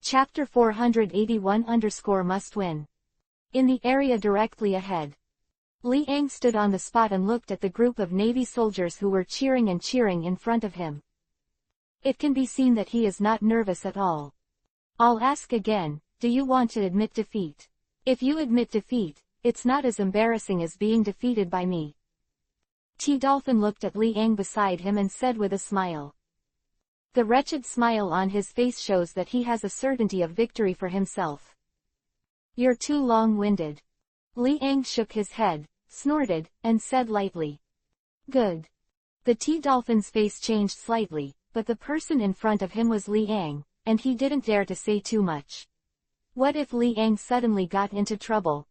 Chapter 481 must win. In the area directly ahead. Li Ang stood on the spot and looked at the group of Navy soldiers who were cheering in front of him. It can be seen that he is not nervous at all. I'll ask again, do you want to admit defeat? If you admit defeat, it's not as embarrassing as being defeated by me. T-Dolphin looked at Li Ang beside him and said with a smile. The wretched smile on his face shows that he has a certainty of victory for himself. You're too long-winded. Li Ang shook his head, snorted, and said lightly. Good. The T-Dolphin's face changed slightly, but the person in front of him was Li Ang, and he didn't dare to say too much. What if Li Ang suddenly got into trouble?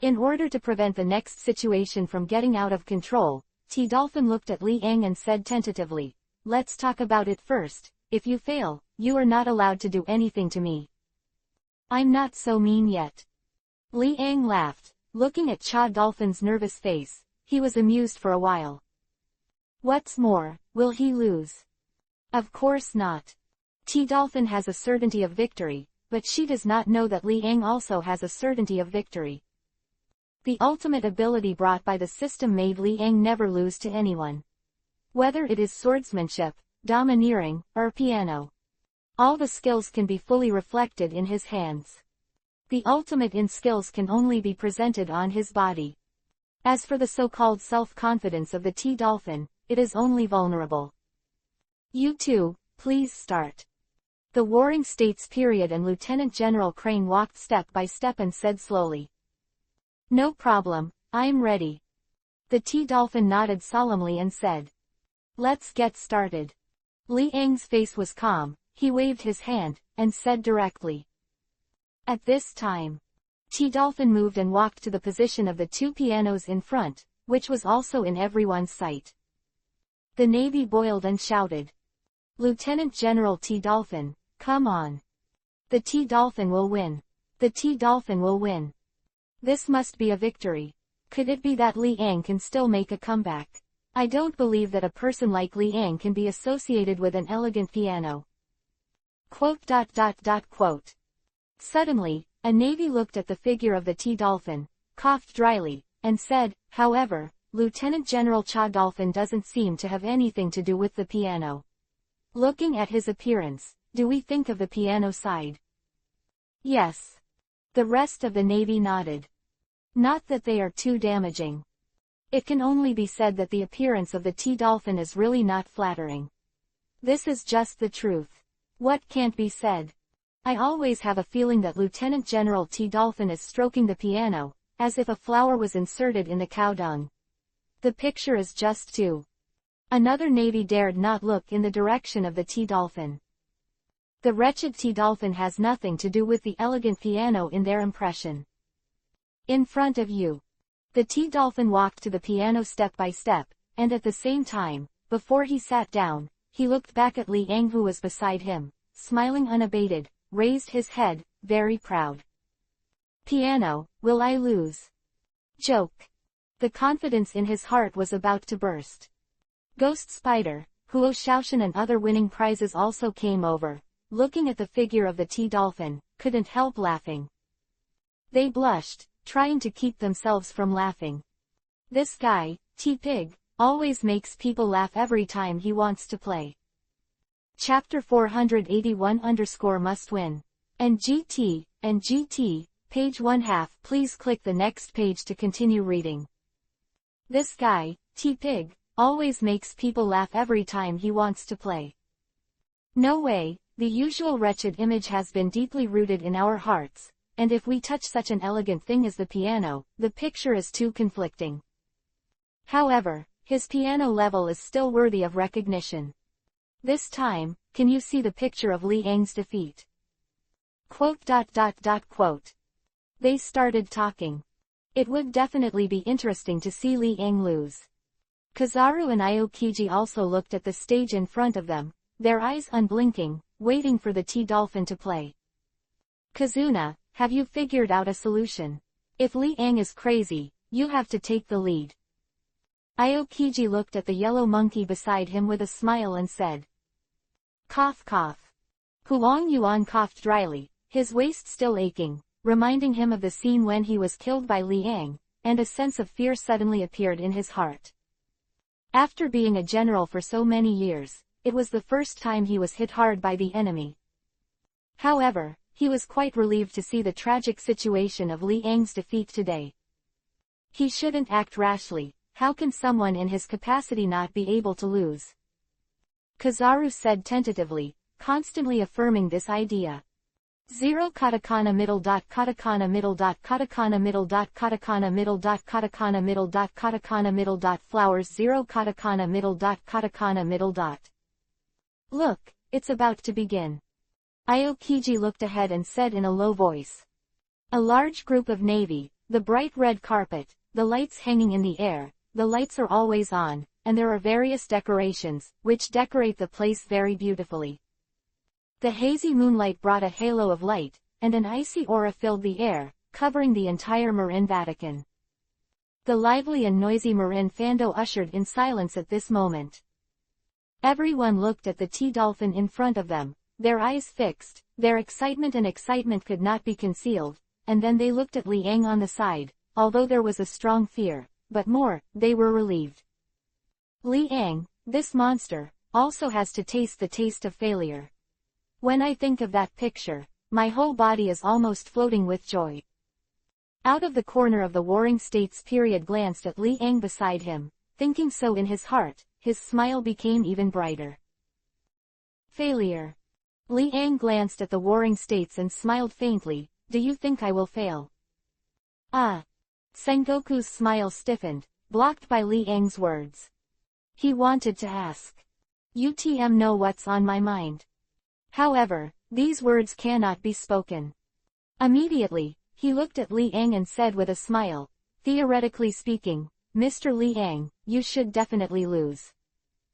In order to prevent the next situation from getting out of control, T-Dolphin looked at Li Ang and said tentatively, let's talk about it first. If you fail, you are not allowed to do anything to me. I'm not so mean yet. Li Ang laughed, looking at Cha-Dolphin's nervous face. He was amused for a while. What's more, will he lose? Of course not. T-Dolphin has a certainty of victory, but she does not know that Li Ang also has a certainty of victory. The ultimate ability brought by the system made Li Ang never lose to anyone. Whether it is swordsmanship, domineering, or piano. All the skills can be fully reflected in his hands. The ultimate in skills can only be presented on his body. As for the so-called self-confidence of the T-Dolphin, it is only vulnerable. You two, please start. The Warring States period and Lieutenant General Crane walked step by step and said slowly. No problem, I'm ready. The T-Dolphin nodded solemnly and said. Let's get started. Li Ang's face was calm, he waved his hand, and said directly. At this time, T-Dolphin moved and walked to the position of the two pianos in front, which was also in everyone's sight. The Navy boiled and shouted. Lieutenant General T-Dolphin, come on. The T-Dolphin will win. The T-Dolphin will win. This must be a victory. Could it be that Li Ang can still make a comeback? I don't believe that a person like Li Ang can be associated with an elegant piano. Quote. Suddenly, a Navy looked at the figure of the T-Dolphin, coughed dryly, and said, however, Lieutenant General Cha-Dolphin doesn't seem to have anything to do with the piano. Looking at his appearance, do we think of the piano side? Yes. The rest of the Navy nodded. Not that they are too damaging. It can only be said that the appearance of the T-Dolphin is really not flattering. This is just the truth. What can't be said? I always have a feeling that Lieutenant General T-Dolphin is stroking the piano, as if a flower was inserted in the cow dung. The picture is just too. Another Navy dared not look in the direction of the T-Dolphin. The wretched T-Dolphin has nothing to do with the elegant piano in their impression. In front of you. The T-Dolphin walked to the piano step by step, and at the same time, before he sat down, he looked back at Li Ang who was beside him, smiling unabated, raised his head, very proud. Piano, will I lose? Joke. The confidence in his heart was about to burst. Ghost Spider, Huo Shaoshan and other winning prizes also came over, looking at the figure of the T-Dolphin, couldn't help laughing. They blushed, trying to keep themselves from laughing. This guy, T-Pig, always makes people laugh every time he wants to play. Chapter 481 must win. And GT, page 1/2. Please click the next page to continue reading. This guy, T-Pig, always makes people laugh every time he wants to play. No way, the usual wretched image has been deeply rooted in our hearts, and if we touch such an elegant thing as the piano, the picture is too conflicting. However, his piano level is still worthy of recognition. This time, can you see the picture of Li Ang's defeat? Quote. They started talking. It would definitely be interesting to see Li Ang lose. Kizaru and Aokiji also looked at the stage in front of them, their eyes unblinking, waiting for the T-Dolphin to play. Kazuna, have you figured out a solution? If Li Ang is crazy, you have to take the lead. Aokiji looked at the yellow monkey beside him with a smile and said. Cough cough. Huang Yuan coughed dryly, his waist still aching, reminding him of the scene when he was killed by Liang, and a sense of fear suddenly appeared in his heart. After being a general for so many years, it was the first time he was hit hard by the enemy. However, he was quite relieved to see the tragic situation of Liang's defeat today. He shouldn't act rashly. How can someone in his capacity not be able to lose? Kizaru said tentatively, constantly affirming this idea. 0 katakana middle dot katakana middle dot katakana middle dot katakana middle dot katakana middle dot katakana middle dot flowers 0 katakana middle dot katakana middle dot. Look, it's about to begin. Aokiji looked ahead and said in a low voice. A large group of navy, the bright red carpet, the lights hanging in the air, the lights are always on, and there are various decorations, which decorate the place very beautifully. The hazy moonlight brought a halo of light, and an icy aura filled the air, covering the entire Marin Vatican. The lively and noisy Marin Fando ushered in silence at this moment. Everyone looked at the T-dolphin in front of them, their eyes fixed, their excitement could not be concealed, and then they looked at Liang on the side, although there was a strong fear, but more, they were relieved. Liang, this monster, also has to taste the taste of failure. When I think of that picture, my whole body is almost floating with joy. Out of the corner of the Warring States period glanced at Liang beside him, thinking so in his heart, his smile became even brighter. Failure. Liang glanced at the Warring States and smiled faintly, do you think I will fail? Ah. Sengoku's smile stiffened, blocked by Liang's words. He wanted to ask. UTM know what's on my mind. However, these words cannot be spoken. Immediately, he looked at Liang and said with a smile, theoretically speaking, Mr. Liang, you should definitely lose.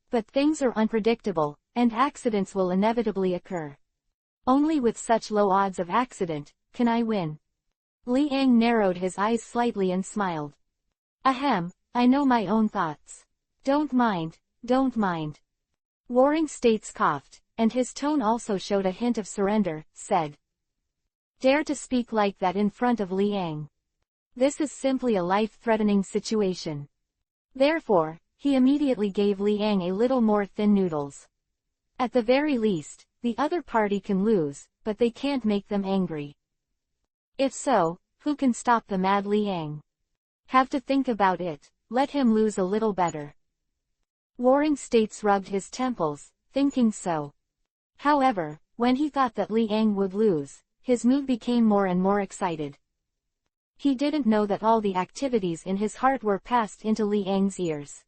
But things are unpredictable, and accidents will inevitably occur. Only with such low odds of accident, can I win. Liang narrowed his eyes slightly and smiled. Ahem, I know my own thoughts. Don't mind, don't mind. Warring States coughed, and his tone also showed a hint of surrender, said. Dare to speak like that in front of Liang. This is simply a life-threatening situation. Therefore, he immediately gave Liang a little more thin noodles. At the very least, the other party can lose, but they can't make them angry. If so, who can stop the mad Liang? Have to think about it, let him lose a little better. Warring States rubbed his temples, thinking so. However, when he thought that Liang would lose, his mood became more and more excited. He didn't know that all the activities in his heart were passed into Liang's ears.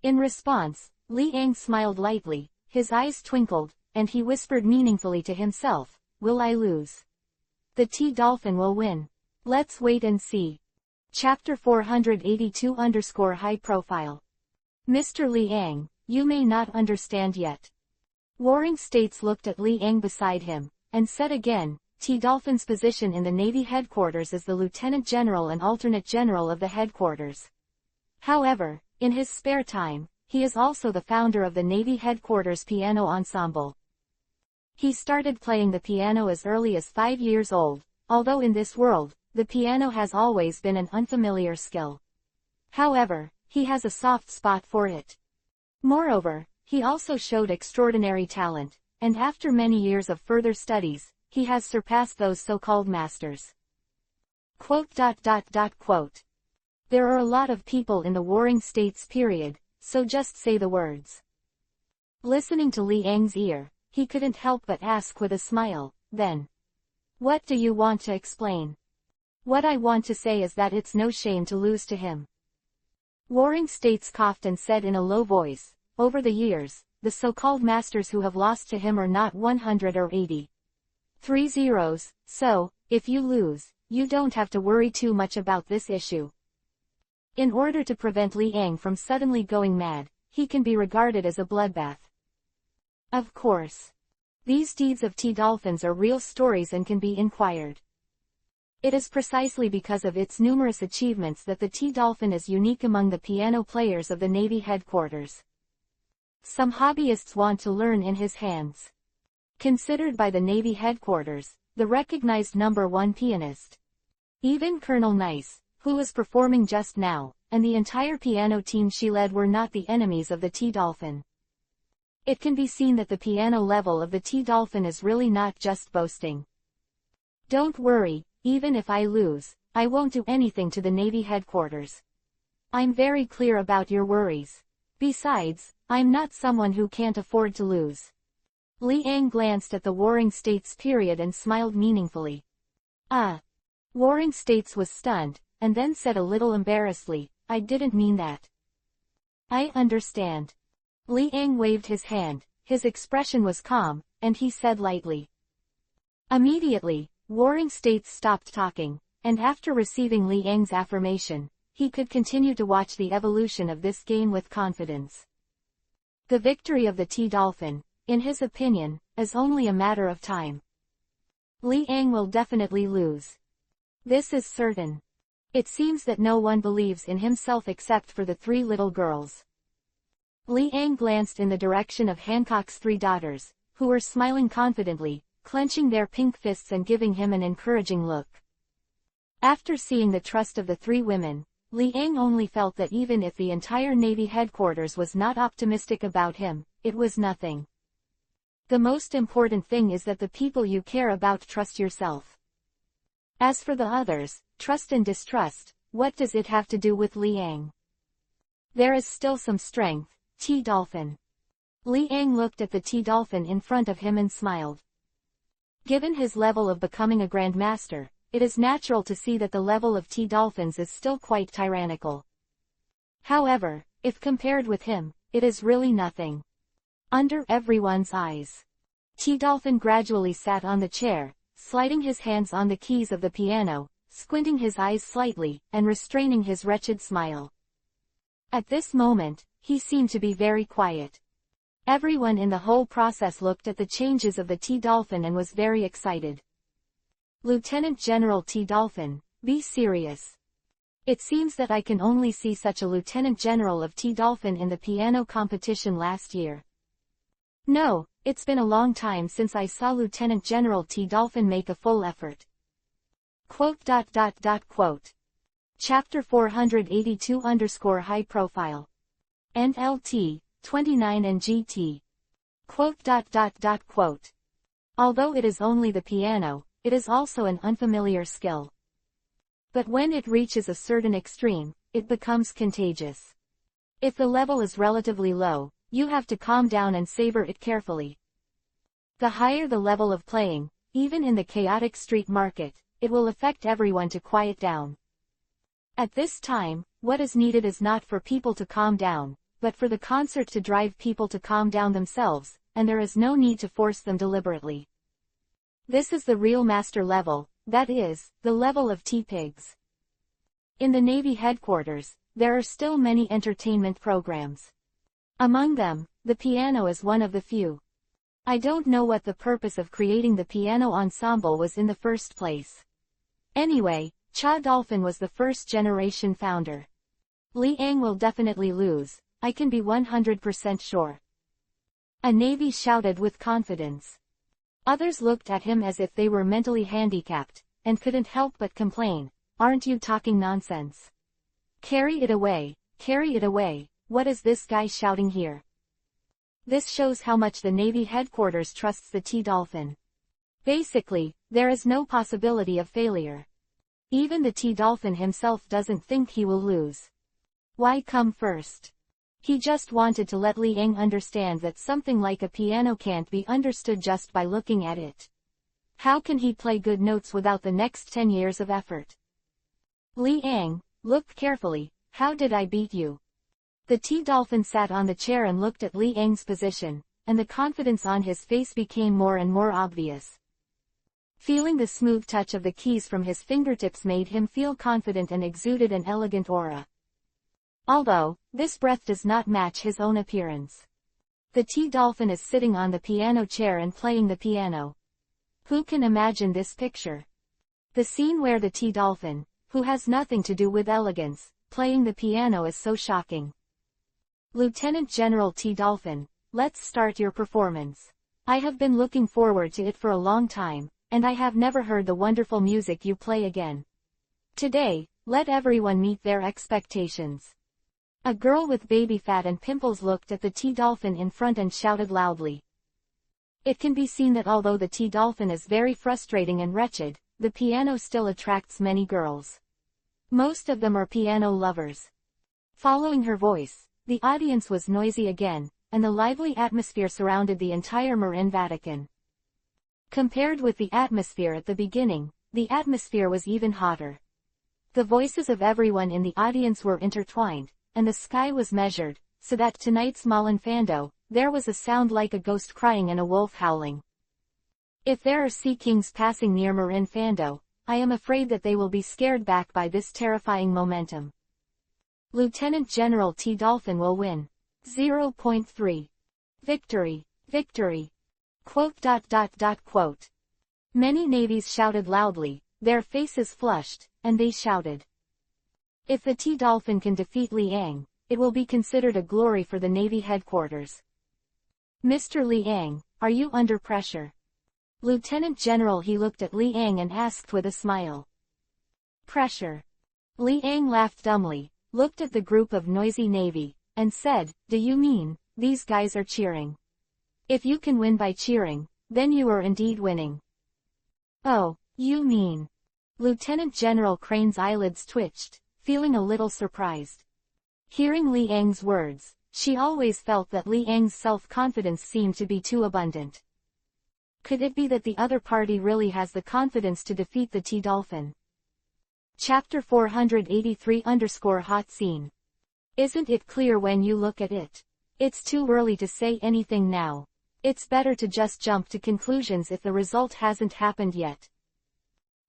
In response, Liang smiled lightly, his eyes twinkled, and he whispered meaningfully to himself, will I lose? The T-dolphin will win. Let's wait and see. Chapter 482-high profile. Mr. Liang, you may not understand yet. Warring States looked at Liang beside him, and said again, T-dolphin's position in the Navy headquarters is the Lieutenant General and Alternate General of the headquarters. However, in his spare time, he is also the founder of the Navy headquarters piano ensemble. He started playing the piano as early as 5 years old, although in this world, the piano has always been an unfamiliar skill. However, he has a soft spot for it. Moreover, he also showed extraordinary talent, and after many years of further studies, he has surpassed those so-called masters. Quote. There are a lot of people in the Warring States period, so just say the words. Listening to Liang's ear, he couldn't help but ask with a smile, then. What do you want to explain? What I want to say is that it's no shame to lose to him. Warring States coughed and said in a low voice, over the years, the so-called masters who have lost to him are not 100 or 80. 3 zeros, so, if you lose, you don't have to worry too much about this issue. In order to prevent Liang from suddenly going mad, he can be regarded as a bloodbath. Of course. These deeds of T-dolphins are real stories and can be inquired. It is precisely because of its numerous achievements that the T-dolphin is unique among the piano players of the Navy headquarters. Some hobbyists want to learn in his hands. considered by the Navy headquarters, the recognized #1 pianist. Even Colonel Nice, who was performing just now, and the entire piano team she led were not the enemies of the T-Dolphin. It can be seen that the piano level of the T-Dolphin is really not just boasting. Don't worry, even if I lose, I won't do anything to the Navy headquarters. I'm very clear about your worries. Besides, I'm not someone who can't afford to lose. Li Ang glanced at the Warring States period and smiled meaningfully. Warring States was stunned, and then said a little embarrassedly, I didn't mean that. I understand. Li Ang waved his hand, his expression was calm, and he said lightly. Immediately, Warring States stopped talking, and after receiving Li Ang's affirmation, he could continue to watch the evolution of this game with confidence. The victory of the T-Dolphin, in his opinion, is only a matter of time. Li Ang will definitely lose. This is certain. It seems that no one believes in himself except for the three little girls. Li Ang glanced in the direction of Hancock's three daughters, who were smiling confidently, clenching their pink fists and giving him an encouraging look. After seeing the trust of the three women, Li Ang only felt that even if the entire Navy headquarters was not optimistic about him, it was nothing. The most important thing is that the people you care about trust yourself. As for the others, trust and distrust, what does it have to do with Li Ang? There is still some strength, T-Dolphin. Li Ang looked at the T-Dolphin in front of him and smiled. Given his level of becoming a grandmaster, it is natural to see that the level of T-Dolphins is still quite tyrannical. However, if compared with him, it is really nothing. Under everyone's eyes. T-Dolphin gradually sat on the chair, sliding his hands on the keys of the piano, squinting his eyes slightly, and restraining his wretched smile. At this moment, he seemed to be very quiet. Everyone in the whole process looked at the changes of the T-Dolphin and was very excited. Lieutenant General T-Dolphin, be serious. It seems that I can only see such a Lieutenant General of T-Dolphin in the piano competition last year. No, it's been a long time since I saw Lieutenant General T-Dolphin make a full effort. Chapter 482 _ high profile. NLT, 29 and GT. Although it is only the piano, it is also an unfamiliar skill. But when it reaches a certain extreme, it becomes contagious. If the level is relatively low, you have to calm down and savor it carefully. The higher the level of playing, even in the chaotic street market, it will affect everyone to quiet down. At this time, what is needed is not for people to calm down, but for the concert to drive people to calm down themselves, and there is no need to force them deliberately. This is the real master level, that is, the level of T-Pigs. In the Navy headquarters, there are still many entertainment programs. Among them, the piano is one of the few. I don't know what the purpose of creating the piano ensemble was in the first place. Anyway, Cha-Dolphin was the first-generation founder. Li Ang will definitely lose, I can be 100% sure. A Navy shouted with confidence. Others looked at him as if they were mentally handicapped, and couldn't help but complain, aren't you talking nonsense? Carry it away, what is this guy shouting here? This shows how much the Navy headquarters trusts the T-Dolphin. Basically, there is no possibility of failure. Even the T-Dolphin himself doesn't think he will lose. Why come first? He just wanted to let Li Ang understand that something like a piano can't be understood just by looking at it. How can he play good notes without the next 10 years of effort? Li Ang, look carefully, how did I beat you? The T-Dolphin sat on the chair and looked at Li Ang's position, and the confidence on his face became more and more obvious. Feeling the smooth touch of the keys from his fingertips made him feel confident and exuded an elegant aura. Although, this breath does not match his own appearance. The T-Dolphin is sitting on the piano chair and playing the piano. Who can imagine this picture? The scene where the T-Dolphin, who has nothing to do with elegance, playing the piano is so shocking. Lieutenant General T-Dolphin, let's start your performance. I have been looking forward to it for a long time, and I have never heard the wonderful music you play again. Today, let everyone meet their expectations. A girl with baby fat and pimples looked at the tea dolphin in front and shouted loudly. It can be seen that although the tea dolphin is very frustrating and wretched, the piano still attracts many girls. Most of them are piano lovers. Following her voice, the audience was noisy again, and the lively atmosphere surrounded the entire Marin Vatican. Compared with the atmosphere at the beginning, the atmosphere was even hotter. The voices of everyone in the audience were intertwined, and the sky was measured, so that tonight's Malinfando, there was a sound like a ghost crying and a wolf howling. If there are sea kings passing near Marinfando, I am afraid that they will be scared back by this terrifying momentum. Lieutenant General T. Dolphin will win. 0.3. Victory, victory. Quote. Many navies shouted loudly, their faces flushed, and they shouted. If the T. Dolphin can defeat Liang, it will be considered a glory for the Navy headquarters. Mr. Liang, are you under pressure? Lieutenant General he looked at Liang and asked with a smile. Pressure. Liang laughed dumbly, looked at the group of noisy Navy, and said, do you mean, these guys are cheering? If you can win by cheering, then you are indeed winning. Oh, you mean. Lieutenant General Crane's eyelids twitched, feeling a little surprised. Hearing Liang's words, she always felt that Liang's self-confidence seemed to be too abundant. Could it be that the other party really has the confidence to defeat the Tea Dolphin? Chapter 483-Hot Scene. Isn't it clear when you look at it? It's too early to say anything now. It's better to just jump to conclusions if the result hasn't happened yet.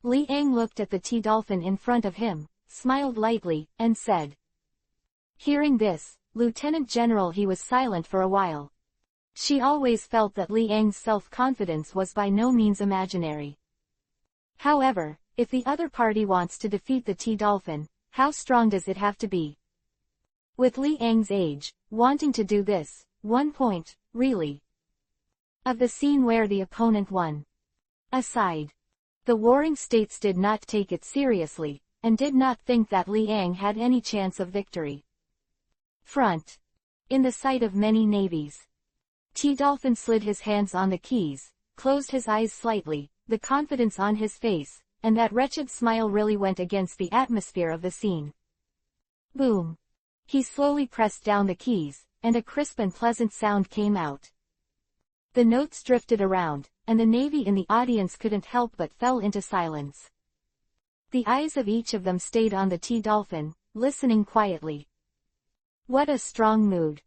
Liang looked at the Tea Dolphin in front of him, smiled lightly, and said. Hearing this, Lieutenant General he was silent for a while. She always felt that Liang's self-confidence was by no means imaginary. However, if the other party wants to defeat the Tea Dolphin, how strong does it have to be? With Liang's age, wanting to do this, 1 point, really. Of the scene where the opponent won. Aside. The warring states did not take it seriously, and did not think that Liang had any chance of victory. Front. In the sight of many navies. Tea Dolphin slid his hands on the keys, closed his eyes slightly, the confidence on his face, and that wretched smile really went against the atmosphere of the scene. Boom. He slowly pressed down the keys, and a crisp and pleasant sound came out. The notes drifted around, and the navy in the audience couldn't help but fell into silence. The eyes of each of them stayed on the Tea Dolphin, listening quietly. What a strong mood.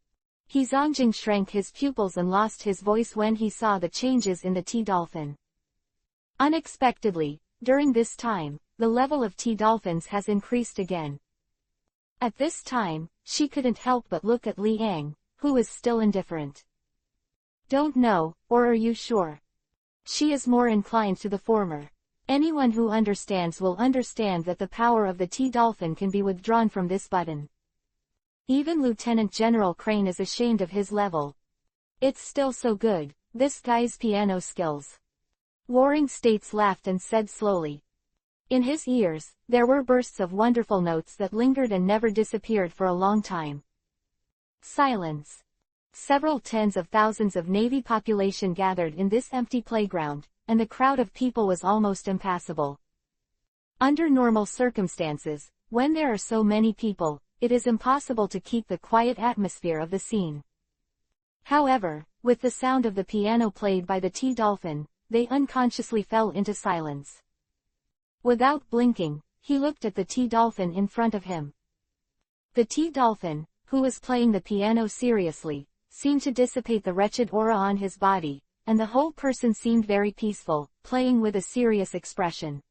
He Zongjing shrank his pupils and lost his voice when he saw the changes in the Tea Dolphin. Unexpectedly, during this time, the level of Tea Dolphins has increased again. At this time, she couldn't help but look at Liang, who was still indifferent. Don't know, or are you sure? She is more inclined to the former. Anyone who understands will understand that the power of the Tea Dolphin can be withdrawn from this button. Even Lieutenant General Crane is ashamed of his level. It's still so good, this guy's piano skills. Warring States laughed and said slowly. In his ears, there were bursts of wonderful notes that lingered and never disappeared for a long time. Silence. Several tens of thousands of Navy population gathered in this empty playground, and the crowd of people was almost impassable. Under normal circumstances, when there are so many people, it is impossible to keep the quiet atmosphere of the scene. However, with the sound of the piano played by the Tea Dolphin, they unconsciously fell into silence. Without blinking, he looked at the Tea Dolphin in front of him. The Tea Dolphin, who was playing the piano seriously, seemed to dissipate the wretched aura on his body, and the whole person seemed very peaceful, playing with a serious expression.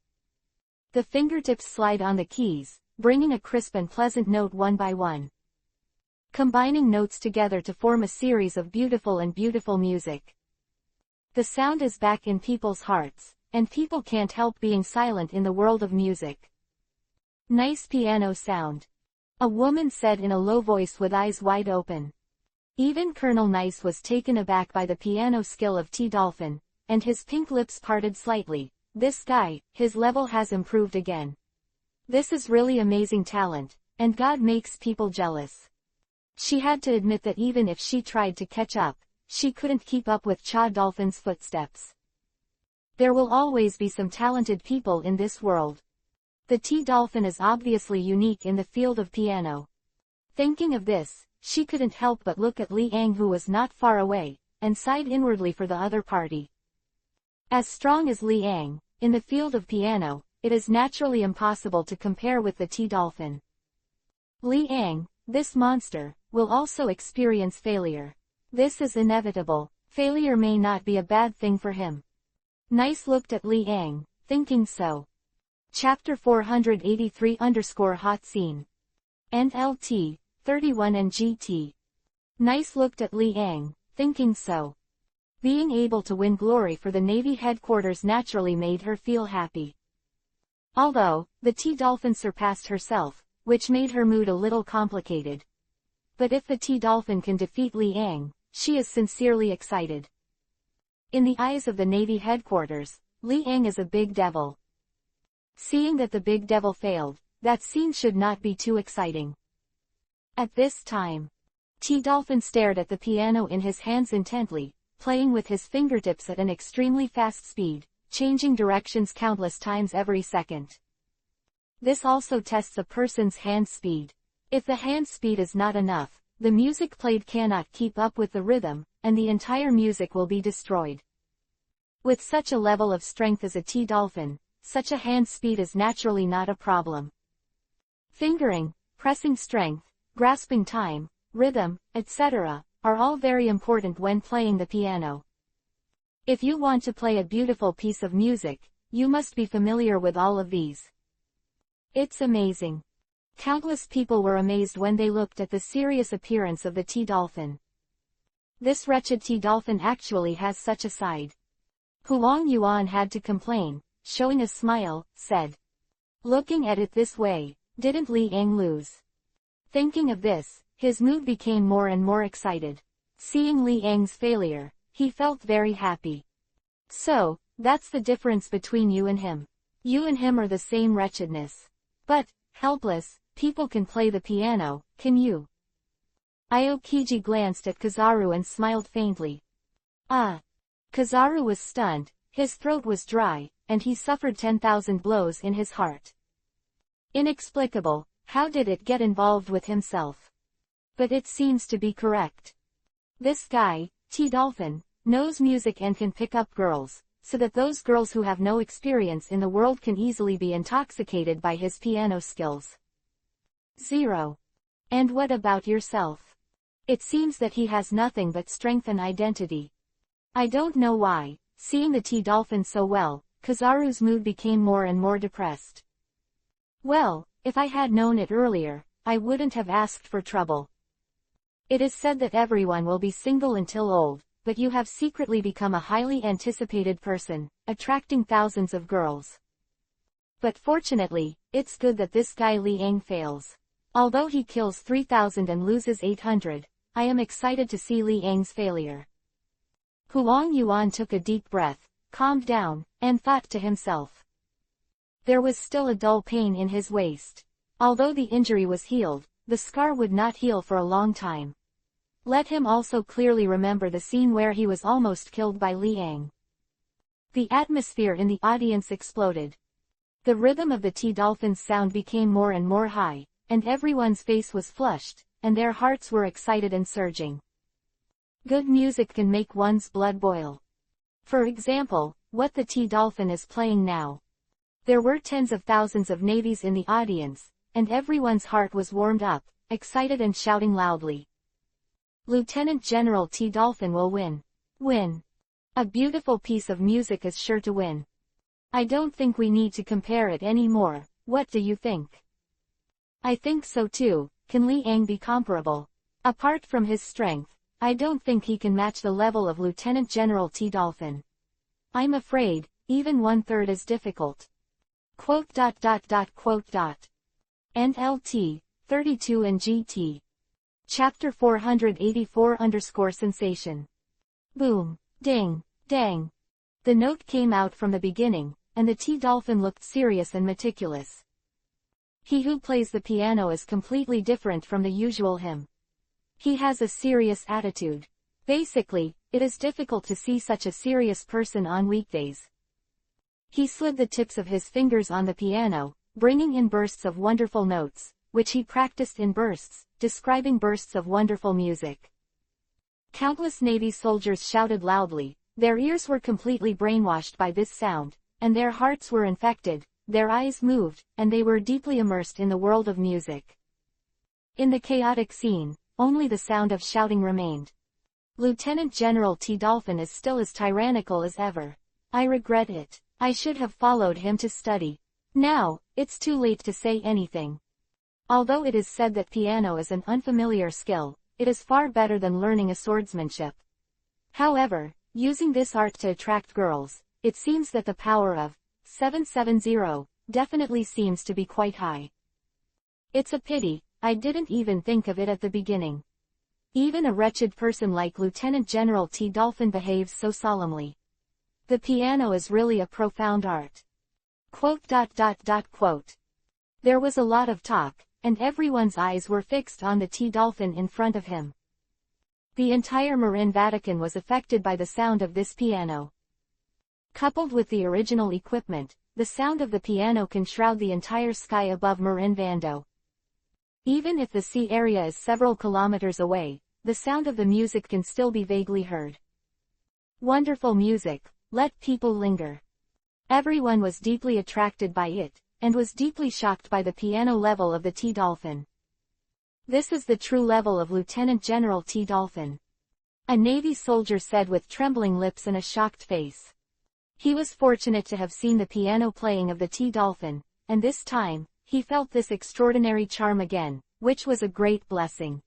The fingertips slide on the keys, bringing a crisp and pleasant note one by one. Combining notes together to form a series of beautiful music. The sound is back in people's hearts, and people can't help being silent in the world of music. Nice piano sound. A woman said in a low voice with eyes wide open. Even Colonel Nice was taken aback by the piano skill of T. Dolphin, and his pink lips parted slightly. This guy, his level has improved again. This is really amazing talent, and God makes people jealous. She had to admit that even if she tried to catch up, she couldn't keep up with Cha Dolphin's footsteps. There will always be some talented people in this world. The T. Dolphin is obviously unique in the field of piano. Thinking of this, she couldn't help but look at Li Ang, who was not far away, and sighed inwardly for the other party. As strong as Li Ang, in the field of piano, it is naturally impossible to compare with the T. Dolphin. Li Ang, this monster, will also experience failure. This is inevitable. Failure may not be a bad thing for him. Nice looked at Li Ang, thinking so. Chapter 483-Hot Scene. NLT, 31 and GT. Nice looked at Li Ang, thinking so. Being able to win glory for the Navy headquarters naturally made her feel happy. Although, the T. Dolphin surpassed herself, which made her mood a little complicated. But if the T. Dolphin can defeat Li Ang, she is sincerely excited. In the eyes of the Navy headquarters, Li Ang is a big devil. Seeing that the big devil failed, that scene should not be too exciting. At this time, T. Dolphin stared at the piano in his hands intently, playing with his fingertips at an extremely fast speed, changing directions countless times every second. This also tests a person's hand speed. If the hand speed is not enough, the music played cannot keep up with the rhythm, and the entire music will be destroyed. With such a level of strength as a T. Dolphin, such a hand speed is naturally not a problem. Fingering, pressing strength, grasping time, rhythm, etc., are all very important when playing the piano. If you want to play a beautiful piece of music, you must be familiar with all of these. It's amazing. Countless people were amazed when they looked at the serious appearance of the T. Dolphin. This wretched T. Dolphin actually has such a side. Huang Yuan had to complain, showing a smile, said. Looking at it this way, didn't Li Ang lose? Thinking of this, his mood became more and more excited. Seeing Li Ang's failure, he felt very happy. So, that's the difference between you and him. You and him are the same wretchedness. But, helpless, people can play the piano, can you? Aokiji glanced at Kizaru and smiled faintly. Ah! Kizaru was stunned, his throat was dry, and he suffered 10,000 blows in his heart. Inexplicable, how did it get involved with himself? But it seems to be correct. This guy, T. Dolphin, knows music and can pick up girls, so that those girls who have no experience in the world can easily be intoxicated by his piano skills. 0. And what about yourself? It seems that he has nothing but strength and identity. I don't know why, seeing the T. Dolphin so well, Kizaru's mood became more and more depressed. Well, if I had known it earlier, I wouldn't have asked for trouble. It is said that everyone will be single until old, but you have secretly become a highly anticipated person, attracting thousands of girls. But fortunately, it's good that this guy Li Ang fails. Although he kills 3,000 and loses 800, I am excited to see Li Ang's failure. Huang Yuan took a deep breath, calmed down, and thought to himself. There was still a dull pain in his waist. Although the injury was healed, the scar would not heal for a long time. Let him also clearly remember the scene where he was almost killed by Li Ang. The atmosphere in the audience exploded. The rhythm of the T. Dolphin's sound became more and more high, and everyone's face was flushed, and their hearts were excited and surging. Good music can make one's blood boil. For example, what the T. Dolphin is playing now. There were tens of thousands of navies in the audience, and everyone's heart was warmed up, excited and shouting loudly. Lieutenant General T. Dolphin will win. Win. A beautiful piece of music is sure to win. I don't think we need to compare it anymore. What do you think? I think so too. Can Li Ang be comparable? Apart from his strength, I don't think he can match the level of Lieutenant General T. Dolphin. I'm afraid, even 1/3 is difficult. ... And LT, 32 and GT. Chapter 484 _ Boom, ding, dang. The note came out from the beginning, and the T-dolphin looked serious and meticulous. He who plays the piano is completely different from the usual him. He has a serious attitude. Basically, it is difficult to see such a serious person on weekdays. He slid the tips of his fingers on the piano, bringing in bursts of wonderful notes, which he practiced in bursts, describing bursts of wonderful music. Countless Navy soldiers shouted loudly. Their ears were completely brainwashed by this sound, and their hearts were infected, their eyes moved, and they were deeply immersed in the world of music. In the chaotic scene, only the sound of shouting remained. Lieutenant General T-Dolphin is still as tyrannical as ever. I regret it. I should have followed him to study. Now, it's too late to say anything. Although it is said that piano is an unfamiliar skill, it is far better than learning a swordsmanship. However, using this art to attract girls, it seems that the power of 770 definitely seems to be quite high. It's a pity, I didn't even think of it at the beginning. Even a wretched person like Lieutenant General T-Dolphin behaves so solemnly. The piano is really a profound art. Quote. There was a lot of talk, and everyone's eyes were fixed on the T-Dolphin in front of him. The entire Marin Vatican was affected by the sound of this piano. Coupled with the original equipment, the sound of the piano can shroud the entire sky above Marin Vando. Even if the sea area is several kilometers away, the sound of the music can still be vaguely heard. Wonderful music, let people linger. Everyone was deeply attracted by it, and was deeply shocked by the piano level of the T-Dolphin. This is the true level of Lieutenant General T-Dolphin. A Navy soldier said with trembling lips and a shocked face. He was fortunate to have seen the piano playing of the T-Dolphin, and this time, he felt this extraordinary charm again, which was a great blessing.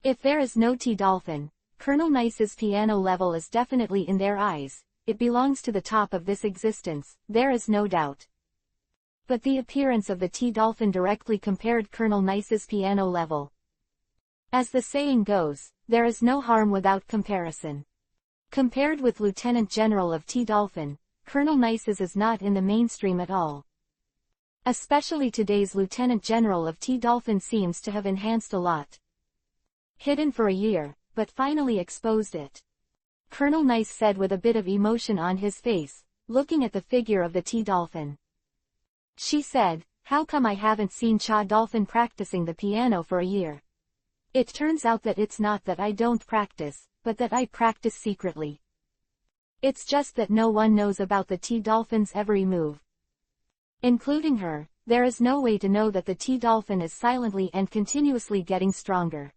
If there is no T-Dolphin, Colonel Nice's piano level is definitely in their eyes, it belongs to the top of this existence, there is no doubt. But the appearance of the T-Dolphin directly compared Colonel Nice's piano level. As the saying goes, there is no harm without comparison. Compared with Lieutenant General of T-Dolphin, Colonel Nice's is not in the mainstream at all. Especially today's Lieutenant General of T-Dolphin seems to have enhanced a lot. Hidden for a year, but finally exposed it. Colonel Nice said with a bit of emotion on his face, looking at the figure of the T-Dolphin. She said, how come I haven't seen Cha-Dolphin practicing the piano for a year? It turns out that it's not that I don't practice, but that I practice secretly. It's just that no one knows about the T-Dolphin's every move. Including her, there is no way to know that the T-Dolphin is silently and continuously getting stronger.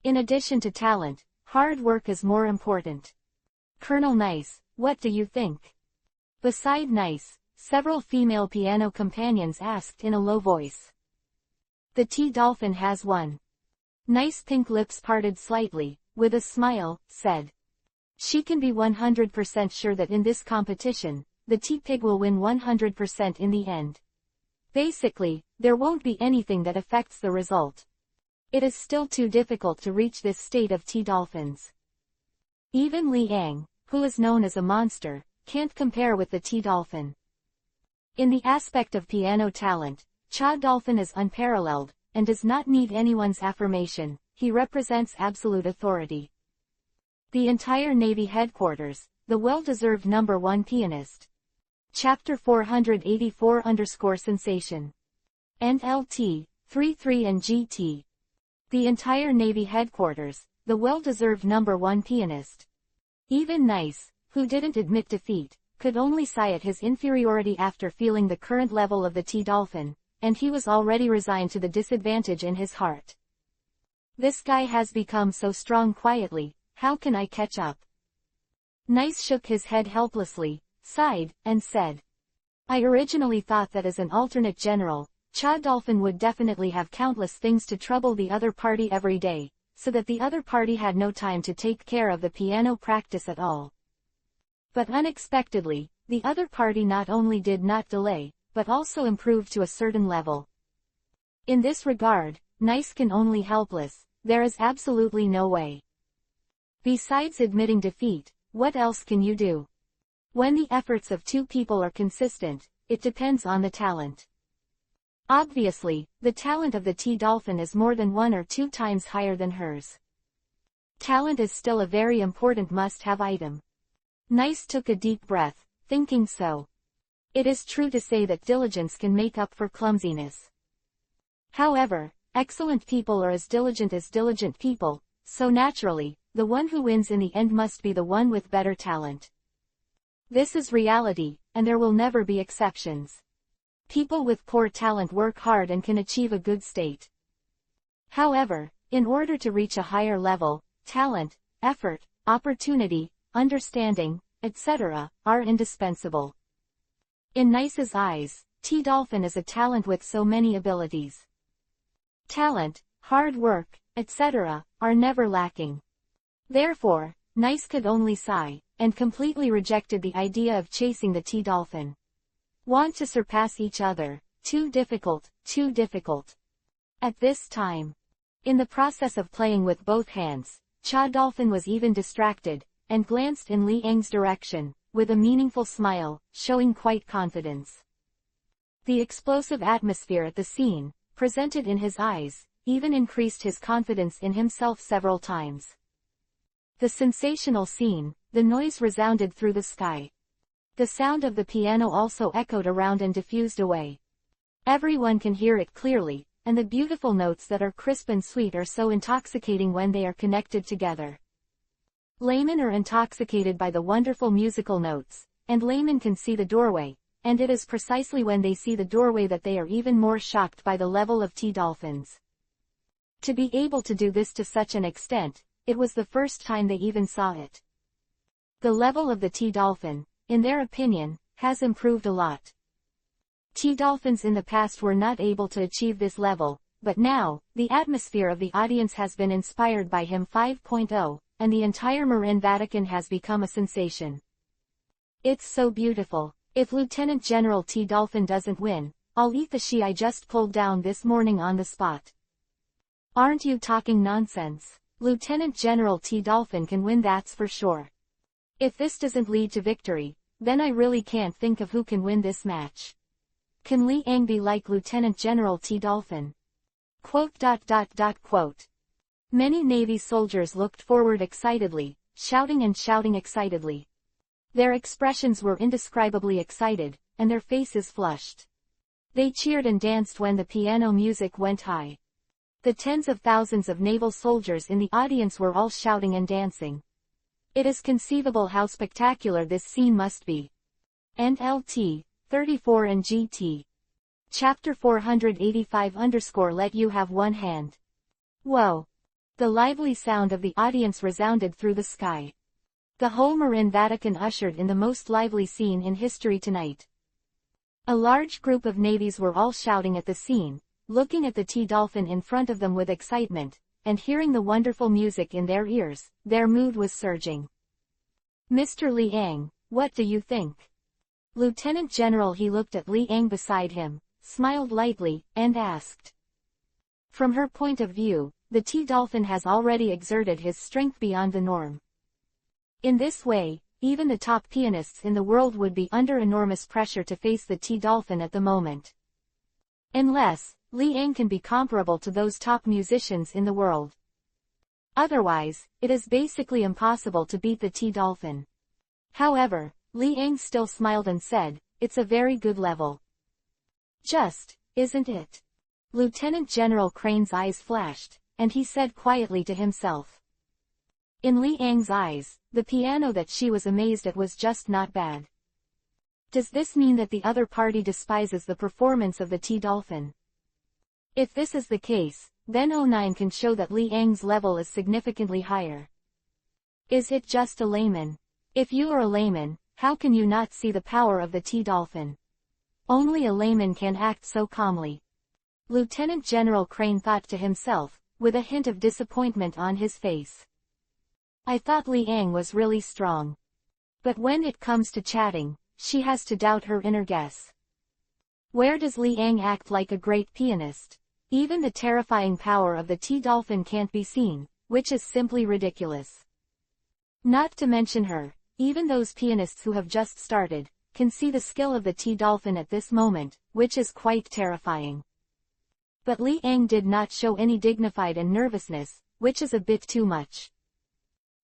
In addition to talent, hard work is more important. Colonel Nice, what do you think? Beside Nice, several female piano companions asked in a low voice. The T-Dolphin has one. Nice pink lips parted slightly, with a smile, said. She can be 100% sure that in this competition, the T-Pig will win 100% in the end. Basically, there won't be anything that affects the result. It is still too difficult to reach this state of T-Dolphins. Even Li Yang, who is known as a monster, can't compare with the T-Dolphin. In the aspect of piano talent, Cha-Dolphin is unparalleled, and does not need anyone's affirmation, he represents absolute authority. The entire Navy headquarters, the well-deserved #1 pianist. Chapter 484 _ NLT, 33 and GT. The entire Navy headquarters, the well-deserved #1 pianist. Even Nice, who didn't admit defeat, could only sigh at his inferiority after feeling the current level of the T-Dolphin, and he was already resigned to the disadvantage in his heart. This guy has become so strong quietly, how can I catch up? Nice shook his head helplessly, sighed, and said. I originally thought that as an alternate general, Cha-Dolphin would definitely have countless things to trouble the other party every day, so that the other party had no time to take care of the piano practice at all. But unexpectedly, the other party not only did not delay, but also improved to a certain level. In this regard, Nice can only helpless, there is absolutely no way. Besides admitting defeat, what else can you do? When the efforts of two people are consistent, it depends on the talent. Obviously, the talent of the T-Dolphin is more than 1 or 2 times higher than hers. Talent is still a very important must-have item. Nice took a deep breath, thinking so. It is true to say that diligence can make up for clumsiness. However, excellent people are as diligent people, so naturally, the one who wins in the end must be the one with better talent. This is reality, and there will never be exceptions. People with poor talent work hard and can achieve a good state. However, in order to reach a higher level, talent, effort, opportunity, understanding, etc., are indispensable. In Nice's eyes, T-Dolphin is a talent with so many abilities. Talent, hard work, etc., are never lacking. Therefore, Nice could only sigh, and completely rejected the idea of chasing the T-Dolphin. Want to surpass each other, too difficult, too difficult. At this time, in the process of playing with both hands, Cha-Dolphin was even distracted, and glanced in Li Eng's direction, with a meaningful smile, showing quite confidence. The explosive atmosphere at the scene, presented in his eyes, even increased his confidence in himself several times. The sensational scene, the noise resounded through the sky. The sound of the piano also echoed around and diffused away. Everyone can hear it clearly, and the beautiful notes that are crisp and sweet are so intoxicating when they are connected together. Laymen are intoxicated by the wonderful musical notes, and laymen can see the doorway, and it is precisely when they see the doorway that they are even more shocked by the level of T-Dolphins. To be able to do this to such an extent, it was the first time they even saw it. The level of the T-Dolphin, in their opinion, has improved a lot. T-Dolphins in the past were not able to achieve this level, but now, the atmosphere of the audience has been inspired by him 5.0, and the entire Marin Vatican has become a sensation. It's so beautiful. If Lieutenant General T-Dolphin doesn't win, I'll eat the she I just pulled down this morning on the spot. Aren't you talking nonsense? Lieutenant General T-Dolphin can win, that's for sure. If this doesn't lead to victory, then I really can't think of who can win this match. Can Li Eng be like Lieutenant General T-Dolphin? Quote. Many Navy soldiers looked forward excitedly, shouting excitedly. Their expressions were indescribably excited, and their faces flushed. They cheered and danced when the piano music went high. The tens of thousands of naval soldiers in the audience were all shouting and dancing. It is conceivable how spectacular this scene must be. NLT, 34 and GT. Chapter 485 _ let you have one hand. Whoa! The lively sound of the audience resounded through the sky. The whole Marin Vatican ushered in the most lively scene in history tonight. A large group of navies were all shouting at the scene, looking at the T-Dolphin in front of them with excitement, and hearing the wonderful music in their ears. Their mood was surging. Mr. Li Eng, what do you think? Lieutenant General he looked at Li Eng beside him, smiled lightly, and asked. From her point of view, the T-Dolphin has already exerted his strength beyond the norm. In this way, even the top pianists in the world would be under enormous pressure to face the T-Dolphin at the moment. Unless, Li Eng can be comparable to those top musicians in the world. Otherwise, it is basically impossible to beat the T-Dolphin. However, Li Eng still smiled and said, it's a very good level. Just, isn't it? Lieutenant General Crane's eyes flashed, and he said quietly to himself. In Li Eng's eyes, the piano that she was amazed at was just not bad. Does this mean that the other party despises the performance of the T-Dolphin? If this is the case, then 09 can show that Li Eng's level is significantly higher. Is it just a layman? If you are a layman, how can you not see the power of the T-Dolphin? Only a layman can act so calmly. Lieutenant General Crane thought to himself, with a hint of disappointment on his face. I thought Li Eng was really strong. But when it comes to chatting, she has to doubt her inner guess. Where does Li Eng act like a great pianist? Even the terrifying power of the T-Dolphin can't be seen, which is simply ridiculous. Not to mention her, even those pianists who have just started, can see the skill of the T-Dolphin at this moment, which is quite terrifying. But Li Ang did not show any dignified and nervousness, which is a bit too much.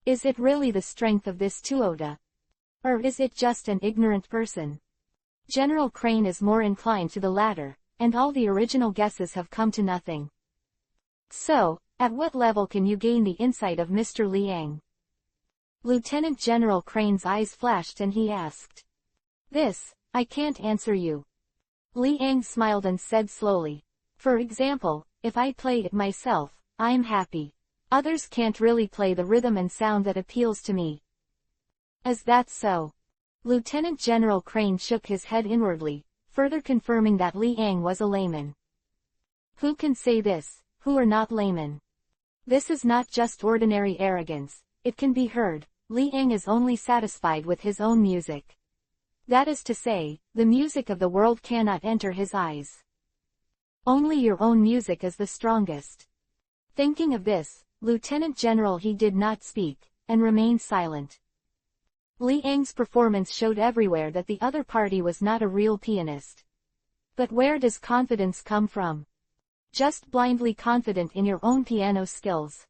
Is it really the strength of this Tuoda? Or is it just an ignorant person? General Crane is more inclined to the latter, and all the original guesses have come to nothing. So, at what level can you gain the insight of Mr. Li Ang? Lieutenant General Crane's eyes flashed and he asked. This, I can't answer you. Li Ang smiled and said slowly. For example, if I play it myself, I'm happy. Others can't really play the rhythm and sound that appeals to me. Is that so? Lieutenant General Crane shook his head inwardly, further confirming that Li Ang was a layman. Who can say this, who are not laymen? This is not just ordinary arrogance, it can be heard. Li Ang is only satisfied with his own music. That is to say, the music of the world cannot enter his eyes. Only your own music is the strongest. Thinking of this, Lieutenant General he did not speak, and remained silent. Li Ang's performance showed everywhere that the other party was not a real pianist. But where does confidence come from? Just blindly confident in your own piano skills.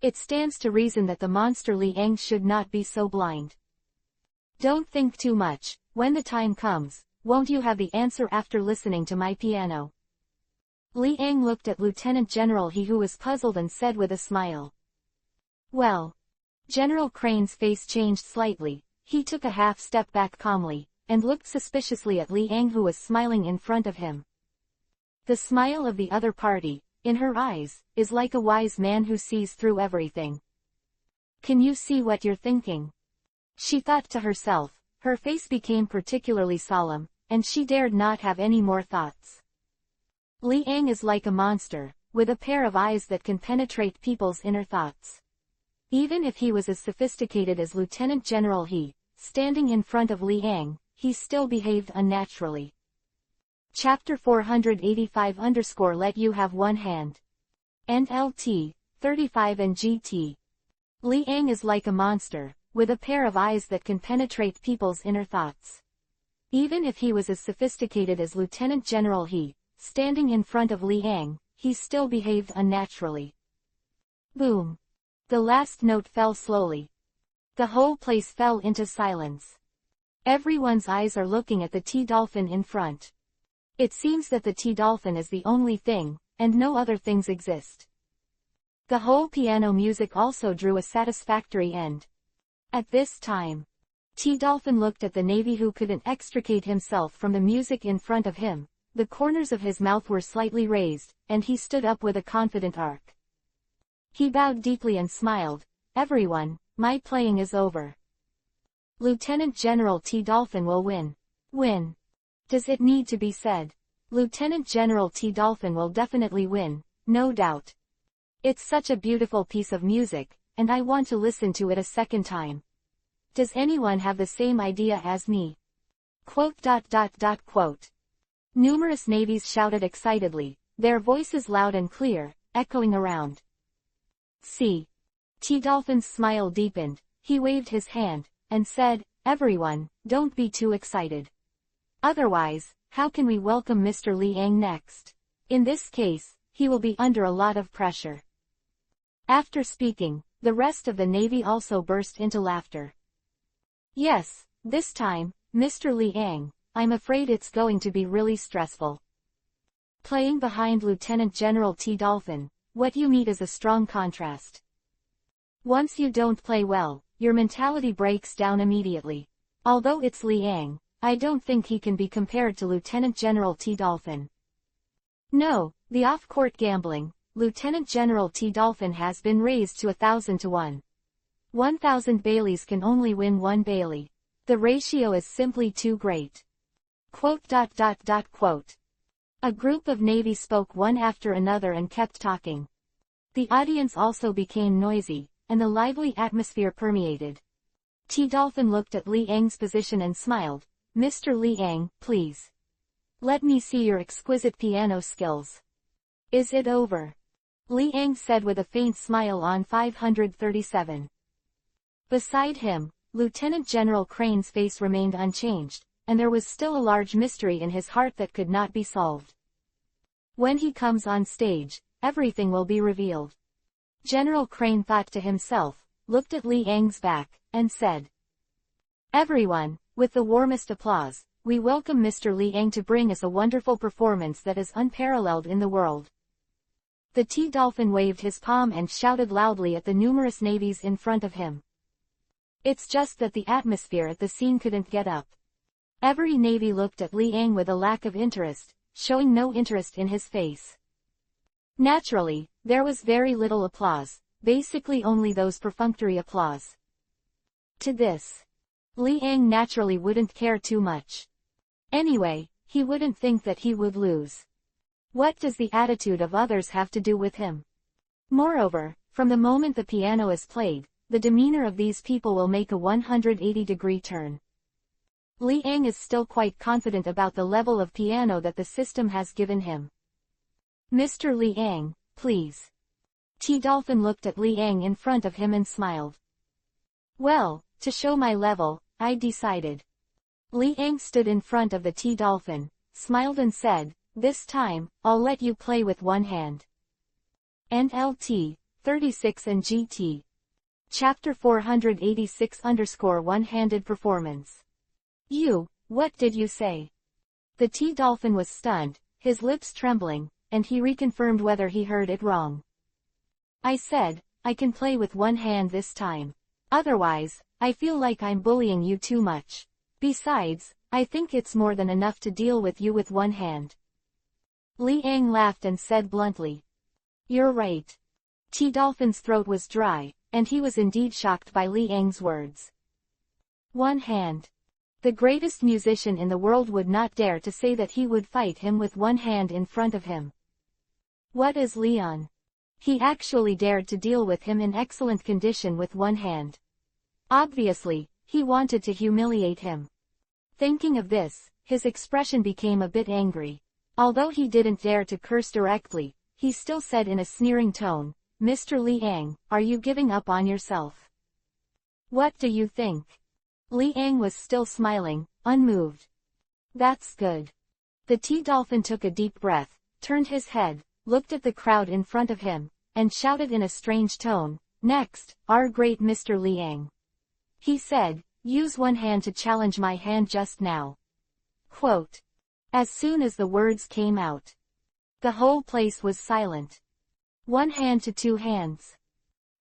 It stands to reason that the monster Li Ang should not be so blind. Don't think too much, when the time comes, won't you have the answer after listening to my piano? Li Ang looked at Lieutenant General he who was puzzled and said with a smile. Well. General Crane's face changed slightly, he took a half step back calmly, and looked suspiciously at Li Ang who was smiling in front of him. The smile of the other party, in her eyes, is like a wise man who sees through everything. Can you see what you're thinking? She thought to herself, her face became particularly solemn, and she dared not have any more thoughts. Li Ang is like a monster, with a pair of eyes that can penetrate people's inner thoughts. Even if he was as sophisticated as Lieutenant General he, standing in front of Li Ang, he still behaved unnaturally. Chapter 485 _ Let You Have One Hand. NLT, 35 and GT. Li Ang is like a monster, with a pair of eyes that can penetrate people's inner thoughts. Even if he was as sophisticated as Lieutenant General he, standing in front of Li Ang, he still behaved unnaturally. Boom. The last note fell slowly. The whole place fell into silence. Everyone's eyes are looking at the T-Dolphin in front. It seems that the T-Dolphin is the only thing, and no other things exist. The whole piano music also drew a satisfactory end. At this time, T-Dolphin looked at the Navy who couldn't extricate himself from the music in front of him. The corners of his mouth were slightly raised, and he stood up with a confident arc. He bowed deeply and smiled. Everyone, my playing is over. Lieutenant General T-Dolphin will win. Win. Does it need to be said? Lieutenant General T-Dolphin will definitely win, no doubt. It's such a beautiful piece of music, and I want to listen to it a second time. Does anyone have the same idea as me? Quote. Numerous navies shouted excitedly, their voices loud and clear, echoing around. See. T-Dolphin's smile deepened, he waved his hand, and said, everyone, don't be too excited. Otherwise, how can we welcome Mr. Li Ang next? In this case, he will be under a lot of pressure. After speaking, the rest of the Navy also burst into laughter. Yes, this time, Mr. Li Ang, I'm afraid it's going to be really stressful. Playing behind Lieutenant General T-Dolphin, what you meet is a strong contrast. Once you don't play well, your mentality breaks down immediately. Although it's Li Ang, I don't think he can be compared to Lieutenant General T-Dolphin. No, the off-court gambling, Lieutenant General T-Dolphin has been raised to 1,000 to 1. 1,000 Baileys can only win 1 Bailey. The ratio is simply too great. Quote. A group of Navy spoke one after another and kept talking. The audience also became noisy, and a lively atmosphere permeated. T-Dolphin looked at Li Ang's position and smiled. Mr. Li Ang, please. Let me see your exquisite piano skills. Is it over? Li Ang said with a faint smile on 537. Beside him, Lieutenant General Crane's face remained unchanged, and there was still a large mystery in his heart that could not be solved. When he comes on stage, everything will be revealed. General Crane thought to himself, looked at Li Ang's back, and said, "Everyone, with the warmest applause, we welcome Mr. Li Ang to bring us a wonderful performance that is unparalleled in the world." The T-Dolphin waved his palm and shouted loudly at the numerous navies in front of him. It's just that the atmosphere at the scene couldn't get up. Every navy looked at Li Ang with a lack of interest, showing no interest in his face. Naturally, there was very little applause, basically only those perfunctory applause. To this, Li Ang naturally wouldn't care too much. Anyway, he wouldn't think that he would lose. What does the attitude of others have to do with him? Moreover, from the moment the piano is played, the demeanor of these people will make a 180-degree turn. Li Ang is still quite confident about the level of piano that the system has given him. "Mr. Li Ang, please." T-Dolphin looked at Li Ang in front of him and smiled. "Well, to show my level, I decided." Li Ang stood in front of the T-Dolphin, smiled and said, "This time, I'll let you play with one hand." And LT, 36 and GT. Chapter 486 One-Handed Performance. What did you say? The T-Dolphin was stunned, his lips trembling, and he reconfirmed whether he heard it wrong. "I said, I can play with one hand this time. Otherwise, I feel like I'm bullying you too much. Besides, I think it's more than enough to deal with you with one hand." Li Ang laughed and said bluntly, "You're right." T-Dolphin's throat was dry, and he was indeed shocked by Li Ang's words. One hand. The greatest musician in the world would not dare to say that he would fight him with one hand in front of him. What is Leon? He actually dared to deal with him in excellent condition with one hand. Obviously, he wanted to humiliate him. Thinking of this, his expression became a bit angry. Although he didn't dare to curse directly, he still said in a sneering tone, "Mr. Li Ang, are you giving up on yourself? What do you think?" Li Ang was still smiling, unmoved. "That's good." The T-Dolphin took a deep breath, turned his head, looked at the crowd in front of him, and shouted in a strange tone, "Next, our great Mr. Li Ang." He said, "Use one hand to challenge my hand just now." Quote. As soon as the words came out, the whole place was silent. One hand to two hands.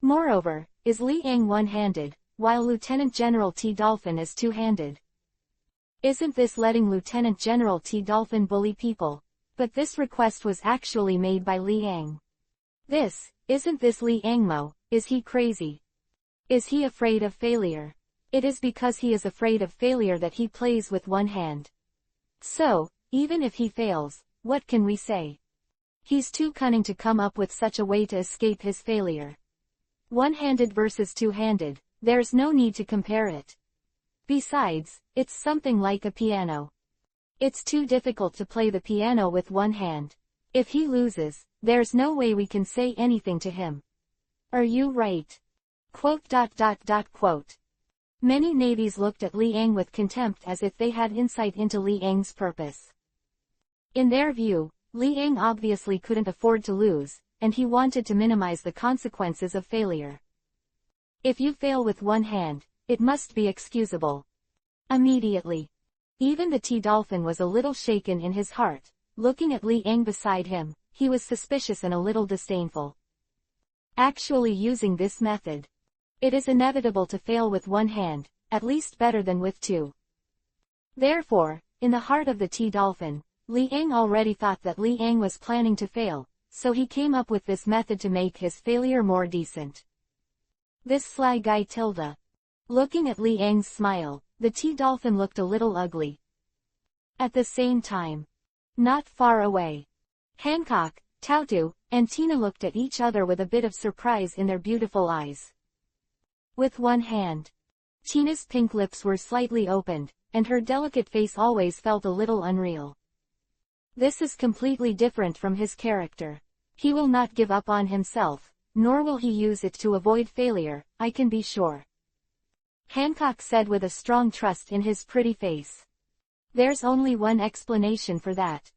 Moreover, is Li Ang one-handed, while Lieutenant General T-Dolphin is two-handed? Isn't this letting Lieutenant General T-Dolphin bully people? But this request was actually made by Li Ang. Isn't this Li Ang Mo? Is he crazy? Is he afraid of failure? It is because he is afraid of failure that he plays with one hand. So, even if he fails, what can we say? He's too cunning to come up with such a way to escape his failure. One-handed versus two-handed, there's no need to compare it. Besides, it's something like a piano. It's too difficult to play the piano with one hand. If he loses, there's no way we can say anything to him. Are you right? Quote. Many navies looked at Li Ang with contempt as if they had insight into Li Ang's purpose. In their view, Li Ang obviously couldn't afford to lose, and he wanted to minimize the consequences of failure. If you fail with one hand, it must be excusable. Immediately. Even the T-Dolphin was a little shaken in his heart. Looking at Li Ang beside him, he was suspicious and a little disdainful. Actually using this method. It is inevitable to fail with one hand, at least better than with two. Therefore, in the heart of the T-Dolphin, Li Ang already thought that Li Ang was planning to fail, so he came up with this method to make his failure more decent. This sly guy tilde. Looking at Li Ang's smile, the T-Dolphin looked a little ugly. At the same time, not far away, Hancock, Tautu, and Tina looked at each other with a bit of surprise in their beautiful eyes. With one hand, Tina's pink lips were slightly opened, and her delicate face always felt a little unreal. This is completely different from his character. He will not give up on himself, nor will he use it to avoid failure, I can be sure. Hancock said with a strong trust in his pretty face. There's only one explanation for that.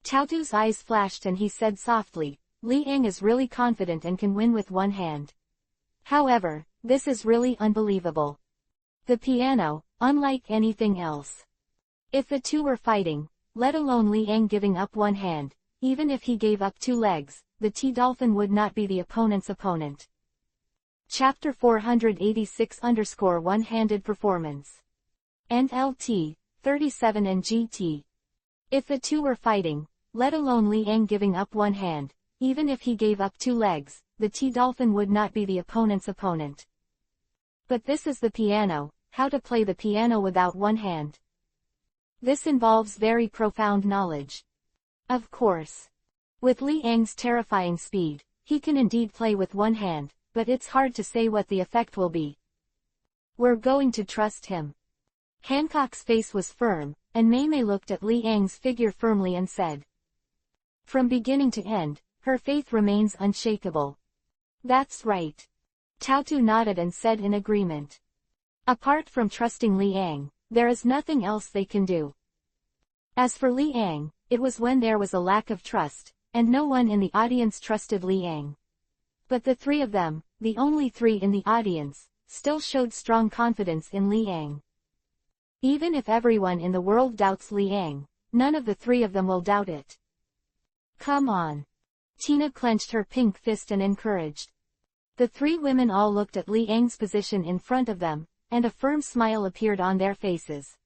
Taotu's eyes flashed and he said softly, Li Ang is really confident and can win with one hand. However, this is really unbelievable. The piano, unlike anything else. If the two were fighting, let alone Li Ang giving up one hand, even if he gave up two legs, the T-Dolphin would not be the opponent's opponent. Chapter 486 One-Handed Performance. NLT, 37 and GT. If the two were fighting, let alone Li Ang giving up one hand, even if he gave up two legs, the T-Dolphin would not be the opponent's opponent. But this is the piano, how to play the piano without one hand. This involves very profound knowledge. Of course. With Li Ang's terrifying speed, he can indeed play with one hand, but it's hard to say what the effect will be. We're going to trust him. Hancock's face was firm, and Mei Mei looked at Li Ang's figure firmly and said. From beginning to end, her faith remains unshakable. That's right. Taotu nodded and said in agreement. Apart from trusting Li Ang, there is nothing else they can do. As for Li Ang, it was when there was a lack of trust, and no one in the audience trusted Li Ang. But the three of them, the only three in the audience, still showed strong confidence in Li Ang. Even if everyone in the world doubts Li Ang, none of the three of them will doubt it. Come on. Tina clenched her pink fist and encouraged. The three women all looked at Li Ang's position in front of them, and a firm smile appeared on their faces.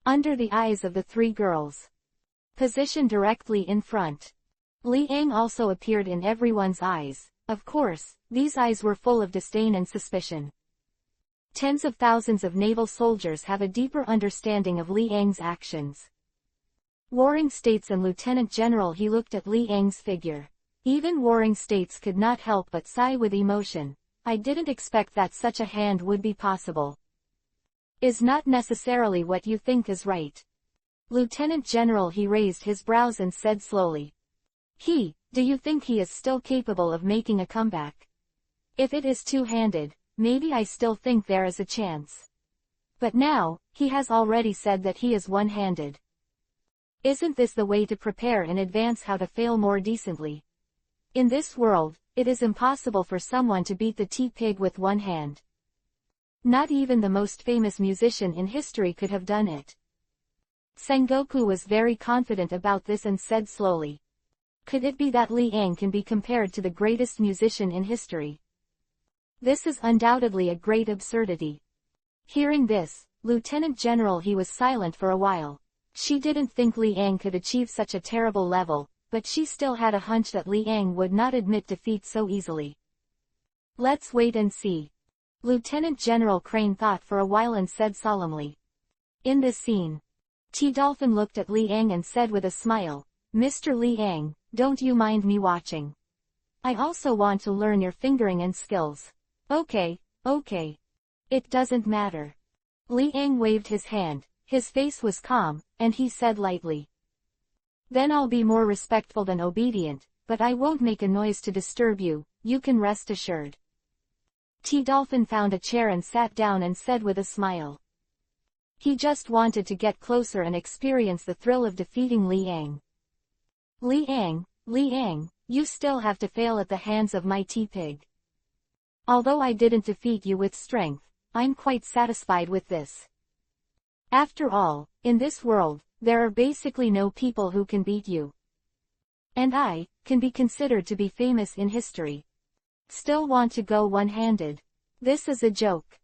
Under the eyes of the three girls. Position directly in front. Li Ang also appeared in everyone's eyes. Of course, these eyes were full of disdain and suspicion. Tens of thousands of naval soldiers have a deeper understanding of Li Ang's actions. Warring States and Lieutenant General he looked at Li Ang's figure. Even Warring States could not help but sigh with emotion. I didn't expect that such a hand would be possible. Is not necessarily what you think is right. Lieutenant General he raised his brows and said slowly. Do you think he is still capable of making a comeback? If it is two-handed, maybe I still think there is a chance. But now, he has already said that he is one-handed. Isn't this the way to prepare in advance how to fail more decently? In this world, it is impossible for someone to beat the T-Pig with one hand. Not even the most famous musician in history could have done it. Sengoku was very confident about this and said slowly. Could it be that Li Ang can be compared to the greatest musician in history? This is undoubtedly a great absurdity. Hearing this, Lieutenant General he was silent for a while. She didn't think Li Ang could achieve such a terrible level, but she still had a hunch that Li Ang would not admit defeat so easily. Let's wait and see. Lieutenant General Crane thought for a while and said solemnly. In this scene, T-Dolphin looked at Li Ang and said with a smile, Mr. Li Ang, don't you mind me watching? I also want to learn your fingering and skills. Okay. It doesn't matter. Li Ang waved his hand, his face was calm, and he said lightly. Then I'll be more respectful than obedient, but I won't make a noise to disturb you, you can rest assured. T-Dolphin found a chair and sat down and said with a smile. He just wanted to get closer and experience the thrill of defeating Li Ang. Li Ang, you still have to fail at the hands of my T-Pig. Although I didn't defeat you with strength, I'm quite satisfied with this. After all, in this world, there are basically no people who can beat you. And I can be considered to be famous in history. Still want to go one-handed. This is a joke.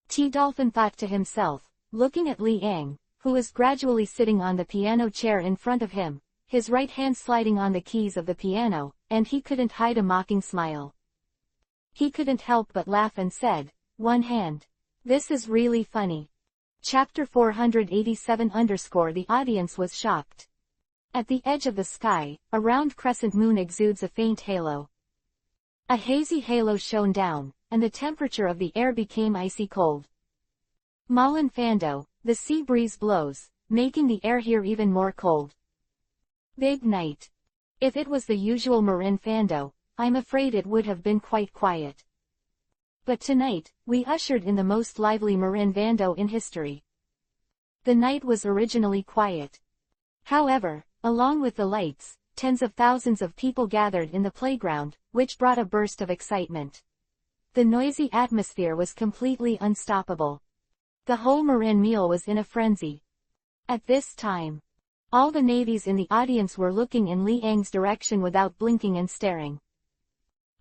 T-Dolphin thought to himself, looking at Li Ang, who was gradually sitting on the piano chair in front of him, his right hand sliding on the keys of the piano, and he couldn't hide a mocking smile. He couldn't help but laugh and said, one hand. This is really funny. Chapter 487 The audience was shocked. At the edge of the sky, a round crescent moon exudes a faint halo. A hazy halo shone down, and the temperature of the air became icy cold. Malin Fando, the sea breeze blows, making the air here even more cold. Big night. If it was the usual Marin Fando, I'm afraid it would have been quite quiet. But tonight, we ushered in the most lively Marin Vando in history. The night was originally quiet. However, along with the lights, tens of thousands of people gathered in the playground, which brought a burst of excitement. The noisy atmosphere was completely unstoppable. The whole Marin meal was in a frenzy. At this time, all the navies in the audience were looking in Li Ang's direction without blinking and staring.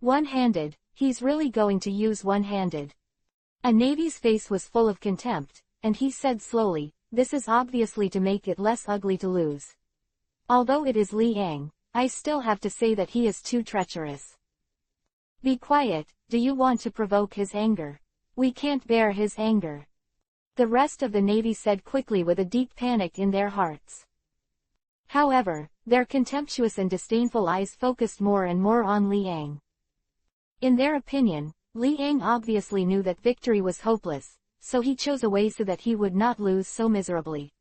One-handed, he's really going to use one-handed. A navy's face was full of contempt, and he said slowly, this is obviously to make it less ugly to lose. Although it is Li Ang, I still have to say that he is too treacherous. Be quiet, do you want to provoke his anger? We can't bear his anger. The rest of the navy said quickly with a deep panic in their hearts. However, their contemptuous and disdainful eyes focused more and more on Li Ang. In their opinion, Li Ang obviously knew that victory was hopeless, so he chose a way so that he would not lose so miserably.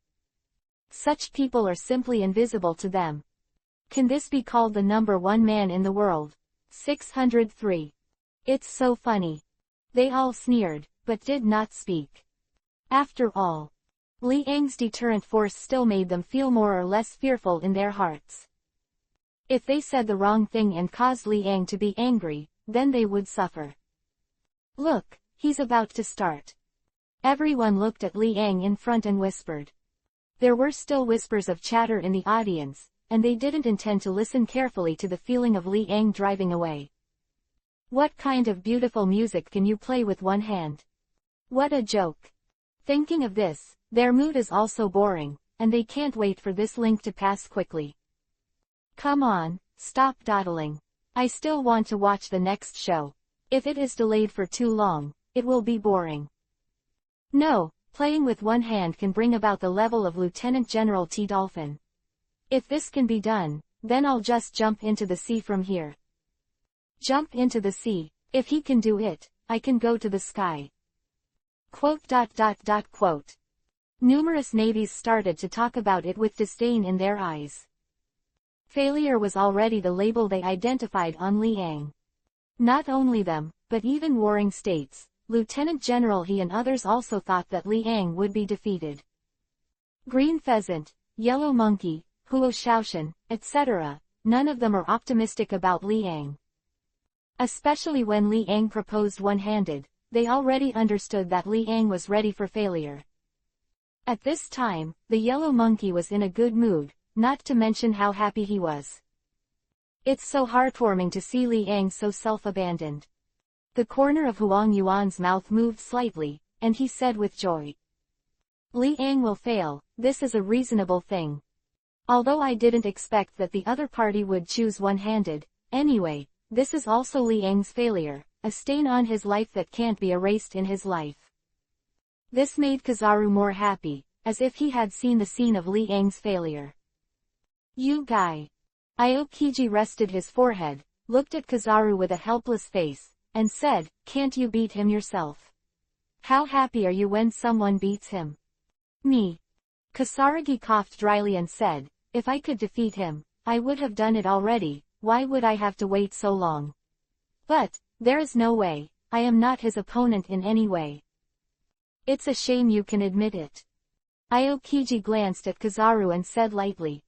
Such people are simply invisible to them. Can this be called the number one man in the world? 603. It's so funny. They all sneered, but did not speak. After all, Li Ang's deterrent force still made them feel more or less fearful in their hearts. If they said the wrong thing and caused Li Ang to be angry, then they would suffer. Look, he's about to start. Everyone looked at Li Ang in front and whispered. There were still whispers of chatter in the audience, and they didn't intend to listen carefully to the feeling of Li Ang driving away. What kind of beautiful music can you play with one hand? What a joke. Thinking of this, their mood is also boring, and they can't wait for this link to pass quickly. Come on, stop dawdling. I still want to watch the next show. If it is delayed for too long, it will be boring. No, playing with one hand can bring about the level of Lieutenant General T. Dolphin. If this can be done, then I'll just jump into the sea from here. Jump into the sea. If he can do it, I can go to the sky. Quote. Numerous navies started to talk about it with disdain in their eyes. Failure was already the label they identified on Li Ang. Not only them, but even warring states, Lieutenant General He and others also thought that Li Ang would be defeated. Green Pheasant, Yellow Monkey, Huo Shaoshan, etc., none of them are optimistic about Li Ang. Especially when Li Ang proposed one-handed, they already understood that Li Ang was ready for failure. At this time, the Yellow Monkey was in a good mood, not to mention how happy he was. It's so heartwarming to see Li Ang so self-abandoned. The corner of Huang Yuan's mouth moved slightly, and he said with joy. Li Ang will fail, this is a reasonable thing. Although I didn't expect that the other party would choose one-handed, anyway, this is also Li Ang's failure, a stain on his life that can't be erased in his life. This made Kizaru more happy, as if he had seen the scene of Li Ang's failure. You guy. Aokiji rested his forehead, looked at Kizaru with a helpless face, and said, can't you beat him yourself? How happy are you when someone beats him? Me. Kasaragi coughed dryly and said, if I could defeat him, I would have done it already, why would I have to wait so long? But, there is no way, I am not his opponent in any way. It's a shame you can admit it. Aokiji glanced at Kizaru and said lightly.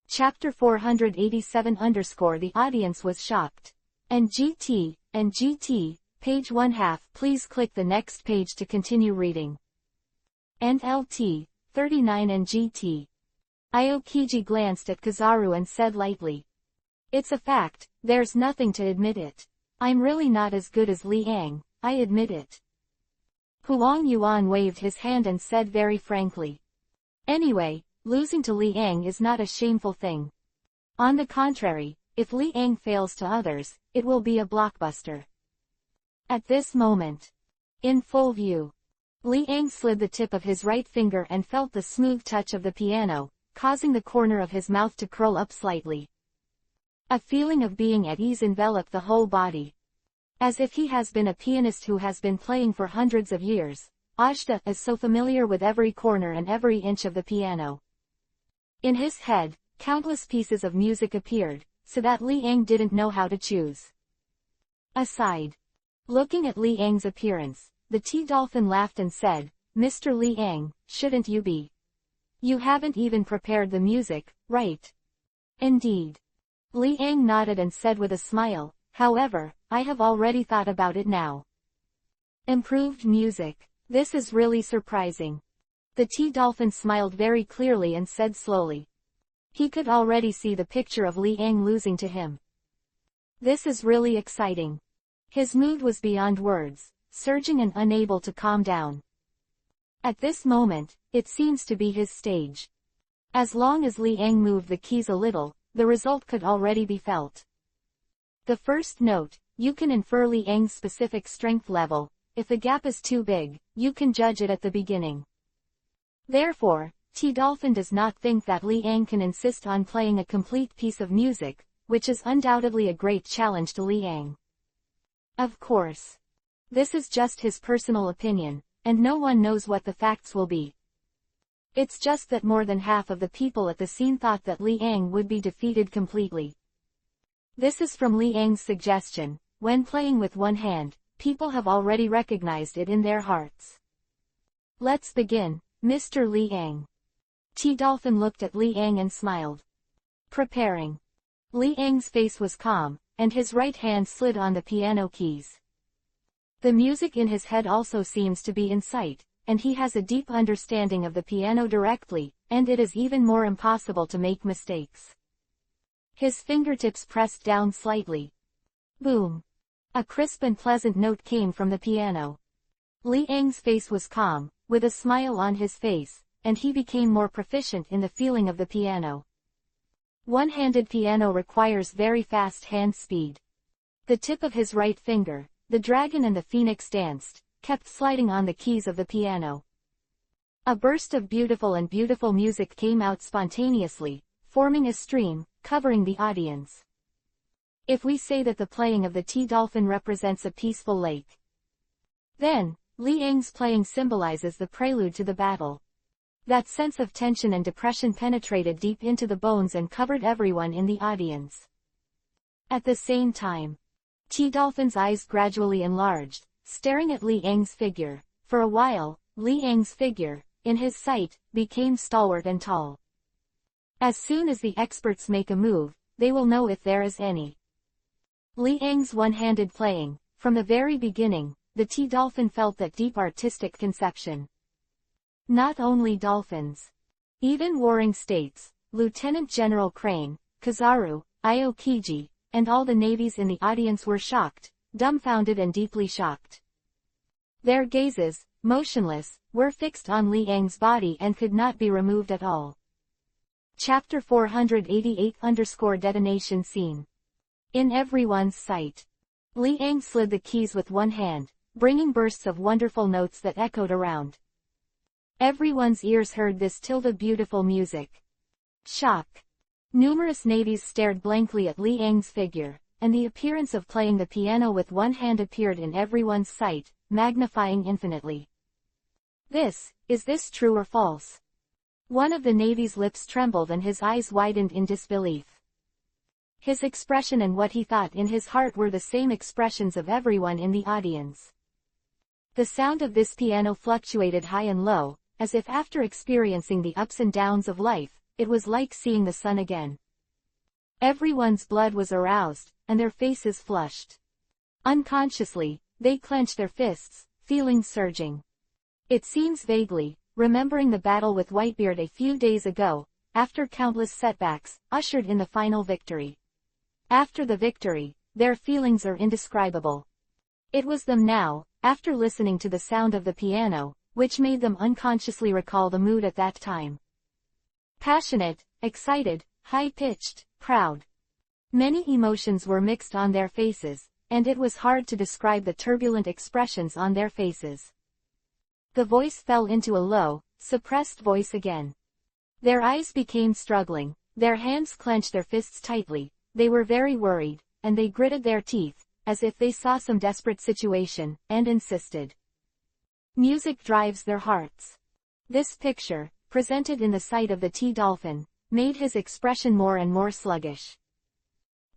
Chapter 487 The audience was shocked. And GT, page 1/2, please click the next page to continue reading. And LT, 39 and GT. Aokiji glanced at Kizaru and said lightly. It's a fact, there's nothing to admit it. I'm really not as good as Li Ang, I admit it. Huang Yuan waved his hand and said very frankly. Anyway, losing to Li Ang is not a shameful thing. On the contrary, if Li Ang fails to others, it will be a blockbuster. At this moment, in full view, Li Ang slid the tip of his right finger and felt the smooth touch of the piano, causing the corner of his mouth to curl up slightly. A feeling of being at ease enveloped the whole body. As if he has been a pianist who has been playing for hundreds of years, Ajda is so familiar with every corner and every inch of the piano. In his head, countless pieces of music appeared, so that Liang didn't know how to choose. Aside. Looking at Liang's appearance, the tea dolphin laughed and said, "Mr. Liang, shouldn't you be? You haven't even prepared the music, right?" "Indeed." Liang nodded and said with a smile, "However, I have already thought about it now." Improved music. This is really surprising. The tea dolphin smiled very clearly and said slowly. He could already see the picture of Liang losing to him. This is really exciting. His mood was beyond words, surging and unable to calm down. At this moment, it seems to be his stage. As long as Liang moved the keys a little, the result could already be felt. The first note, you can infer Liang's specific strength level. If the gap is too big, you can judge it at the beginning. Therefore, Tea Dolphin does not think that Liang can insist on playing a complete piece of music, which is undoubtedly a great challenge to Liang. Of course. This is just his personal opinion, and no one knows what the facts will be. It's just that more than half of the people at the scene thought that Liang would be defeated completely. This is from Liang's suggestion. When playing with one hand, people have already recognized it in their hearts. Let's begin, Mr. Liang. Tea Dolphin looked at Liang and smiled. Preparing. Liang's face was calm, and his right hand slid on the piano keys. The music in his head also seems to be in sight, and he has a deep understanding of the piano directly, and it is even more impossible to make mistakes. His fingertips pressed down slightly. Boom. A crisp and pleasant note came from the piano. Liang's face was calm, with a smile on his face, and he became more proficient in the feeling of the piano. One-handed piano requires very fast hand speed. The tip of his right finger, the dragon and the phoenix danced, kept sliding on the keys of the piano. A burst of beautiful music came out spontaneously, forming a stream, covering the audience. If we say that the playing of the tea dolphin represents a peaceful lake, then, Liang's playing symbolizes the prelude to the battle. That sense of tension and depression penetrated deep into the bones and covered everyone in the audience. At the same time, Tea Dolphin's eyes gradually enlarged, staring at Liang's figure. For a while, Liang's figure, in his sight, became stalwart and tall. As soon as the experts make a move, they will know if there is any. Liang's one-handed playing. From the very beginning, the tea dolphin felt that deep artistic conception. Not only dolphins. Even warring states, Lieutenant General Crane, Kizaru, Aokiji, and all the navies in the audience were shocked, dumbfounded and deeply shocked. Their gazes, motionless, were fixed on Liang's body and could not be removed at all. Chapter 488_detonation scene. In everyone's sight. Liang slid the keys with one hand, bringing bursts of wonderful notes that echoed around. Everyone's ears heard this beautiful music. Shock. Numerous navies stared blankly at Liang's figure, and the appearance of playing the piano with one hand appeared in everyone's sight, magnifying infinitely. Is this true or false? One of the navy's lips trembled and his eyes widened in disbelief. His expression and what he thought in his heart were the same expressions of everyone in the audience. The sound of this piano fluctuated high and low, as if after experiencing the ups and downs of life, it was like seeing the sun again. Everyone's blood was aroused, and their faces flushed. Unconsciously, they clenched their fists, feelings surging. It seems vaguely, remembering the battle with Whitebeard a few days ago, after countless setbacks, ushered in the final victory. After the victory, their feelings are indescribable. It was them now, after listening to the sound of the piano, which made them unconsciously recall the mood at that time. Passionate, excited, high-pitched, proud. Many emotions were mixed on their faces, and it was hard to describe the turbulent expressions on their faces. The voice fell into a low, suppressed voice again. Their eyes became struggling, their hands clenched their fists tightly, they were very worried, and they gritted their teeth, as if they saw some desperate situation, and insisted. Music drives their hearts. This picture, presented in the sight of the tea dolphin, made his expression more and more sluggish.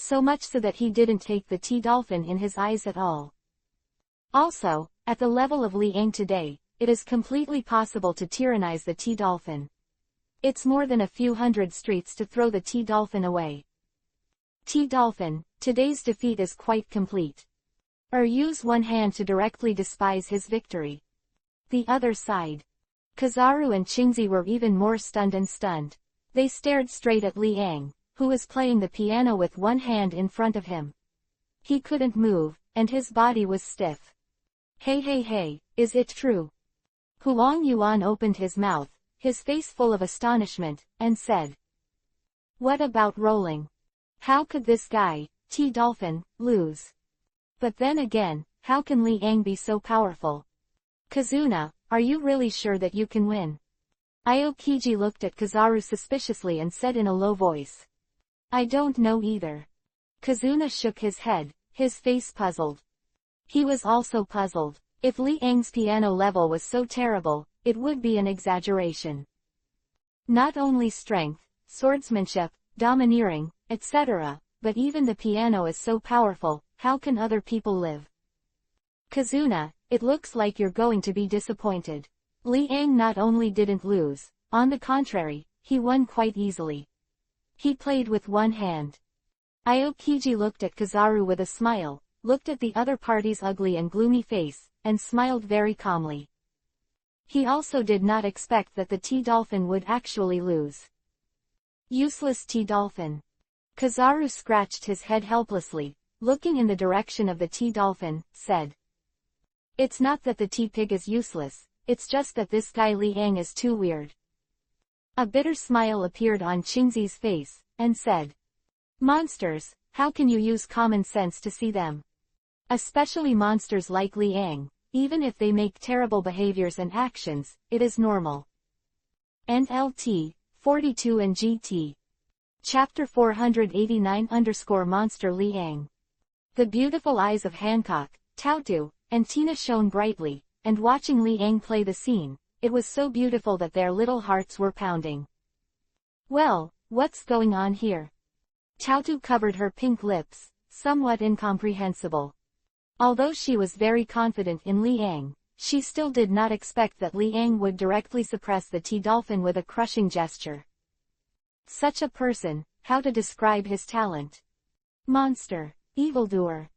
So much so that he didn't take the T-dolphin in his eyes at all. Also, at the level of Liang today, it is completely possible to tyrannize the T-dolphin. It's more than a few hundred streets to throw the T-dolphin away. T-dolphin, today's defeat is quite complete. Or use one hand to directly despise his victory. The other side. Kizaru and Qingzi were even more stunned. They stared straight at Liang, who was playing the piano with one hand in front of him. He couldn't move, and his body was stiff. Hey, is it true? Huang Yuan opened his mouth, his face full of astonishment, and said. What about rolling? How could this guy, T-dolphin, lose? But then again, how can Liang be so powerful? Kazuna, are you really sure that you can win? Aokiji looked at Kizaru suspiciously and said in a low voice. I don't know either. Kazuna shook his head, his face puzzled. He was also puzzled. If Liang's piano level was so terrible, it would be an exaggeration. Not only strength, swordsmanship, domineering, etc., but even the piano is so powerful, how can other people live? Kazuna, it looks like you're going to be disappointed. Liang not only didn't lose, on the contrary, he won quite easily. He played with one hand. Aokiji looked at Kizaru with a smile, looked at the other party's ugly and gloomy face, and smiled very calmly. He also did not expect that the T-dolphin would actually lose. Useless T-dolphin. Kizaru scratched his head helplessly, looking in the direction of the T-dolphin, said. It's not that the T-pig is useless, it's just that this guy Liang is too weird. A bitter smile appeared on Qingzi's face, and said. Monsters, how can you use common sense to see them? Especially monsters like Liang, even if they make terrible behaviors and actions, it is normal. NLT, 42 and GT. Chapter 489 _ Liang. The beautiful eyes of Hancock, Taotu, and Tina shone brightly, and watching Liang play the scene, it was so beautiful that their little hearts were pounding. Well, what's going on here? Taotu covered her pink lips, somewhat incomprehensible. Although she was very confident in Liang, she still did not expect that Liang would directly suppress the T-dolphin with a crushing gesture. Such a person, how to describe his talent? Monster, evildoer.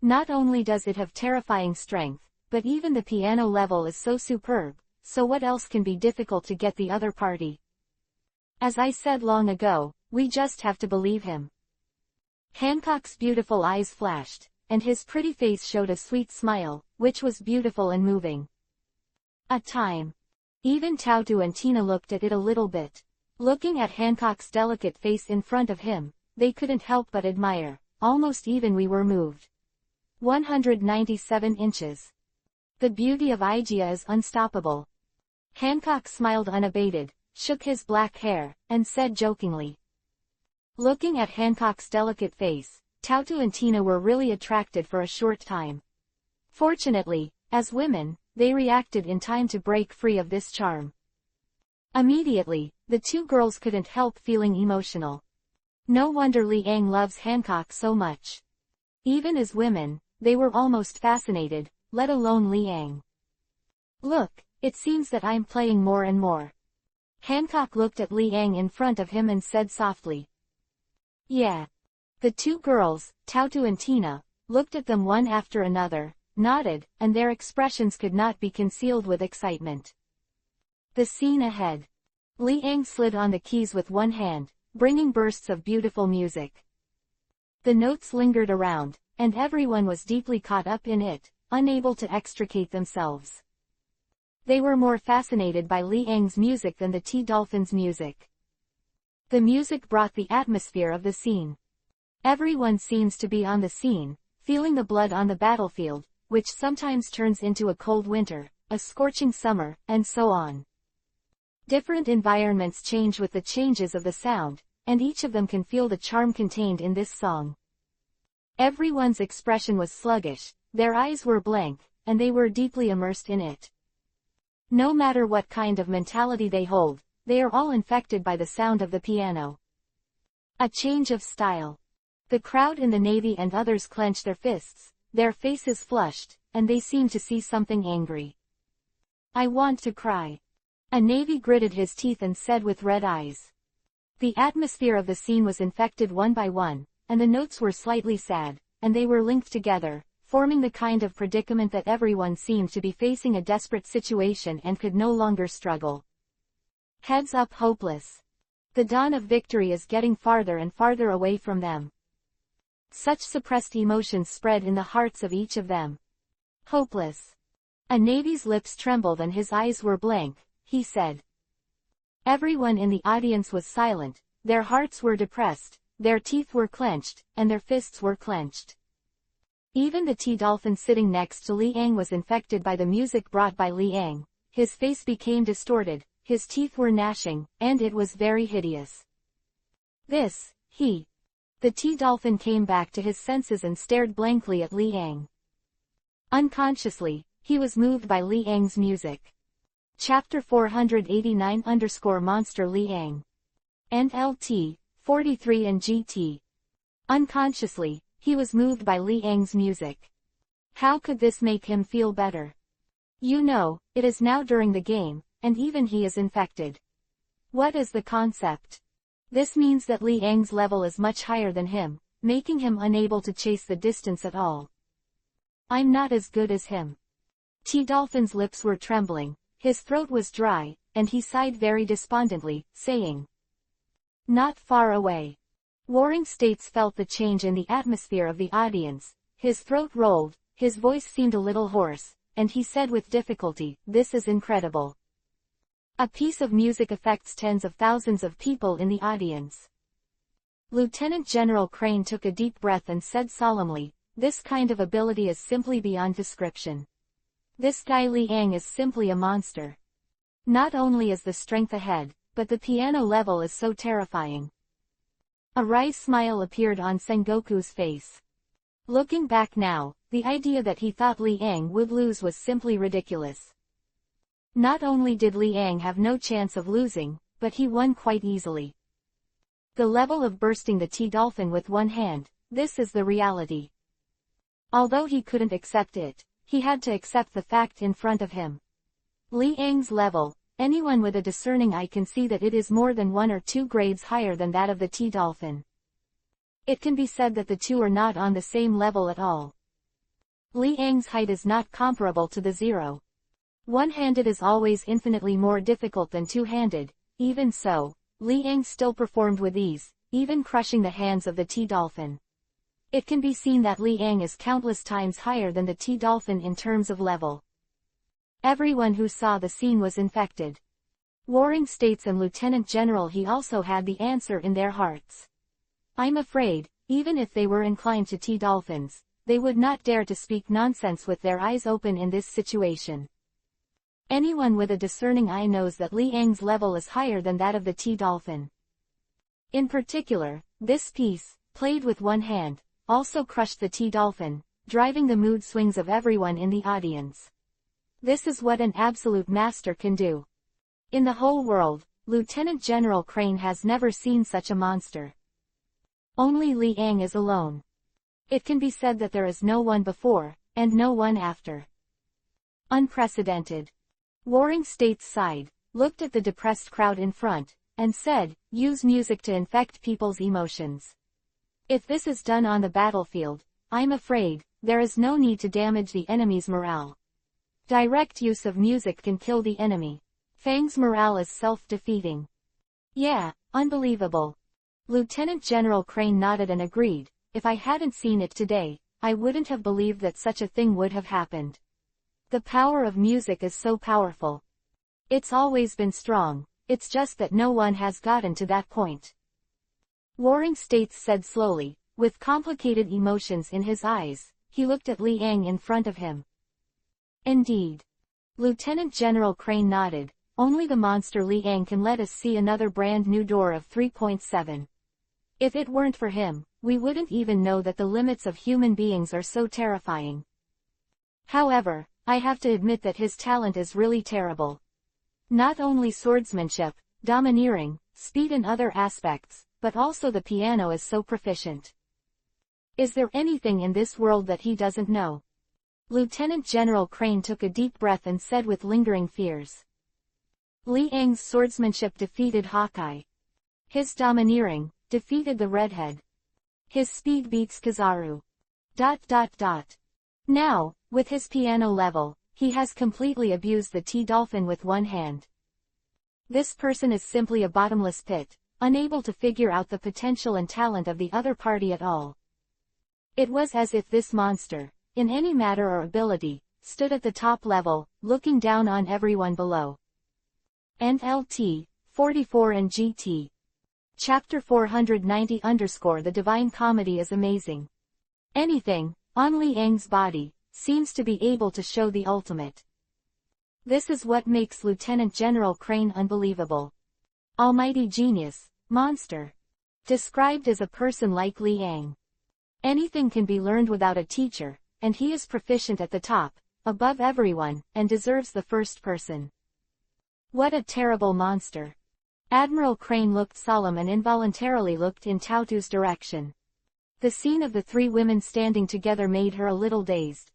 Not only does it have terrifying strength, but even the piano level is so superb, so what else can be difficult to get the other party? As I said long ago, we just have to believe him. Hancock's beautiful eyes flashed, and his pretty face showed a sweet smile, which was beautiful and moving. A time. Even Taotu and Tina looked at it a little bit. Looking at Hancock's delicate face in front of him, they couldn't help but admire, almost even we were moved. 197 inches. The beauty of Igia is unstoppable. Hancock smiled unabated, shook his black hair, and said jokingly. Looking at Hancock's delicate face, Taotu and Tina were really attracted for a short time. Fortunately, as women, they reacted in time to break free of this charm. Immediately, the two girls couldn't help feeling emotional. No wonder Liang loves Hancock so much. Even as women, they were almost fascinated, let alone Liang. Look, it seems that I'm playing more and more. Hancock looked at Liang in front of him and said softly. Yeah. The two girls, Taotu and Tina, looked at them one after another, nodded, and their expressions could not be concealed with excitement. The scene ahead. Liang slid on the keys with one hand, bringing bursts of beautiful music. The notes lingered around, and everyone was deeply caught up in it, unable to extricate themselves. They were more fascinated by Liang's music than the T-dolphin's music. The music brought the atmosphere of the scene. Everyone seems to be on the scene, feeling the blood on the battlefield, which sometimes turns into a cold winter, a scorching summer, and so on. Different environments change with the changes of the sound, and each of them can feel the charm contained in this song. Everyone's expression was sluggish, their eyes were blank, and they were deeply immersed in it. No matter what kind of mentality they hold, they are all infected by the sound of the piano. A change of style. The crowd in the navy and others clenched their fists, their faces flushed, and they seemed to see something angry. "I want to cry." A navy gritted his teeth and said with red eyes. The atmosphere of the scene was infected one by one, and the notes were slightly sad, and they were linked together, forming the kind of predicament that everyone seemed to be facing a desperate situation and could no longer struggle. Heads up, hopeless. The dawn of victory is getting farther and farther away from them. Such suppressed emotions spread in the hearts of each of them. Hopeless. A navy's lips trembled and his eyes were blank, he said. Everyone in the audience was silent, their hearts were depressed, their teeth were clenched, and their fists were clenched. Even the T-Dolphin sitting next to Liang was infected by the music brought by Liang. His face became distorted, his teeth were gnashing, and it was very hideous. The T-Dolphin came back to his senses and stared blankly at Liang. Unconsciously, he was moved by Liang's music. Chapter 489-Monster Liang. NLT, 43 and GT. Unconsciously, he was moved by Liang's music. How could this make him feel better? You know, it is now during the game, and even he is infected. What is the concept? This means that Liang's level is much higher than him, making him unable to chase the distance at all. I'm not as good as him. T-Dolphin's lips were trembling, his throat was dry, and he sighed very despondently, saying, "Not far away." Warring States felt the change in the atmosphere of the audience, his throat rolled, his voice seemed a little hoarse, and he said with difficulty, "This is incredible." A piece of music affects tens of thousands of people in the audience. Lieutenant General Crane took a deep breath and said solemnly, "This kind of ability is simply beyond description. This guy Liang is simply a monster. Not only is the strength ahead, but the piano level is so terrifying." A wry smile appeared on Sengoku's face. Looking back now, the idea that he thought Liang would lose was simply ridiculous. Not only did Liang have no chance of losing, but he won quite easily. The level of bursting the T-Dolphin with one hand, this is the reality. Although he couldn't accept it, he had to accept the fact in front of him. Liang's level, anyone with a discerning eye can see that it is more than 1 or 2 grades higher than that of the T-Dolphin. It can be said that the two are not on the same level at all. Liang's height is not comparable to the zero. One-handed is always infinitely more difficult than two-handed. Even so, Liang still performed with ease, even crushing the hands of the T-Dolphin. It can be seen that Liang is countless times higher than the T-Dolphin in terms of level. Everyone who saw the scene was infected. Warring States and Lieutenant General He also had the answer in their hearts. I'm afraid, even if they were inclined to T-Dolphins, they would not dare to speak nonsense with their eyes open in this situation. Anyone with a discerning eye knows that Liang's level is higher than that of the T-Dolphin. In particular, this piece, played with one hand, also crushed the T-Dolphin, driving the mood swings of everyone in the audience. This is what an absolute master can do. In the whole world, Lieutenant General Crane has never seen such a monster. Only Liang is alone. It can be said that there is no one before, and no one after. Unprecedented. Warring States sighed, looked at the depressed crowd in front, and said, "Use music to infect people's emotions. If this is done on the battlefield, I'm afraid, there is no need to damage the enemy's morale. Direct use of music can kill the enemy. Fang's morale is self-defeating." Yeah, unbelievable. Lieutenant General Crane nodded and agreed, "If I hadn't seen it today, I wouldn't have believed that such a thing would have happened. The power of music is so powerful. It's always been strong, it's just that no one has gotten to that point." Warring States said slowly, with complicated emotions in his eyes. He looked at Liang in front of him. "Indeed." Lieutenant General Crane nodded, "Only the monster Liang can let us see another brand new door of 3.7. If it weren't for him, we wouldn't even know that the limits of human beings are so terrifying. However, I have to admit that his talent is really terrible. Not only swordsmanship, domineering, speed and other aspects, but also the piano is so proficient. Is there anything in this world that he doesn't know? Lieutenant General Crane took a deep breath and said with lingering fears. Li Ang's swordsmanship defeated Hawkeye. His domineering defeated the redhead. His speed beats Kizaru. Now, with his piano level, he has completely abused the T-Dolphin with one hand. This person is simply a bottomless pit, unable to figure out the potential and talent of the other party at all. It was as if this monster, in any matter or ability, stood at the top level, looking down on everyone below. NLT, 44 and GT. Chapter 490 _ The Divine Comedy is amazing. Anything, on Li Ang's body, seems to be able to show the ultimate. This is what makes Lieutenant General Crane unbelievable. Almighty genius, monster. Described as a person like Li Ang. Anything can be learned without a teacher, and he is proficient at the top, above everyone, and deserves the first person. What a terrible monster. Admiral Crane looked solemn and involuntarily looked in Tautu's direction. The scene of the three women standing together made her a little dazed.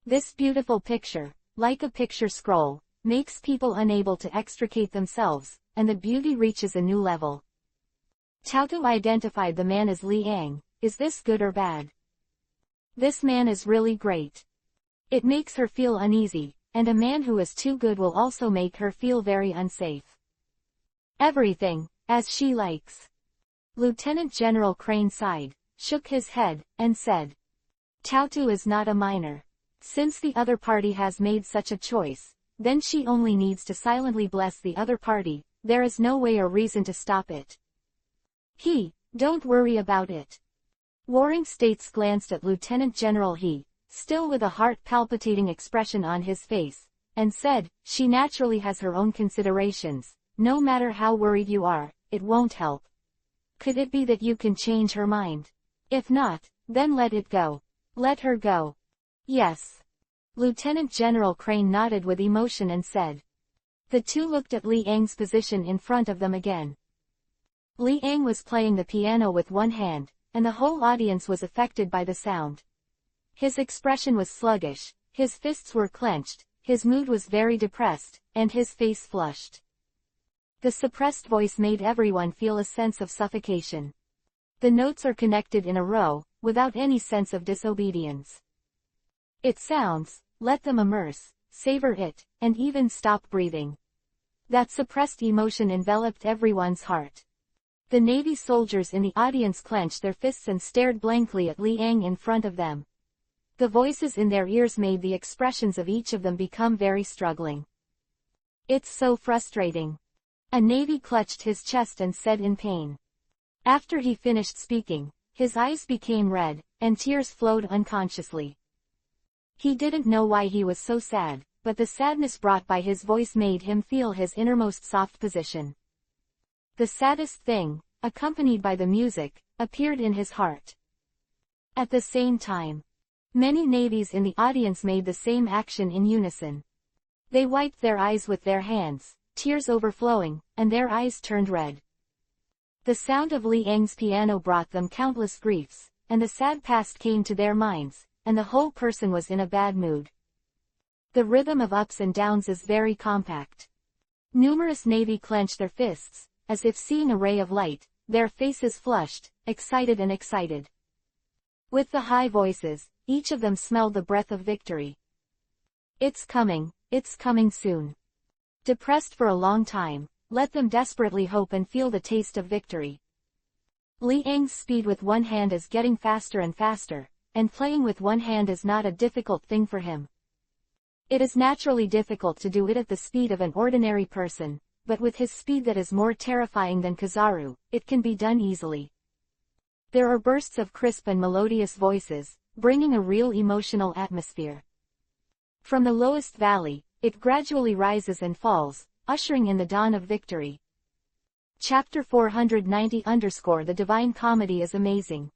This beautiful picture, like a picture scroll, makes people unable to extricate themselves, and the beauty reaches a new level. Tautu identified the man as Li Ang. Is this good or bad? This man is really great. It makes her feel uneasy, and a man who is too good will also make her feel very unsafe. Everything, as she likes. Lieutenant General Crane sighed, shook his head, and said. Tautu is not a minor. Since the other party has made such a choice, then she only needs to silently bless the other party, there is no way or reason to stop it. Don't worry about it. Warring States glanced at Lieutenant General He, still with a heart-palpitating expression on his face, and said, she naturally has her own considerations. No matter how worried you are, it won't help. Could it be that you can change her mind? If not, then let it go. Let her go. Yes. Lieutenant General Crane nodded with emotion and said. The two looked at Li Ang's position in front of them again. Li Ang was playing the piano with one hand, and the whole audience was affected by the sound. His expression was sluggish, his fists were clenched, his mood was very depressed, and his face flushed. The suppressed voice made everyone feel a sense of suffocation. The notes are connected in a row, without any sense of disobedience. It sounds, let them immerse, savor it, and even stop breathing. That suppressed emotion enveloped everyone's heart. The Navy soldiers in the audience clenched their fists and stared blankly at Li Ang in front of them. The voices in their ears made the expressions of each of them become very struggling. It's so frustrating. A Navy clutched his chest and said in pain. After he finished speaking, his eyes became red, and tears flowed unconsciously. He didn't know why he was so sad, but the sadness brought by his voice made him feel his innermost soft position. The saddest thing, accompanied by the music, appeared in his heart. At the same time, many navies in the audience made the same action in unison. They wiped their eyes with their hands, tears overflowing, and their eyes turned red. The sound of Li Ang's piano brought them countless griefs, and the sad past came to their minds, and the whole person was in a bad mood. The rhythm of ups and downs is very compact. Numerous navy clenched their fists, as if seeing a ray of light, their faces flushed, excited. With the high voices, each of them smelled the breath of victory. It's coming soon. Depressed for a long time, let them desperately hope and feel the taste of victory. Li Ang's speed with one hand is getting faster and faster, and playing with one hand is not a difficult thing for him. It is naturally difficult to do it at the speed of an ordinary person, but with his speed that is more terrifying than Kizaru, it can be done easily. There are bursts of crisp and melodious voices, bringing a real emotional atmosphere. From the lowest valley, it gradually rises and falls, ushering in the dawn of victory. Chapter 490 _ The Divine Comedy is amazing.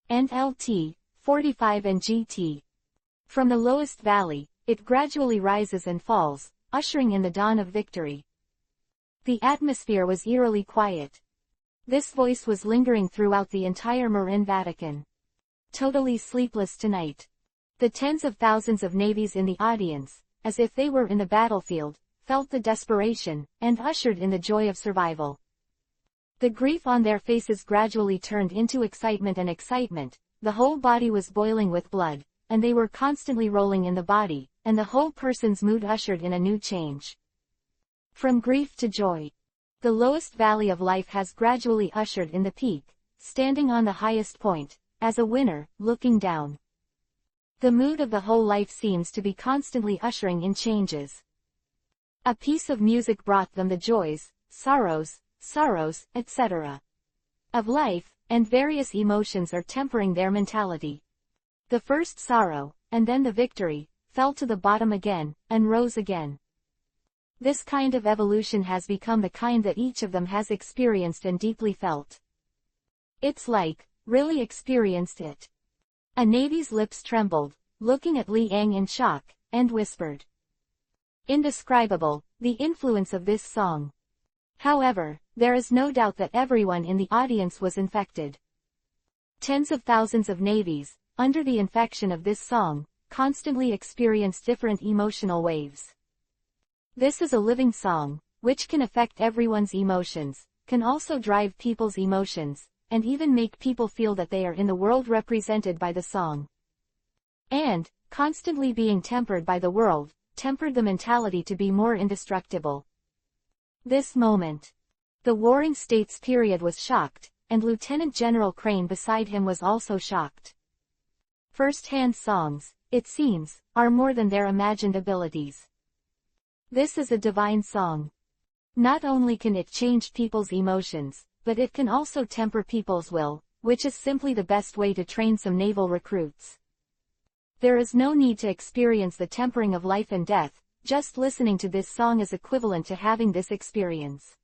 NLT, 45 and GT. From the lowest valley, it gradually rises and falls, ushering in the dawn of victory. The atmosphere was eerily quiet. This voice was lingering throughout the entire Marin Vatican. totally sleepless tonight. The tens of thousands of navies in the audience, as if they were in the battlefield, felt the desperation, and ushered in the joy of survival. The grief on their faces gradually turned into excitement and excitement, the whole body was boiling with blood, and they were constantly rolling in the body, and the whole person's mood ushered in a new change. From grief to joy. The lowest valley of life has gradually ushered in the peak, standing on the highest point, as a winner, looking down. The mood of the whole life seems to be constantly ushering in changes. A piece of music brought them the joys, sorrows, etc. of life, and various emotions are tempering their mentality. The first sorrow, and then the victory, fell to the bottom again, and rose again. This kind of evolution has become the kind that each of them has experienced and deeply felt. It's like, really experienced it. A navy's lips trembled, looking at Li Ang in shock, and whispered. Indescribable, the influence of this song. However, there is no doubt that everyone in the audience was infected. Tens of thousands of navies, under the infection of this song, constantly experience different emotional waves. This is a living song, which can affect everyone's emotions, can also drive people's emotions, and even make people feel that they are in the world represented by the song. And, constantly being tempered by the world, tempered the mentality to be more indestructible. This moment. The Warring States period was shocked, and Lieutenant General Crane beside him was also shocked. First-hand songs, it seems, are more than their imagined abilities. This is a divine song. Not only can it change people's emotions, but it can also temper people's will, which is simply the best way to train some naval recruits. There is no need to experience the tempering of life and death, just listening to this song is equivalent to having this experience.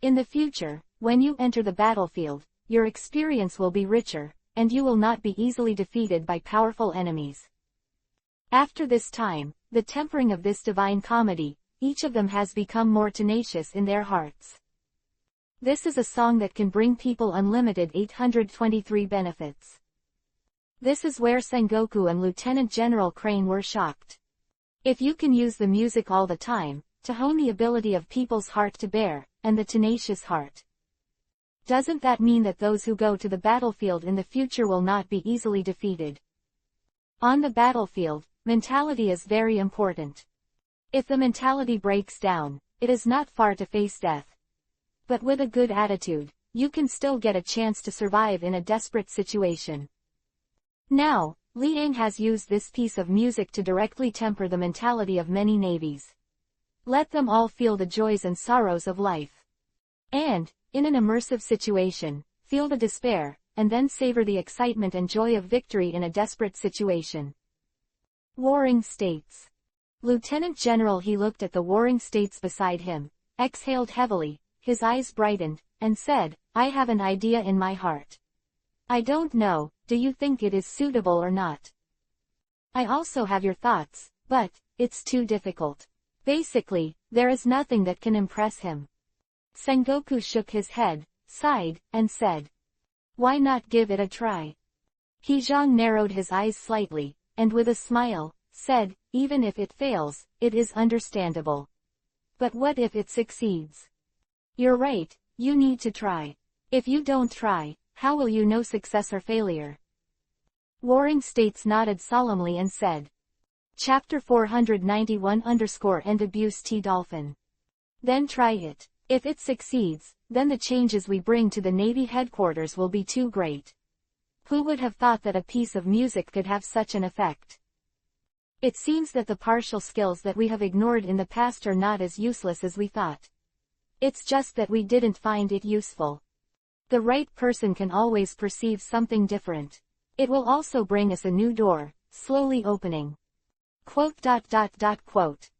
In the future, when you enter the battlefield, your experience will be richer, and you will not be easily defeated by powerful enemies. After this time, the tempering of this divine comedy, each of them has become more tenacious in their hearts. This is a song that can bring people unlimited 823 benefits. This is where Sengoku and Lieutenant General Crane were shocked. If you can use the music all the time, to hone the ability of people's heart to bear, and the tenacious heart. Doesn't that mean that those who go to the battlefield in the future will not be easily defeated? On the battlefield, mentality is very important. If the mentality breaks down, it is not far to face death. But with a good attitude, you can still get a chance to survive in a desperate situation. Now, Li Ang has used this piece of music to directly temper the mentality of many navies. Let them all feel the joys and sorrows of life. And, in an immersive situation, feel the despair, and then savor the excitement and joy of victory in a desperate situation. Warring States. Lieutenant General He looked at the warring states beside him, exhaled heavily, his eyes brightened, and said, I have an idea in my heart. I don't know, do you think it is suitable or not? I also have your thoughts, but, it's too difficult. Basically, there is nothing that can impress him. Sengoku shook his head, sighed, and said. Why not give it a try? Heejong narrowed his eyes slightly, and with a smile, said, even if it fails, it is understandable. But what if it succeeds? You're right, you need to try. If you don't try, how will you know success or failure? Warring States nodded solemnly and said. Chapter 491 Abuse T Dolphin. Then try it. If it succeeds, then the changes we bring to the Navy headquarters will be too great. Who would have thought that a piece of music could have such an effect? It seems that the partial skills that we have ignored in the past are not as useless as we thought. It's just that we didn't find it useful. The right person can always perceive something different. It will also bring us a new door, slowly opening. Quote.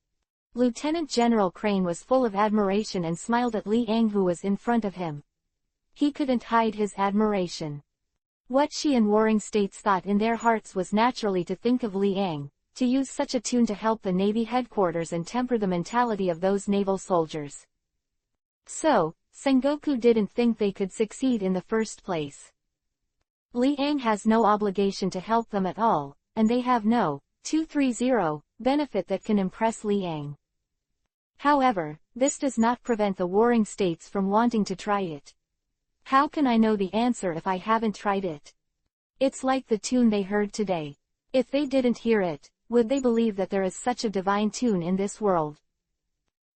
Lieutenant General Crane was full of admiration and smiled at Li Ang who was in front of him. He couldn't hide his admiration. What she and Warring States thought in their hearts was naturally to think of Li Ang, to use such a tune to help the Navy headquarters and temper the mentality of those naval soldiers. So, Sengoku didn't think they could succeed in the first place. Li Ang has no obligation to help them at all, and they have no 230 benefit that can impress Li Ang. However, this does not prevent the warring states from wanting to try it. How can I know the answer if I haven't tried it? It's like the tune they heard today. If they didn't hear it, would they believe that there is such a divine tune in this world?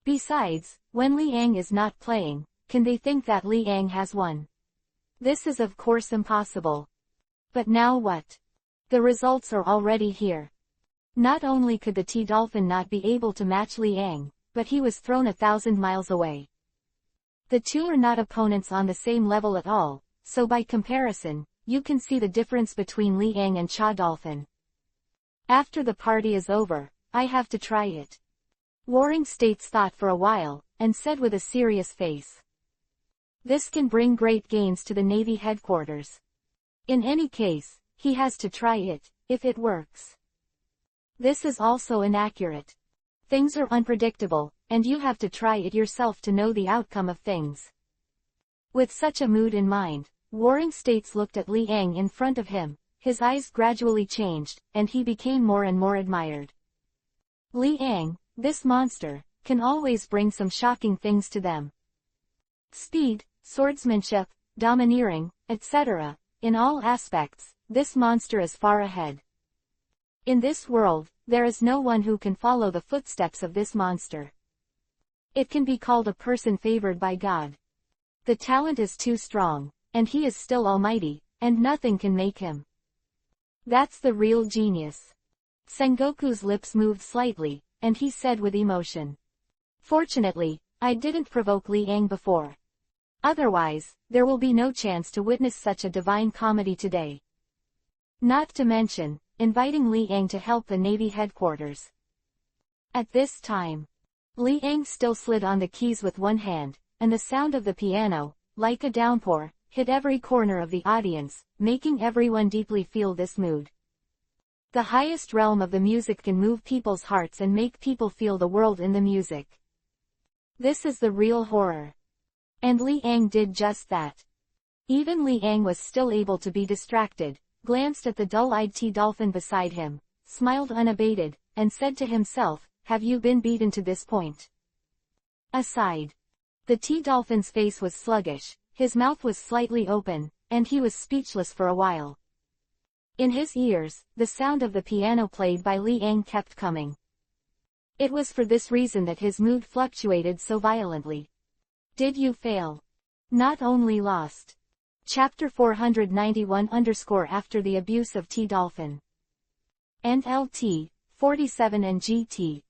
Besides, when Li Ang is not playing, can they think that Li Ang has won? This is of course impossible. But now what? The results are already here. Not only could the T-Dolphin not be able to match Li Ang, but he was thrown 1,000 miles away. The two are not opponents on the same level at all, so by comparison, you can see the difference between Li Ang and Cha-Dolphin. After the party is over, I have to try it. Warring States thought for a while, and said with a serious face. This can bring great gains to the Navy headquarters. In any case, he has to try it, if it works. This is also inaccurate. Things are unpredictable, and you have to try it yourself to know the outcome of things. With such a mood in mind, Warring States looked at Li Ang in front of him, his eyes gradually changed, and he became more and more admired. Li Ang, this monster, can always bring some shocking things to them. Speed, swordsmanship, domineering, etc. In all aspects, this monster is far ahead. In this world, there is no one who can follow the footsteps of this monster. It can be called a person favored by God. The talent is too strong, and he is still almighty, and nothing can make him. That's the real genius. Sengoku's lips moved slightly, and he said with emotion. Fortunately, I didn't provoke Li Ang before. Otherwise, there will be no chance to witness such a divine comedy today. Not to mention, inviting Li Ang to help the Navy headquarters. At this time, Li Ang still slid on the keys with one hand, and the sound of the piano, like a downpour, hit every corner of the audience, making everyone deeply feel this mood. The highest realm of the music can move people's hearts and make people feel the world in the music. This is the real horror. And Li Ang did just that. Even Li Ang was still able to be distracted, glanced at the dull-eyed T-Dolphin beside him, smiled unabated, and said to himself, "Have you been beaten to this point?" Aside. The T-Dolphin's face was sluggish, his mouth was slightly open, and he was speechless for a while. In his ears, the sound of the piano played by Li Ang kept coming. It was for this reason that his mood fluctuated so violently. Did you fail? Not only lost. Chapter 491 After the abuse of T-Dolphin. And LT, 47 and GT.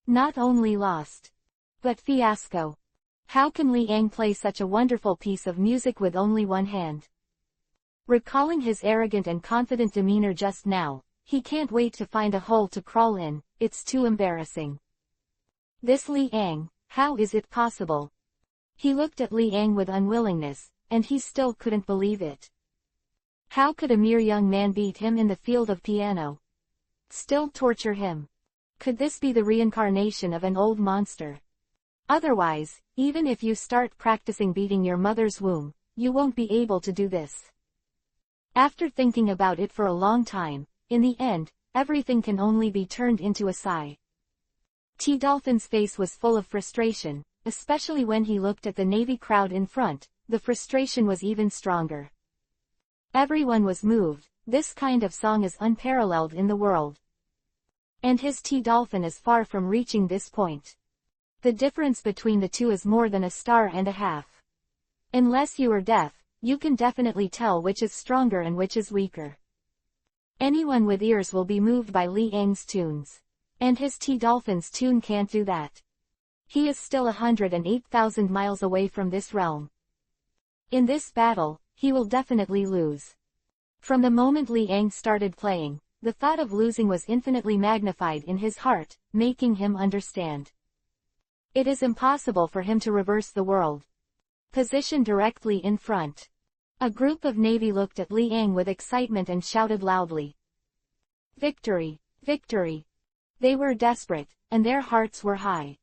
Not only lost. But fiasco. How can Li Ang play such a wonderful piece of music with only one hand? Recalling his arrogant and confident demeanor just now, he can't wait to find a hole to crawl in, it's too embarrassing. This Li Ang, how is it possible? He looked at Li Ang with unwillingness, and he still couldn't believe it. How could a mere young man beat him in the field of piano? Still torture him? Could this be the reincarnation of an old monster? Otherwise, even if you start practicing beating your mother's womb, you won't be able to do this. After thinking about it for a long time, in the end, everything can only be turned into a sigh. T-Dolphin's face was full of frustration, especially when he looked at the Navy crowd in front. The frustration was even stronger. Everyone was moved, this kind of song is unparalleled in the world. And his T-Dolphin is far from reaching this point. The difference between the two is more than a star and a half. Unless you are deaf, you can definitely tell which is stronger and which is weaker. Anyone with ears will be moved by Li Ang's tunes. And his T-Dolphin's tune can't do that. He is still 108,000 miles away from this realm. In this battle, he will definitely lose. From the moment Li Ang started playing, the thought of losing was infinitely magnified in his heart, making him understand. It is impossible for him to reverse the world. Position directly in front. A group of Navy looked at Li Ang with excitement and shouted loudly. Victory! Victory! They were desperate, and their hearts were high.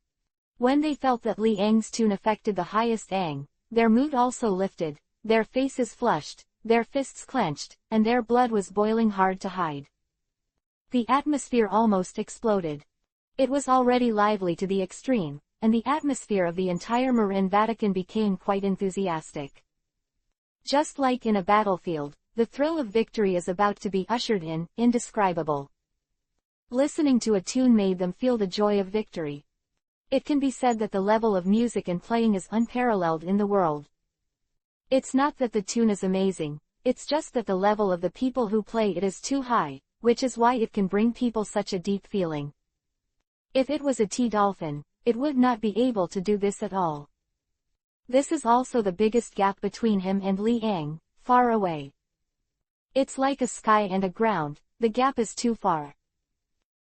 When they felt that Li Ang's tune affected the highest Ang, their mood also lifted, their faces flushed, their fists clenched, and their blood was boiling hard to hide. The atmosphere almost exploded. It was already lively to the extreme, and the atmosphere of the entire Marin Vatican became quite enthusiastic. Just like in a battlefield, the thrill of victory is about to be ushered in, indescribable. Listening to a tune made them feel the joy of victory. It can be said that the level of music and playing is unparalleled in the world. It's not that the tune is amazing, it's just that the level of the people who play it is too high, which is why it can bring people such a deep feeling. If it was a T-dolphin, it would not be able to do this at all. This is also the biggest gap between him and Li Ang, far away. It's like a sky and a ground, the gap is too far.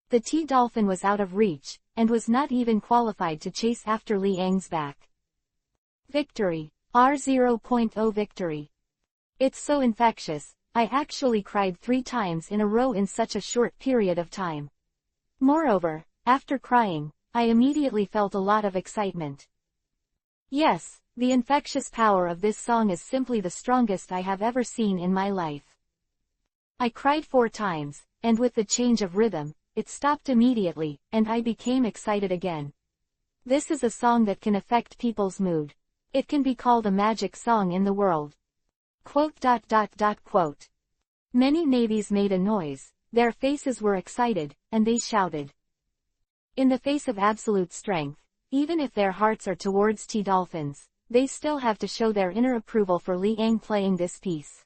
The T-dolphin was out of reach, and was not even qualified to chase after Li Ang's back. Victory. R0.0 victory. It's so infectious, I actually cried 3 times in a row in such a short period of time. Moreover, after crying, I immediately felt a lot of excitement. Yes, the infectious power of this song is simply the strongest I have ever seen in my life. I cried 4 times, and with the change of rhythm, it stopped immediately, and I became excited again. This is a song that can affect people's mood. It can be called a magic song in the world. Quote. Many navies made a noise, their faces were excited, and they shouted. In the face of absolute strength, even if their hearts are towards T-dolphins, they still have to show their inner approval for Li Ang playing this piece.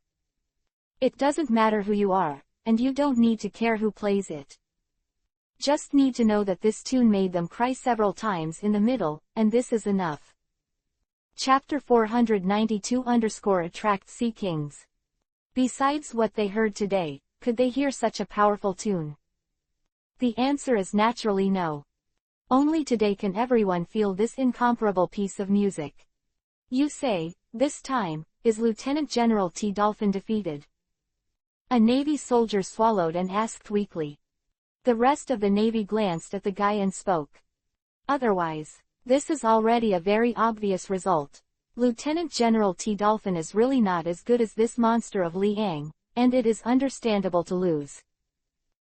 It doesn't matter who you are, and you don't need to care who plays it. Just need to know that this tune made them cry several times in the middle, and this is enough. Chapter 492_Attract Sea Kings. Besides what they heard today, could they hear such a powerful tune? The answer is naturally no. Only today can everyone feel this incomparable piece of music. You say, this time, is Lieutenant General T-dolphin defeated? A Navy soldier swallowed and asked weakly. The rest of the Navy glanced at the guy and spoke. Otherwise, this is already a very obvious result. Lieutenant General T-dolphin is really not as good as this monster of Li Ang, and it is understandable to lose.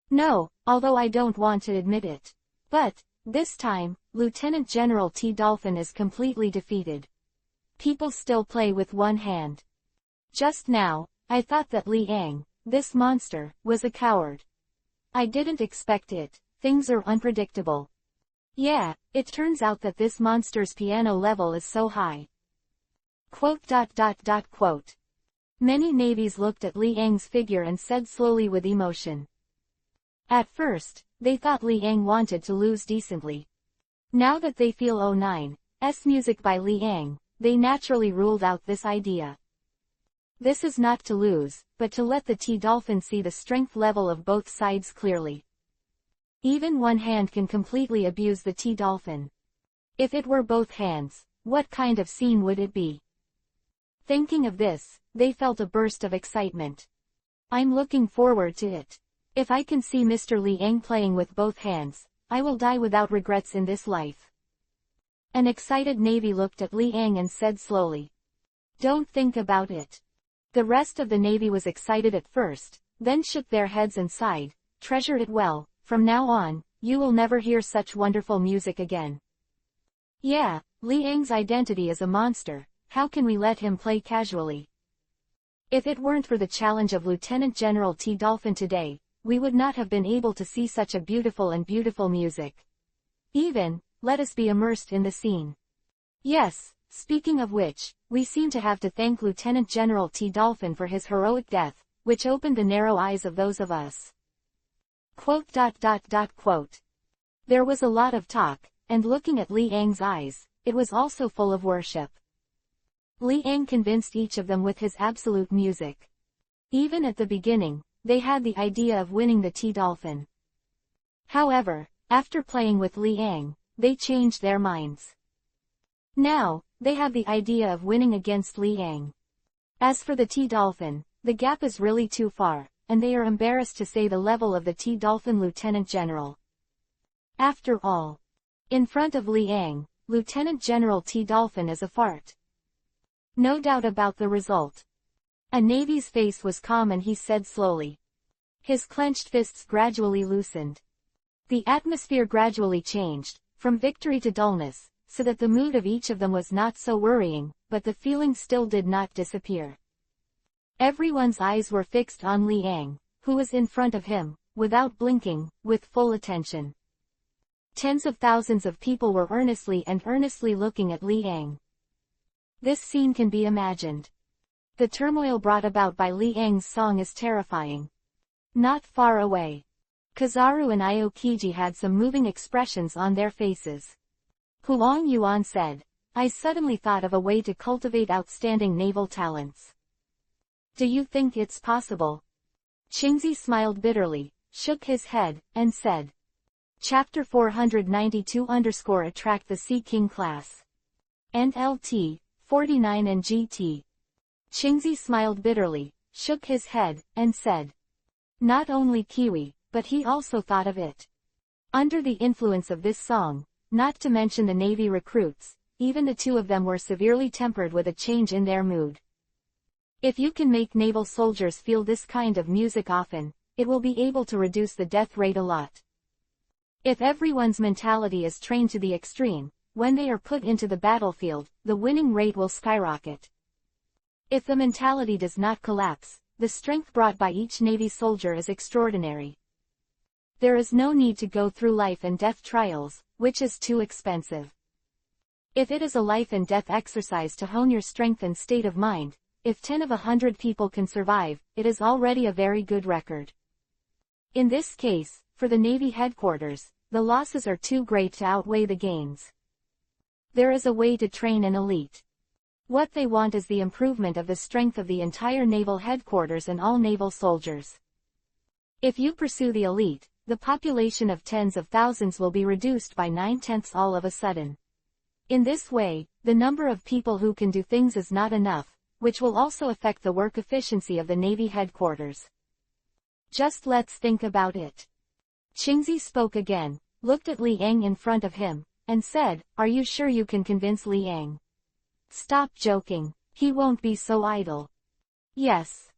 No, although I don't want to admit it. But, this time, Lieutenant General T-dolphin is completely defeated. People still play with one hand. Just now, I thought that Li Ang, this monster, was a coward. I didn't expect it, things are unpredictable. Yeah, it turns out that this monster's piano level is so high. Quote. Many navies looked at Li Ang's figure and said slowly with emotion. At first, they thought Li Ang wanted to lose decently. Now that they feel 09's music by Li Ang, they naturally ruled out this idea. This is not to lose, but to let the T-dolphin see the strength level of both sides clearly. Even one hand can completely abuse the T-dolphin. If it were both hands, what kind of scene would it be? Thinking of this, they felt a burst of excitement. I'm looking forward to it. If I can see Mr. Li Ang playing with both hands, I will die without regrets in this life. An excited Navy looked at Li Ang and said slowly. Don't think about it. The rest of the Navy was excited at first, then shook their heads and sighed, treasure it well, from now on, you will never hear such wonderful music again. Yeah, Li Ang's identity is a monster, how can we let him play casually? If it weren't for the challenge of Lieutenant General T-dolphin today, we would not have been able to see such a beautiful music. Even, let us be immersed in the scene. Yes, speaking of which, we seem to have to thank Lieutenant General T-dolphin for his heroic death, which opened the narrow eyes of those of us. Quote. There was a lot of talk, and looking at Li Ang's eyes, it was also full of worship. Li Ang convinced each of them with his absolute music. Even at the beginning, they had the idea of winning the T-dolphin. However, after playing with Li Ang, they changed their minds. Now, they have the idea of winning against Li Ang. As for the T-dolphin, the gap is really too far, and they are embarrassed to say the level of the T-dolphin Lieutenant General. After all, in front of Li Ang, Lieutenant General T-dolphin is a fart. No doubt about the result. A Navy's face was calm and he said slowly. His clenched fists gradually loosened. The atmosphere gradually changed, from victory to dullness, so that the mood of each of them was not so worrying, but the feeling still did not disappear. Everyone's eyes were fixed on Liang, who was in front of him, without blinking, with full attention. Tens of thousands of people were earnestly looking at Liang. This scene can be imagined. The turmoil brought about by Liang's song is terrifying. Not far away, Kazaru and Aokiji had some moving expressions on their faces. Huang Yuan said, "I suddenly thought of a way to cultivate outstanding naval talents." "Do you think it's possible?" Qingzi smiled bitterly, shook his head, and said. Chapter 492 Attract the Sea King class. And LT, 49 and GT. Qingzi smiled bitterly, shook his head, and said. Not only Kiwi, but he also thought of it. Under the influence of this song, not to mention the Navy recruits, even the two of them were severely tempered with a change in their mood. If you can make naval soldiers feel this kind of music often, it will be able to reduce the death rate a lot. If everyone's mentality is trained to the extreme, when they are put into the battlefield, the winning rate will skyrocket. If the mentality does not collapse, the strength brought by each Navy soldier is extraordinary. There is no need to go through life and death trials, which is too expensive. If it is a life and death exercise to hone your strength and state of mind, if 10 of 100 people can survive, it is already a very good record. In this case, for the Navy headquarters, the losses are too great to outweigh the gains. There is a way to train an elite. What they want is the improvement of the strength of the entire naval headquarters and all naval soldiers. If you pursue the elite, the population of tens of thousands will be reduced by 9/10 all of a sudden. In this way, the number of people who can do things is not enough, which will also affect the work efficiency of the Navy headquarters. Just let's think about it. Qingzi spoke again, looked at Liang in front of him, and said, "Are you sure you can convince Liang? Stop joking, he won't be so idle." "Yes."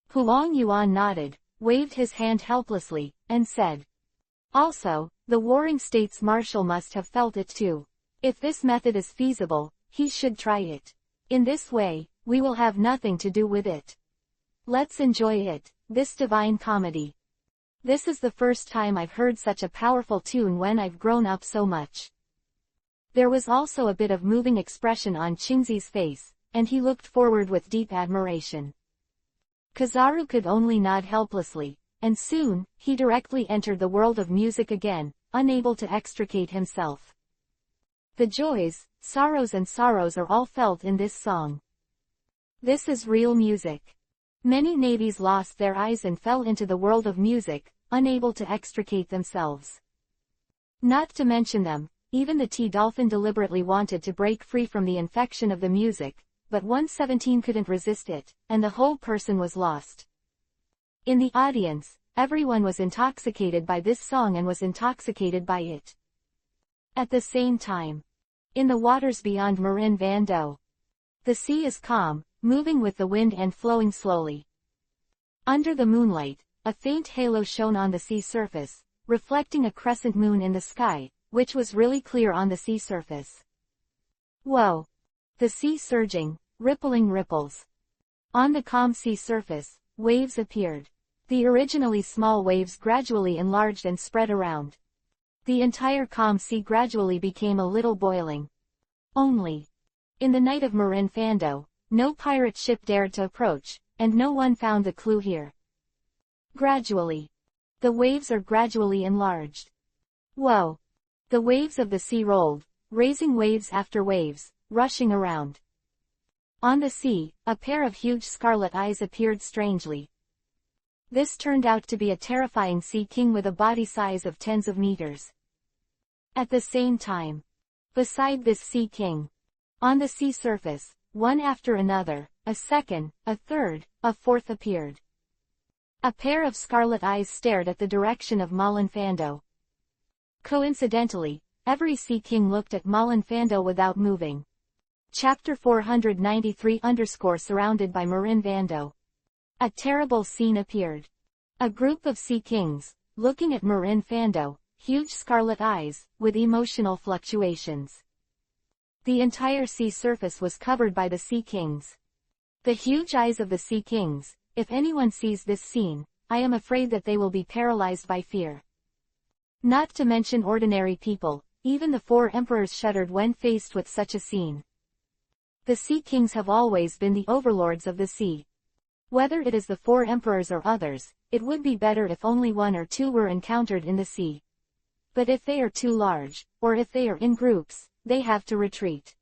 Huang Yuan nodded, waved his hand helplessly, and said. "Also, the Warring States Marshal must have felt it too. If this method is feasible, he should try it. In this way, we will have nothing to do with it. Let's enjoy it, this divine comedy. This is the first time I've heard such a powerful tune when I've grown up so much." There was also a bit of moving expression on Qingzi's face, and he looked forward with deep admiration. Kazaru could only nod helplessly, and soon, he directly entered the world of music again, unable to extricate himself. The joys, sorrows are all felt in this song. This is real music. Many navies lost their eyes and fell into the world of music, unable to extricate themselves. Not to mention them, even the T-Dolphin deliberately wanted to break free from the infection of the music, but 117 couldn't resist it, and the whole person was lost. In the audience, everyone was intoxicated by this song and was intoxicated by it. At the same time, in the waters beyond Marin Van Do, the sea is calm, moving with the wind and flowing slowly. Under the moonlight, a faint halo shone on the sea surface, reflecting a crescent moon in the sky, which was really clear on the sea surface. Whoa! The sea surging, rippling ripples. On the calm sea surface, waves appeared. The originally small waves gradually enlarged and spread around. The entire calm sea gradually became a little boiling. Only. In the night of Marin Fando, no pirate ship dared to approach, and no one found the clue here. Gradually. The waves are gradually enlarged. Whoa! The waves of the sea rolled, raising waves after waves, rushing around. On the sea, a pair of huge scarlet eyes appeared strangely. This turned out to be a terrifying sea king with a body size of tens of meters. At the same time, beside this sea king, on the sea surface, one after another, a second, a third, a fourth appeared. A pair of scarlet eyes stared at the direction of Malin Fando. Coincidentally, every sea king looked at Malin Fando without moving. Chapter 493 Surrounded by Marin Vando. A terrible scene appeared. A group of sea kings, looking at Marin Fando, huge scarlet eyes, with emotional fluctuations. The entire sea surface was covered by the sea kings. The huge eyes of the sea kings, if anyone sees this scene, I am afraid that they will be paralyzed by fear. Not to mention ordinary people, even the four emperors shuddered when faced with such a scene. The sea kings have always been the overlords of the sea. Whether it is the four emperors or others, it would be better if only one or two were encountered in the sea. But if they are too large, or if they are in groups, they have to retreat.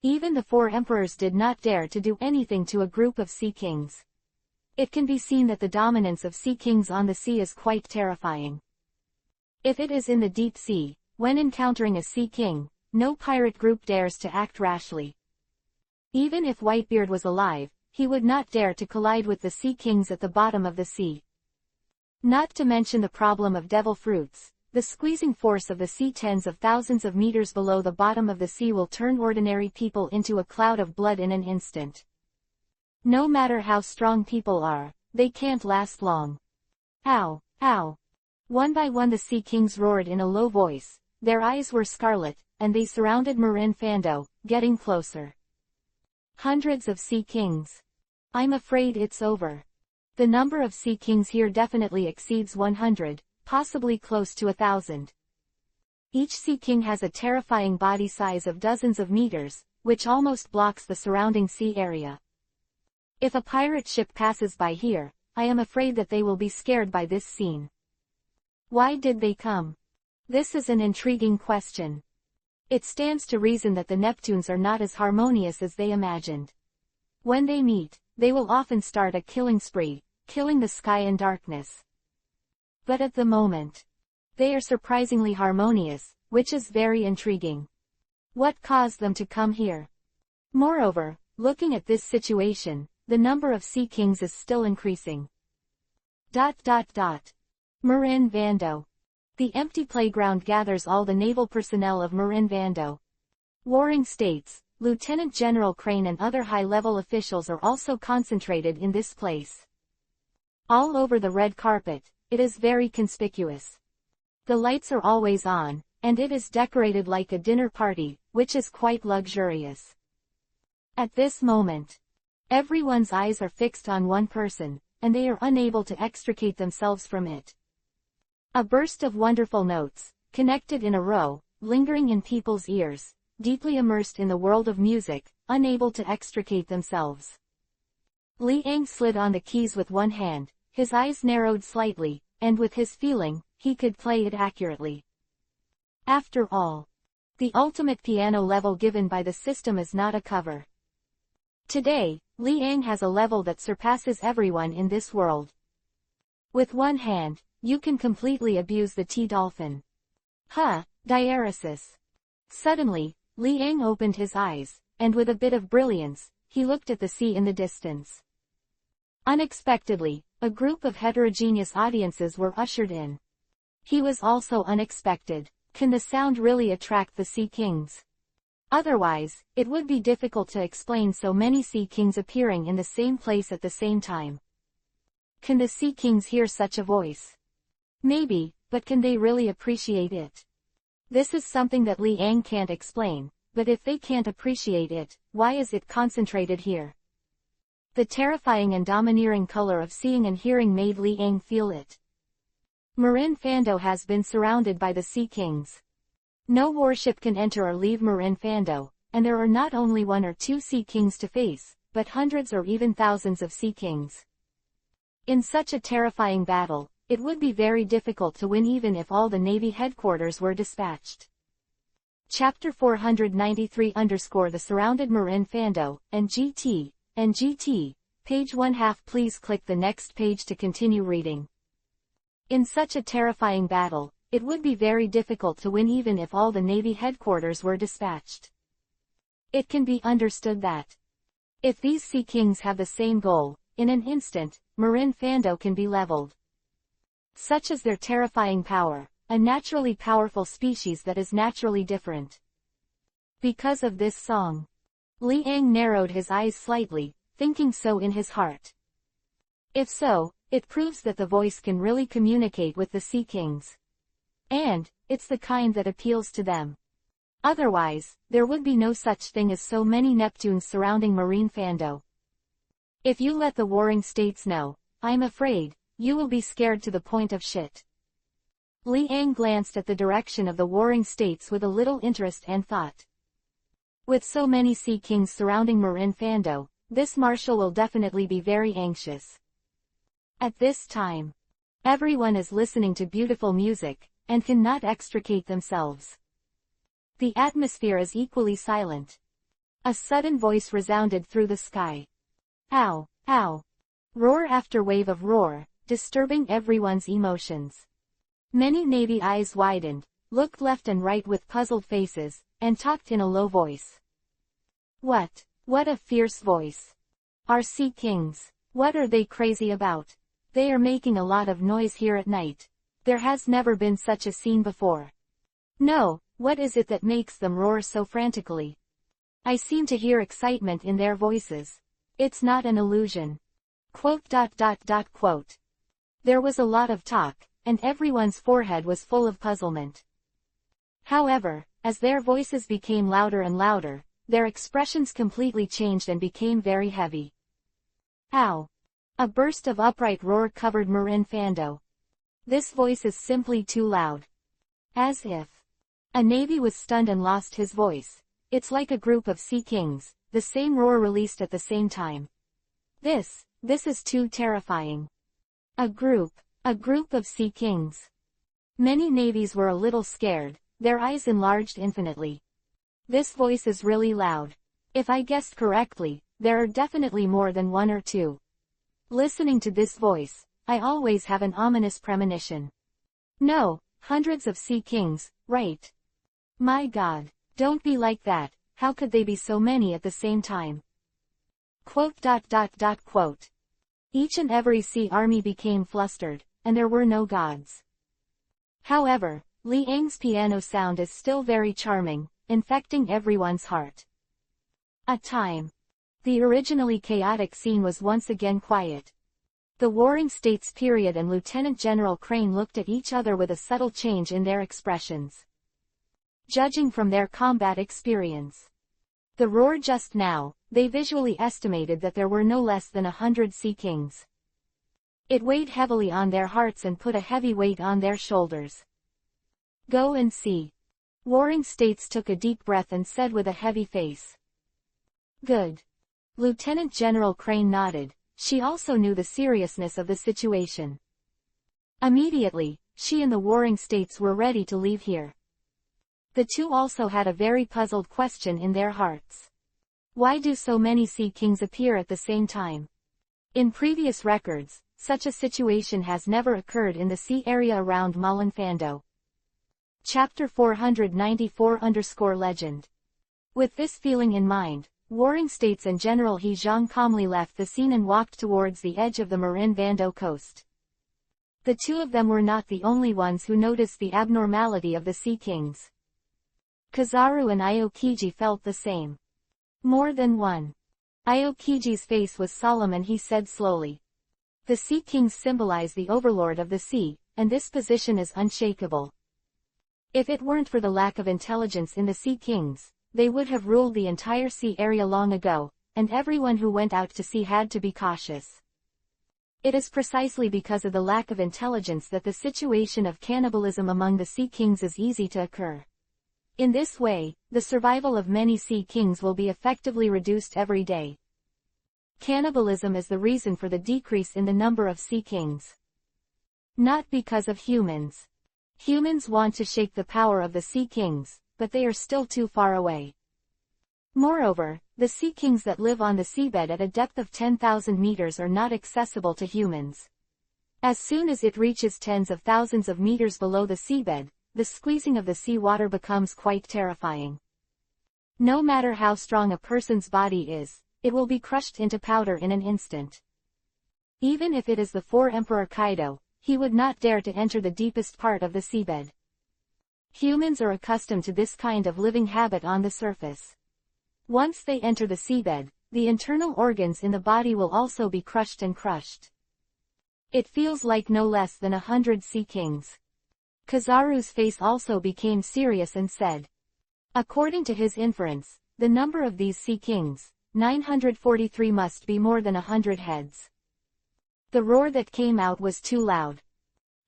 Even the four emperors did not dare to do anything to a group of sea kings. It can be seen that the dominance of sea kings on the sea is quite terrifying. If it is in the deep sea, when encountering a sea king, no pirate group dares to act rashly. Even if Whitebeard was alive, he would not dare to collide with the sea kings at the bottom of the sea. Not to mention the problem of devil fruits, the squeezing force of the sea tens of thousands of meters below the bottom of the sea will turn ordinary people into a cloud of blood in an instant. No matter how strong people are, they can't last long. Ow, ow. One by one the sea kings roared in a low voice, their eyes were scarlet, and they surrounded Marin Fando, getting closer. Hundreds of sea kings. I'm afraid it's over. The number of sea kings here definitely exceeds 100, possibly close to 1,000. Each sea king has a terrifying body size of dozens of meters, which almost blocks the surrounding sea area. If a pirate ship passes by here, I am afraid that they will be scared by this scene. Why did they come? This is an intriguing question. It stands to reason that the Neptunes are not as harmonious as they imagined. When they meet, they will often start a killing spree, killing the sky and darkness. But at the moment, they are surprisingly harmonious, which is very intriguing. What caused them to come here? Moreover, looking at this situation, the number of sea kings is still increasing. Marin Fando. The empty playground gathers all the naval personnel of Marin Fando. Warring States, Lieutenant General Crane and other high-level officials are also concentrated in this place. All over the red carpet, it is very conspicuous. The lights are always on, and it is decorated like a dinner party, which is quite luxurious. At this moment, everyone's eyes are fixed on one person, and they are unable to extricate themselves from it. A burst of wonderful notes, connected in a row, lingering in people's ears, deeply immersed in the world of music, unable to extricate themselves. Li Ang slid on the keys with one hand, his eyes narrowed slightly, and with his feeling, he could play it accurately. After all, the ultimate piano level given by the system is not a cover. Today, Li Ang has a level that surpasses everyone in this world. With one hand, you can completely abuse the T-dolphin. Diaresis. Suddenly, Li Ang opened his eyes, and with a bit of brilliance, he looked at the sea in the distance. Unexpectedly, a group of heterogeneous audiences were ushered in. He was also unexpected. Can the sound really attract the sea kings? Otherwise, it would be difficult to explain so many sea kings appearing in the same place at the same time. Can the sea kings hear such a voice? Maybe, but can they really appreciate it? This is something that Li Ang can't explain, but if they can't appreciate it, why is it concentrated here? The terrifying and domineering color of seeing and hearing made Li Ang feel it. Marin Fando has been surrounded by the sea kings. No warship can enter or leave Marin Fando, and there are not only one or two sea kings to face, but hundreds or even thousands of sea kings. In such a terrifying battle, it would be very difficult to win even if all the Navy headquarters were dispatched. Chapter 493 The surrounded Marin Fando, NGT, page 1/2. Please click the next page to continue reading. In such a terrifying battle, it would be very difficult to win even if all the Navy headquarters were dispatched. It can be understood that, if these sea kings have the same goal, in an instant, Marin Fando can be leveled. Such is their terrifying power, a naturally powerful species that is naturally different. Because of this song, Li Ang narrowed his eyes slightly, thinking so in his heart. If so, it proves that the voice can really communicate with the sea kings. And, it's the kind that appeals to them. Otherwise, there would be no such thing as so many Neptunes surrounding marine fando. If you let the warring states know, I'm afraid, you will be scared to the point of shit. Liang glanced at the direction of the warring states with a little interest and thought. With so many sea kings surrounding marine fando, this marshal will definitely be very anxious. At this time, everyone is listening to beautiful music, and cannot extricate themselves. The atmosphere is equally silent. A sudden voice resounded through the sky. Ow, ow. Roar after wave of roar, disturbing everyone's emotions. Many Navy eyes widened, looked left and right with puzzled faces, and talked in a low voice. What a fierce voice. Our sea kings, what are they crazy about? They are making a lot of noise here at night. There has never been such a scene before. No, what is it that makes them roar so frantically? I seem to hear excitement in their voices. It's not an illusion. Quote. There was a lot of talk, and everyone's forehead was full of puzzlement. However, as their voices became louder and louder, their expressions completely changed and became very heavy. Ow! A burst of upright roar covered Marin Fando. This voice is simply too loud. As if a navy was stunned and lost his voice. It's like a group of sea kings, the same roar released at the same time. This is too terrifying. A group of sea kings. Many navies were a little scared, their eyes enlarged infinitely. This voice is really loud. If I guessed correctly, there are definitely more than one or two. Listening to this voice, I always have an ominous premonition. No, hundreds of sea kings, right? My God, don't be like that, how could they be so many at the same time? Quote. Each and every sea army became flustered, and there were no gods. However, Liang's piano sound is still very charming, infecting everyone's heart. The originally chaotic scene was once again quiet. The Warring States period and Lieutenant General Crane looked at each other with a subtle change in their expressions. Judging from their combat experience, the roar just now, they visually estimated that there were no less than 100 sea kings. It weighed heavily on their hearts and put a heavy weight on their shoulders. Go and see. Warring States took a deep breath and said with a heavy face. Good. Lieutenant General Crane nodded. She also knew the seriousness of the situation. Immediately, she and the Warring States were ready to leave here. The two also had a very puzzled question in their hearts. Why do so many sea kings appear at the same time? In previous records, such a situation has never occurred in the sea area around Malin Fando. Chapter 494_Legend. With this feeling in mind, Warring States and General He Zhang calmly left the scene and walked towards the edge of the Marin Fando coast. The two of them were not the only ones who noticed the abnormality of the sea kings. Kizaru and Aokiji felt the same. More than one. Aokiji's face was solemn and he said slowly. The sea kings symbolize the overlord of the sea, and this position is unshakable. If it weren't for the lack of intelligence in the sea kings, they would have ruled the entire sea area long ago, and everyone who went out to sea had to be cautious. It is precisely because of the lack of intelligence that the situation of cannibalism among the sea kings is easy to occur. In this way, the survival of many sea kings will be effectively reduced every day. Cannibalism is the reason for the decrease in the number of sea kings. Not because of humans. Humans want to shake the power of the sea kings, but they are still too far away. Moreover, the sea kings that live on the seabed at a depth of 10,000 meters are not accessible to humans. As soon as it reaches tens of thousands of meters below the seabed, the squeezing of the sea water becomes quite terrifying. No matter how strong a person's body is, it will be crushed into powder in an instant. Even if it is the 4th Emperor Kaido, he would not dare to enter the deepest part of the seabed. Humans are accustomed to this kind of living habit on the surface. Once they enter the seabed, the internal organs in the body will also be crushed and crushed. It feels like no less than 100 sea kings. Kizaru's face also became serious and said. According to his inference, the number of these sea kings, 943, must be more than 100 heads. The roar that came out was too loud.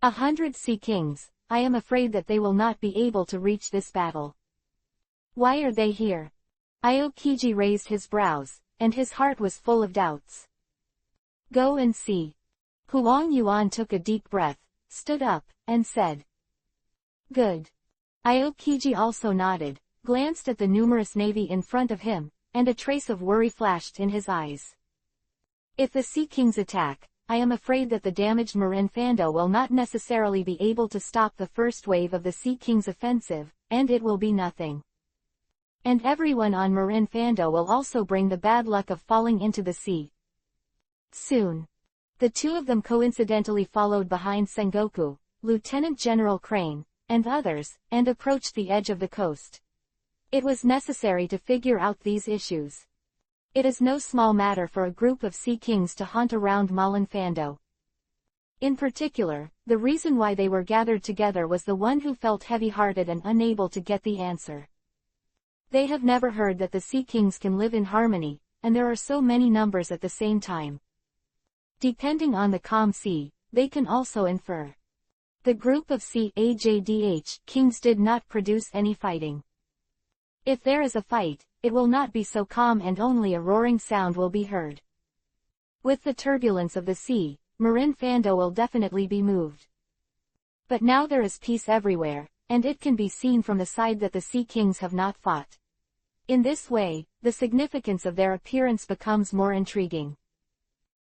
100 sea kings, I am afraid that they will not be able to reach this battle. Why are they here? Aokiji raised his brows, and his heart was full of doubts. Go and see. Huang Yuan took a deep breath, stood up, and said. Good. Aokiji also nodded, glanced at the numerous navy in front of him, and a trace of worry flashed in his eyes. If the Sea Kings attack, I am afraid that the damaged Marin Fando will not necessarily be able to stop the first wave of the Sea Kings' offensive, and it will be nothing. And everyone on Marin Fando will also bring the bad luck of falling into the sea. Soon. The two of them coincidentally followed behind Sengoku, Lieutenant General Crane, and others, and approached the edge of the coast. It was necessary to figure out these issues. It is no small matter for a group of Sea Kings to hunt around Marin Fando. In particular, the reason why they were gathered together was the one who felt heavy-hearted and unable to get the answer. They have never heard that the Sea Kings can live in harmony, and there are so many numbers at the same time. Depending on the calm sea, they can also infer. The group of Cajdh kings did not produce any fighting. If there is a fight, it will not be so calm and only a roaring sound will be heard. With the turbulence of the sea, Marin Fando will definitely be moved. But now there is peace everywhere, and it can be seen from the side that the Sea Kings have not fought. In this way, the significance of their appearance becomes more intriguing.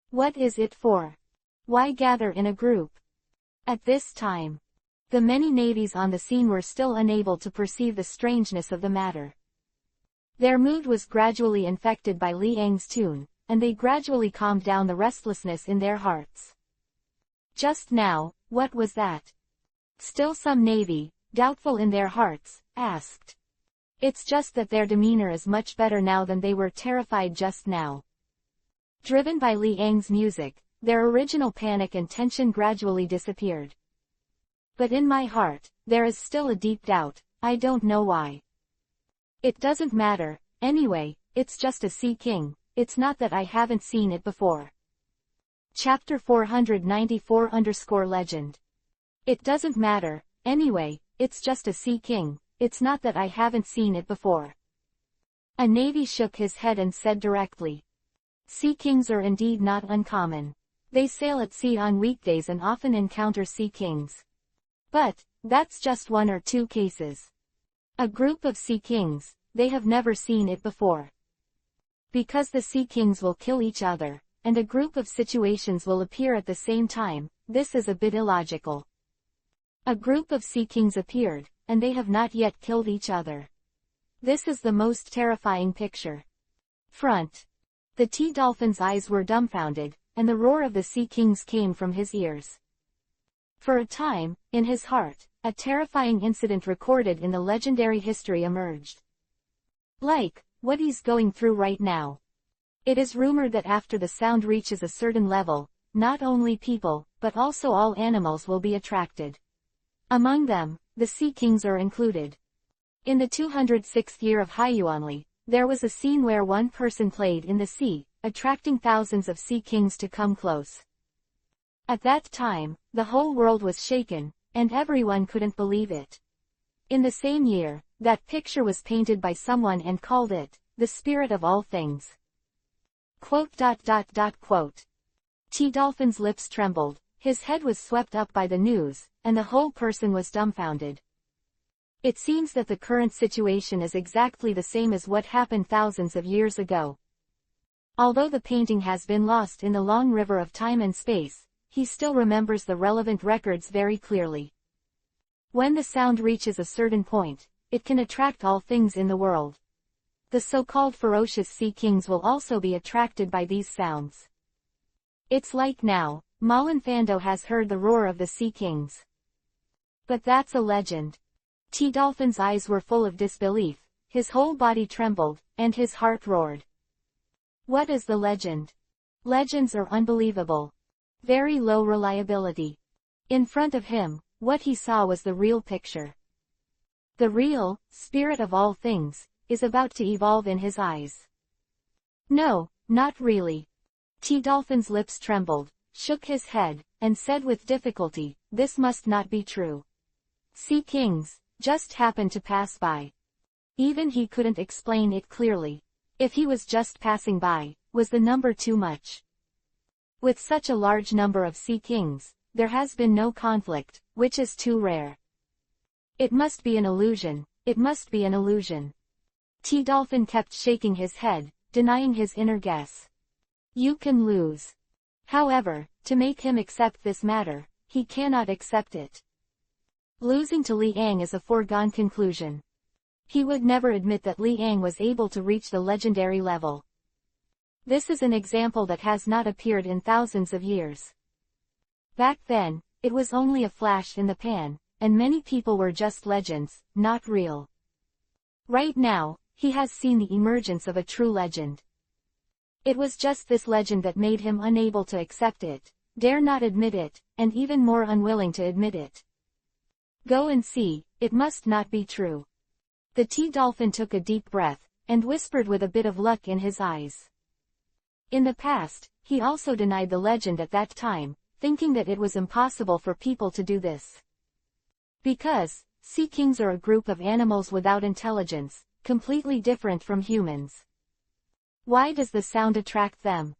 What is it for? Why gather in a group? At this time, the many navies on the scene were still unable to perceive the strangeness of the matter. Their mood was gradually infected by Liang's tune, and they gradually calmed down the restlessness in their hearts. Just now, what was that? Still some navy, doubtful in their hearts, asked. It's just that their demeanor is much better now than they were terrified just now. Driven by Liang's music, their original panic and tension gradually disappeared. But in my heart, there is still a deep doubt, I don't know why. It doesn't matter, anyway, it's just a Sea King, it's not that I haven't seen it before. Chapter 494-Legend. It doesn't matter, anyway, it's just a Sea King, it's not that I haven't seen it before. A navy shook his head and said directly. Sea Kings are indeed not uncommon. They sail at sea on weekdays and often encounter Sea Kings. But, that's just one or two cases. A group of Sea Kings, they have never seen it before. Because the Sea Kings will kill each other, and a group of situations will appear at the same time, this is a bit illogical. A group of Sea Kings appeared, and they have not yet killed each other. This is the most terrifying picture. Front. The T-Dolphin's eyes were dumbfounded, and the roar of the Sea Kings came from his ears. For a time, in his heart, a terrifying incident recorded in the legendary history emerged. Like, what he's going through right now. It is rumored that after the sound reaches a certain level, not only people, but also all animals will be attracted. Among them, the Sea Kings are included. In the 206th year of Hyuanli, there was a scene where one person played in the sea, attracting thousands of Sea Kings to come close. At that time, the whole world was shaken, and everyone couldn't believe it. In the same year, that picture was painted by someone and called it, the spirit of all things. T-Dolphin's lips trembled, his head was swept up by the news, and the whole person was dumbfounded. It seems that the current situation is exactly the same as what happened thousands of years ago. Although the painting has been lost in the long river of time and space, he still remembers the relevant records very clearly. When the sound reaches a certain point, it can attract all things in the world. The so-called ferocious Sea Kings will also be attracted by these sounds. It's like now, Marin Fando has heard the roar of the Sea Kings. But that's a legend. T-Dolphin's eyes were full of disbelief, his whole body trembled, and his heart roared. What is the legend? Legends are unbelievable. Very low reliability. In front of him, what he saw was the real picture. The real, spirit of all things, is about to evolve in his eyes. No, not really. T-Dolphin's lips trembled, shook his head, and said with difficulty, this must not be true. Sea kings, just happened to pass by. Even he couldn't explain it clearly. If he was just passing by, was the number too much? With such a large number of sea kings, there has been no conflict, which is too rare. It must be an illusion, it must be an illusion. T-Dolphin kept shaking his head, denying his inner guess. You can lose. However, to make him accept this matter, he cannot accept it. Losing to Liang is a foregone conclusion. He would never admit that Liang was able to reach the legendary level. This is an example that has not appeared in thousands of years. Back then, it was only a flash in the pan, and many people were just legends, not real. Right now, he has seen the emergence of a true legend. It was just this legend that made him unable to accept it, dare not admit it, and even more unwilling to admit it. Go and see, it must not be true. The T-Dolphin took a deep breath, and whispered with a bit of luck in his eyes. In the past, he also denied the legend at that time, thinking that it was impossible for people to do this. Because, sea kings are a group of animals without intelligence, completely different from humans. Why does the sound attract them?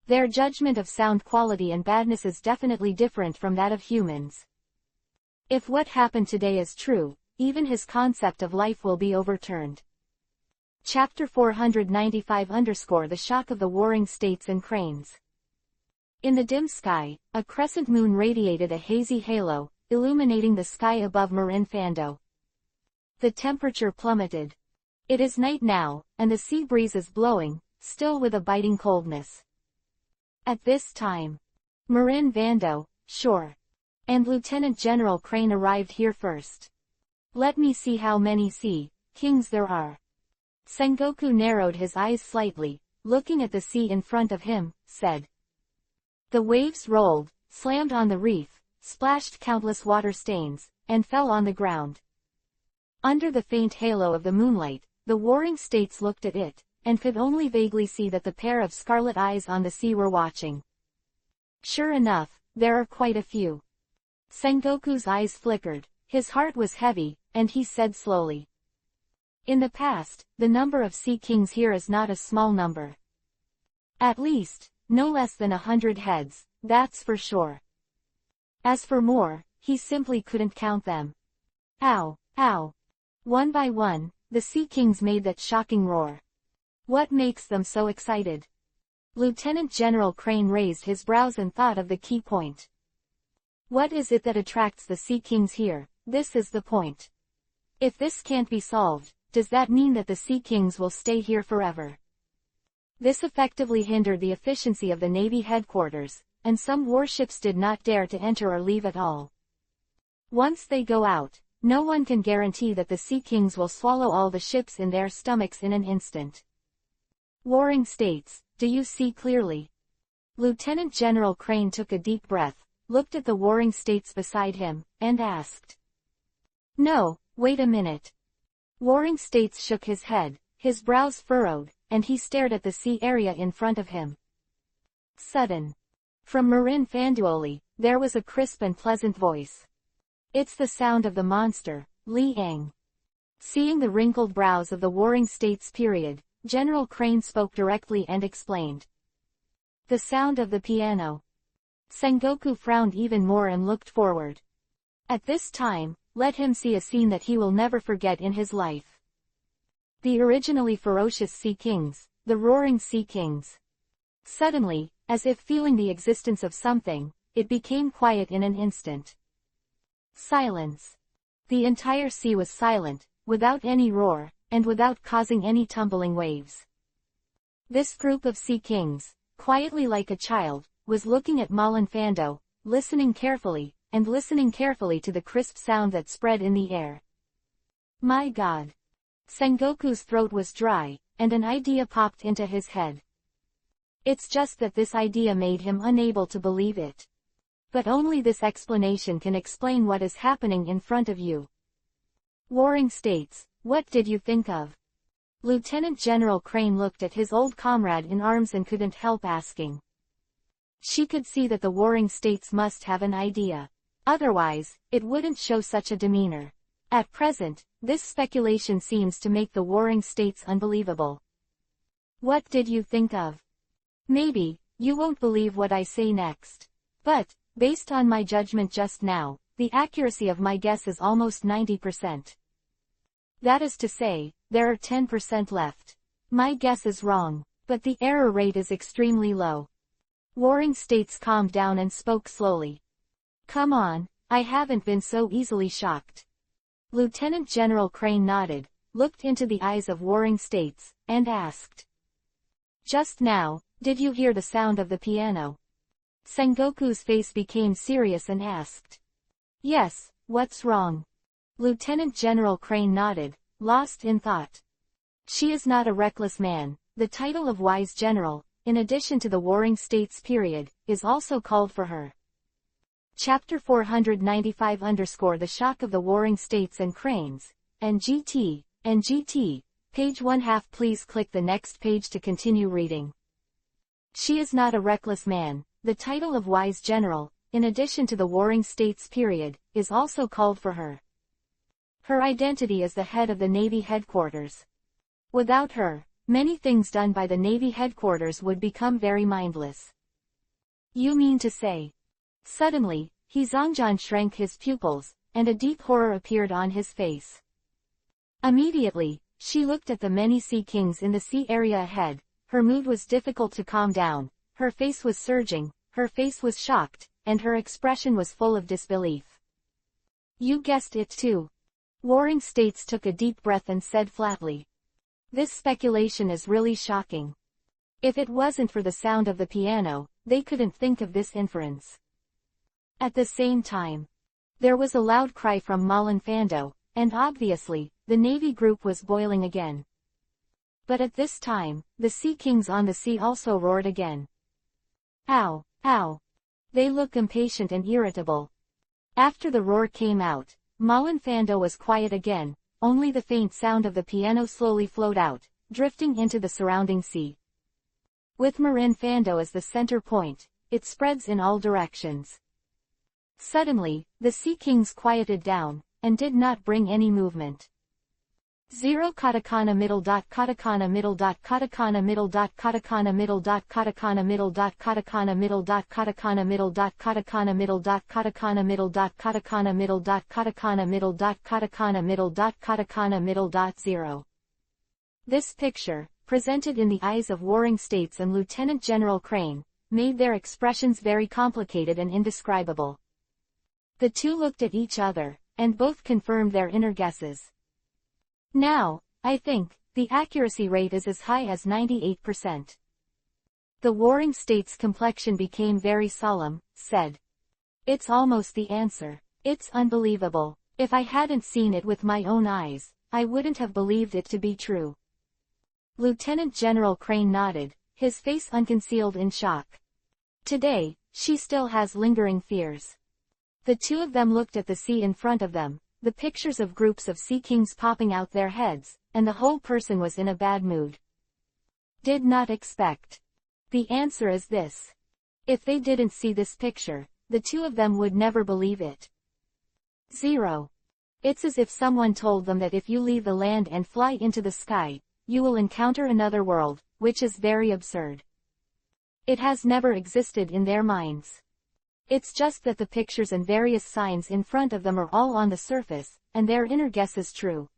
Their judgment of sound quality and badness is definitely different from that of humans. If what happened today is true, even his concept of life will be overturned. Chapter 495 _ The Shock of the Warring States and Cranes. In the dim sky, a crescent moon radiated a hazy halo, illuminating the sky above Marin Fando. The temperature plummeted. It is night now, and the sea breeze is blowing, still with a biting coldness. At this time, Marin Vando, sure. And Lieutenant General Crane arrived here first. Let me see how many sea kings there are. Sengoku narrowed his eyes slightly, looking at the sea in front of him, said. The waves rolled, slammed on the reef, splashed countless water stains, and fell on the ground. Under the faint halo of the moonlight, the warring states looked at it, and could only vaguely see that the pair of scarlet eyes on the sea were watching. Sure enough, there are quite a few. Sengoku's eyes flickered, his heart was heavy, and he said slowly. In the past, the number of sea kings here is not a small number. At least, no less than 100 heads, that's for sure. As for more, he simply couldn't count them. Ow, ow. One by one, the sea kings made that shocking roar. What makes them so excited? Lieutenant General Crane raised his brows and thought of the key point. What is it that attracts the sea kings here? This is the point. If this can't be solved, does that mean that the sea kings will stay here forever? This effectively hindered the efficiency of the Navy headquarters, and some warships did not dare to enter or leave at all. Once they go out, no one can guarantee that the sea kings will swallow all the ships in their stomachs in an instant. Warring states, do you see clearly? Lieutenant General Crane took a deep breath, looked at the warring states beside him, and asked. No, wait a minute. Warring states shook his head, his brows furrowed, and he stared at the sea area in front of him. Sudden. From Marin Fanduoli, there was a crisp and pleasant voice. It's the sound of the monster, Liang. Seeing the wrinkled brows of the warring states period, General Crane spoke directly and explained. The sound of the piano. Sengoku frowned even more and looked forward. At this time, let him see a scene that he will never forget in his life. The originally ferocious sea kings, the roaring sea kings. Suddenly, as if feeling the existence of something, it became quiet in an instant. Silence. The entire sea was silent, without any roar, and without causing any tumbling waves. This group of sea kings, quietly like a child, was looking at Marin Fando, listening carefully to the crisp sound that spread in the air. My God. Sengoku's throat was dry, and an idea popped into his head. It's just that this idea made him unable to believe it. But only this explanation can explain what is happening in front of you. Warring States, what did you think of? Lieutenant General Crane looked at his old comrade in arms and couldn't help asking. She could see that the Warring States must have an idea. Otherwise, it wouldn't show such a demeanor. At present, this speculation seems to make the Warring States unbelievable. What did you think of? Maybe, you won't believe what I say next. But, based on my judgment just now, the accuracy of my guess is almost 90%. That is to say, there are 10% left. My guess is wrong, but the error rate is extremely low. Warring States calmed down and spoke slowly. Come on, I haven't been so easily shocked. Lieutenant General Crane nodded, looked into the eyes of Warring States, and asked. Just now, did you hear the sound of the piano? Sengoku's face became serious and asked. Yes, what's wrong? Lieutenant General Crane nodded, lost in thought. She is not a reckless man. The title of wise general, in addition to the Warring States period, is also called for her. Chapter 495 _ The Shock of the Warring States and Cranes, NGT, page 1/2. Please click the next page to continue reading. She is not a reckless man. The title of wise general, in addition to the Warring States period, is also called for her. Her identity is the head of the Navy headquarters. Without her, many things done by the Navy headquarters would become very mindless. You mean to say? Suddenly, Hizongjan shrank his pupils, and a deep horror appeared on his face. Immediately, she looked at the many sea kings in the sea area ahead. Her mood was difficult to calm down, her face was surging, her face was shocked, and her expression was full of disbelief. You guessed it too. Warring States took a deep breath and said flatly. This speculation is really shocking. If it wasn't for the sound of the piano, they couldn't think of this inference. At the same time, there was a loud cry from Malin Fando, and obviously, the Navy group was boiling again. But at this time, the Sea Kings on the sea also roared again. Ow, ow. They look impatient and irritable. After the roar came out, Malin Fando was quiet again, only the faint sound of the piano slowly flowed out, drifting into the surrounding sea. With Marin Fando as the center point, it spreads in all directions. Suddenly, the Sea Kings quieted down, and did not bring any movement. 0 katakana middle dot katakana middle dot katakana middle dot katakana middle dot katakana middle dot katakana middle dot katakana middle dot katakana middle dot katakana middle dot katakana middle dot katakana middle dot katakana middle dot katakana middle dot 0. This picture, presented in the eyes of Warring States and Lieutenant General Crane, made their expressions very complicated and indescribable. The two looked at each other, and both confirmed their inner guesses. Now, I think, the accuracy rate is as high as 98%. The Warring States' complexion became very solemn, said. It's almost the answer. It's unbelievable. If I hadn't seen it with my own eyes, I wouldn't have believed it to be true. Lieutenant General Crane nodded, his face unconcealed in shock. Today, she still has lingering fears. The two of them looked at the sea in front of them, the pictures of groups of sea kings popping out their heads, and the whole person was in a bad mood. Did not expect. The answer is this. If they didn't see this picture, the two of them would never believe it. 0. It's as if someone told them that if you leave the land and fly into the sky, you will encounter another world, which is very absurd. It has never existed in their minds. It's just that the pictures and various signs in front of them are all on the surface, and their inner guess is true.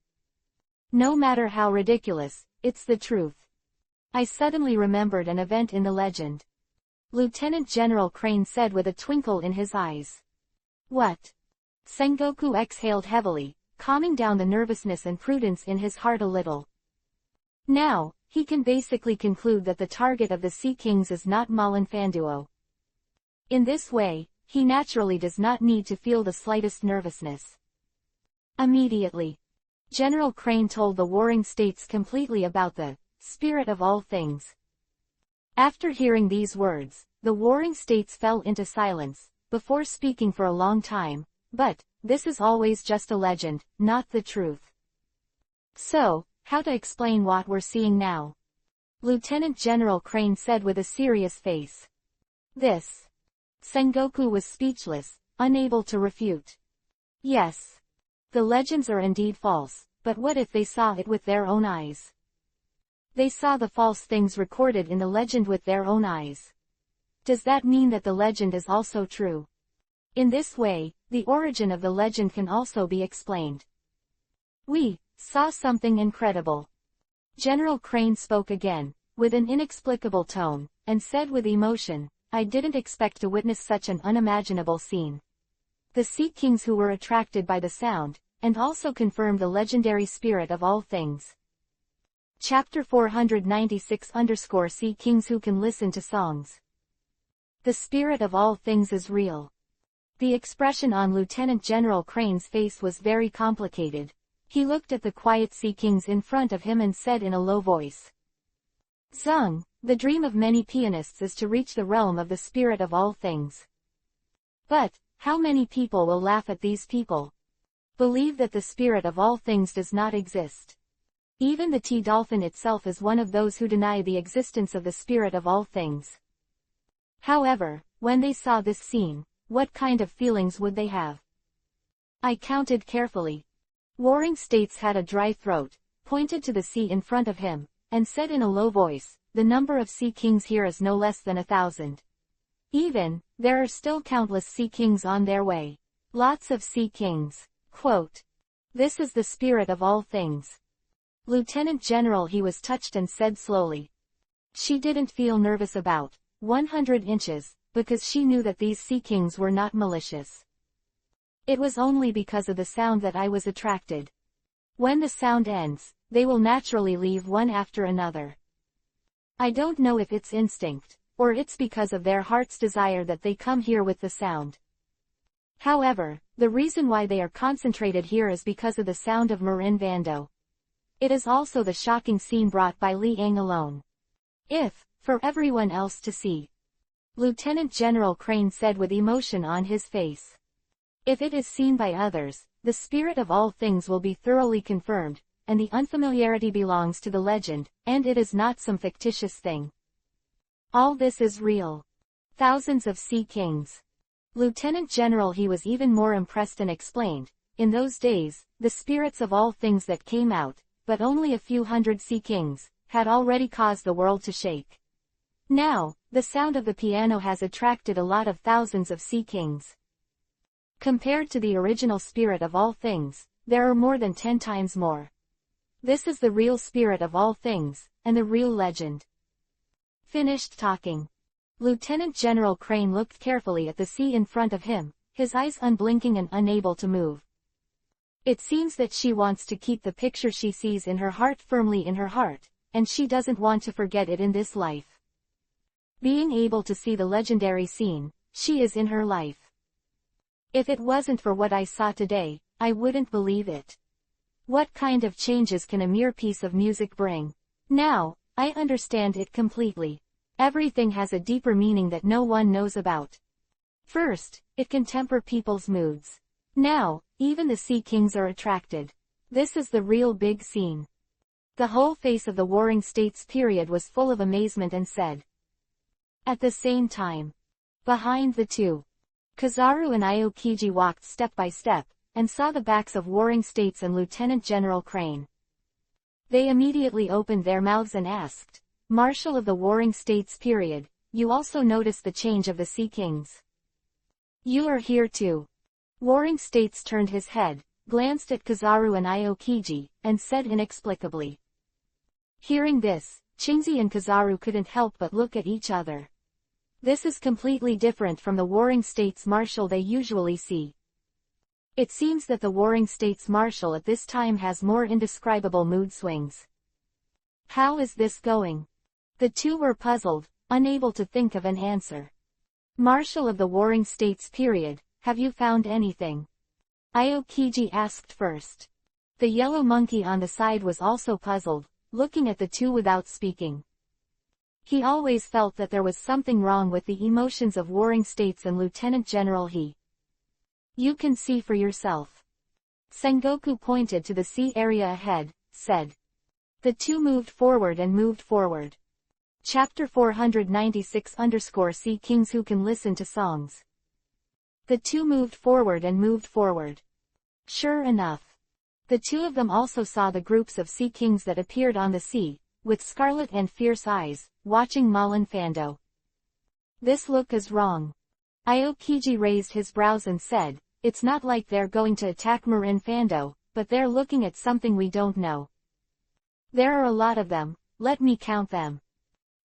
No matter how ridiculous, it's the truth. I suddenly remembered an event in the legend. Lieutenant General Crane said with a twinkle in his eyes. What? Sengoku exhaled heavily, calming down the nervousness and prudence in his heart a little. Now, he can basically conclude that the target of the Sea Kings is not Malin Fanduo. In this way, he naturally does not need to feel the slightest nervousness. Immediately, General Crane told the Warring States completely about the spirit of all things. After hearing these words, the warring states fell into silence, before speaking for a long time. But this is always just a legend, not the truth. So, how to explain what we're seeing now? Lieutenant General Crane said with a serious face. This. Sengoku was speechless, unable to refute. Yes. The legends are indeed false, but what if they saw it with their own eyes? They saw the false things recorded in the legend with their own eyes. Does that mean that the legend is also true? In this way, the origin of the legend can also be explained. We saw something incredible. General Crane spoke again, with an inexplicable tone, and said with emotion, I didn't expect to witness such an unimaginable scene. The Sea Kings who were attracted by the sound, and also confirmed the legendary spirit of all things. Chapter 496-Sea Kings who can listen to songs. The spirit of all things is real. The expression on Lieutenant General Crane's face was very complicated. He looked at the quiet Sea Kings in front of him and said in a low voice. Zung, the dream of many pianists is to reach the realm of the spirit of all things. But, how many people will laugh at these people? Believe that the spirit of all things does not exist. Even the T-dolphin itself is one of those who deny the existence of the spirit of all things. However, when they saw this scene, what kind of feelings would they have? I counted carefully. Warring States had a dry throat, pointed to the sea in front of him, and said in a low voice, the number of Sea Kings here is no less than 1,000. Even, there are still countless Sea Kings on their way. Lots of Sea Kings. Quote. This is the spirit of all things. Lieutenant General he was touched and said slowly. She didn't feel nervous about 100 inches, because she knew that these Sea Kings were not malicious. It was only because of the sound that I was attracted. When the sound ends, they will naturally leave one after another. I don't know if it's instinct, or it's because of their heart's desire that they come here with the sound. However, the reason why they are concentrated here is because of the sound of Marin Vando. It is also the shocking scene brought by Li Ang alone. If, for everyone else to see. Lieutenant General Crane said with emotion on his face. If it is seen by others, the spirit of all things will be thoroughly confirmed, and the unfamiliarity belongs to the legend, and it is not some fictitious thing. All this is real. Thousands of Sea Kings. Lieutenant General he was even more impressed and explained, in those days, the spirits of all things that came out, but only a few hundred Sea Kings, had already caused the world to shake. Now, the sound of the piano has attracted a lot of thousands of Sea Kings. Compared to the original spirit of all things, there are more than 10 times more. This is the real spirit of all things, and the real legend. Finished talking. Lieutenant General Crane looked carefully at the sea in front of him, his eyes unblinking and unable to move. It seems that she wants to keep the picture she sees in her heart firmly in her heart, and she doesn't want to forget it in this life. Being able to see the legendary scene, she is in her life. If it wasn't for what I saw today, I wouldn't believe it. What kind of changes can a mere piece of music bring? Now, I understand it completely. Everything has a deeper meaning that no one knows about. First, it can temper people's moods. Now, even the Sea Kings are attracted. This is the real big scene. The whole face of the Warring States period was full of amazement and said. At the same time, behind the two, Kizaru and Aokiji walked step by step, and saw the backs of Warring States and Lieutenant General Crane. They immediately opened their mouths and asked, Marshal of the Warring States period, you also noticed the change of the Sea Kings. You are here too. Warring States turned his head, glanced at Kizaru and Aokiji, and said inexplicably. Hearing this, Chingzi and Kizaru couldn't help but look at each other. This is completely different from the Warring States Marshal they usually see. It seems that the Warring States Marshal at this time has more indescribable mood swings. How is this going? The two were puzzled, unable to think of an answer. Marshal of the Warring States period, have you found anything? Aokiji asked first. The yellow monkey on the side was also puzzled, looking at the two without speaking. He always felt that there was something wrong with the emotions of warring states and Lieutenant General He. You can see for yourself. Sengoku pointed to the sea area ahead, said. The two moved forward and moved forward. Chapter 496-Sea Kings Who Can Listen to Songs. The two moved forward and moved forward. Sure enough. The two of them also saw the groups of sea kings that appeared on the sea, with scarlet and fierce eyes, watching Malin Fando. This look is wrong. Aokiji raised his brows and said, it's not like they're going to attack Marin Fando, but they're looking at something we don't know. There are a lot of them, let me count them.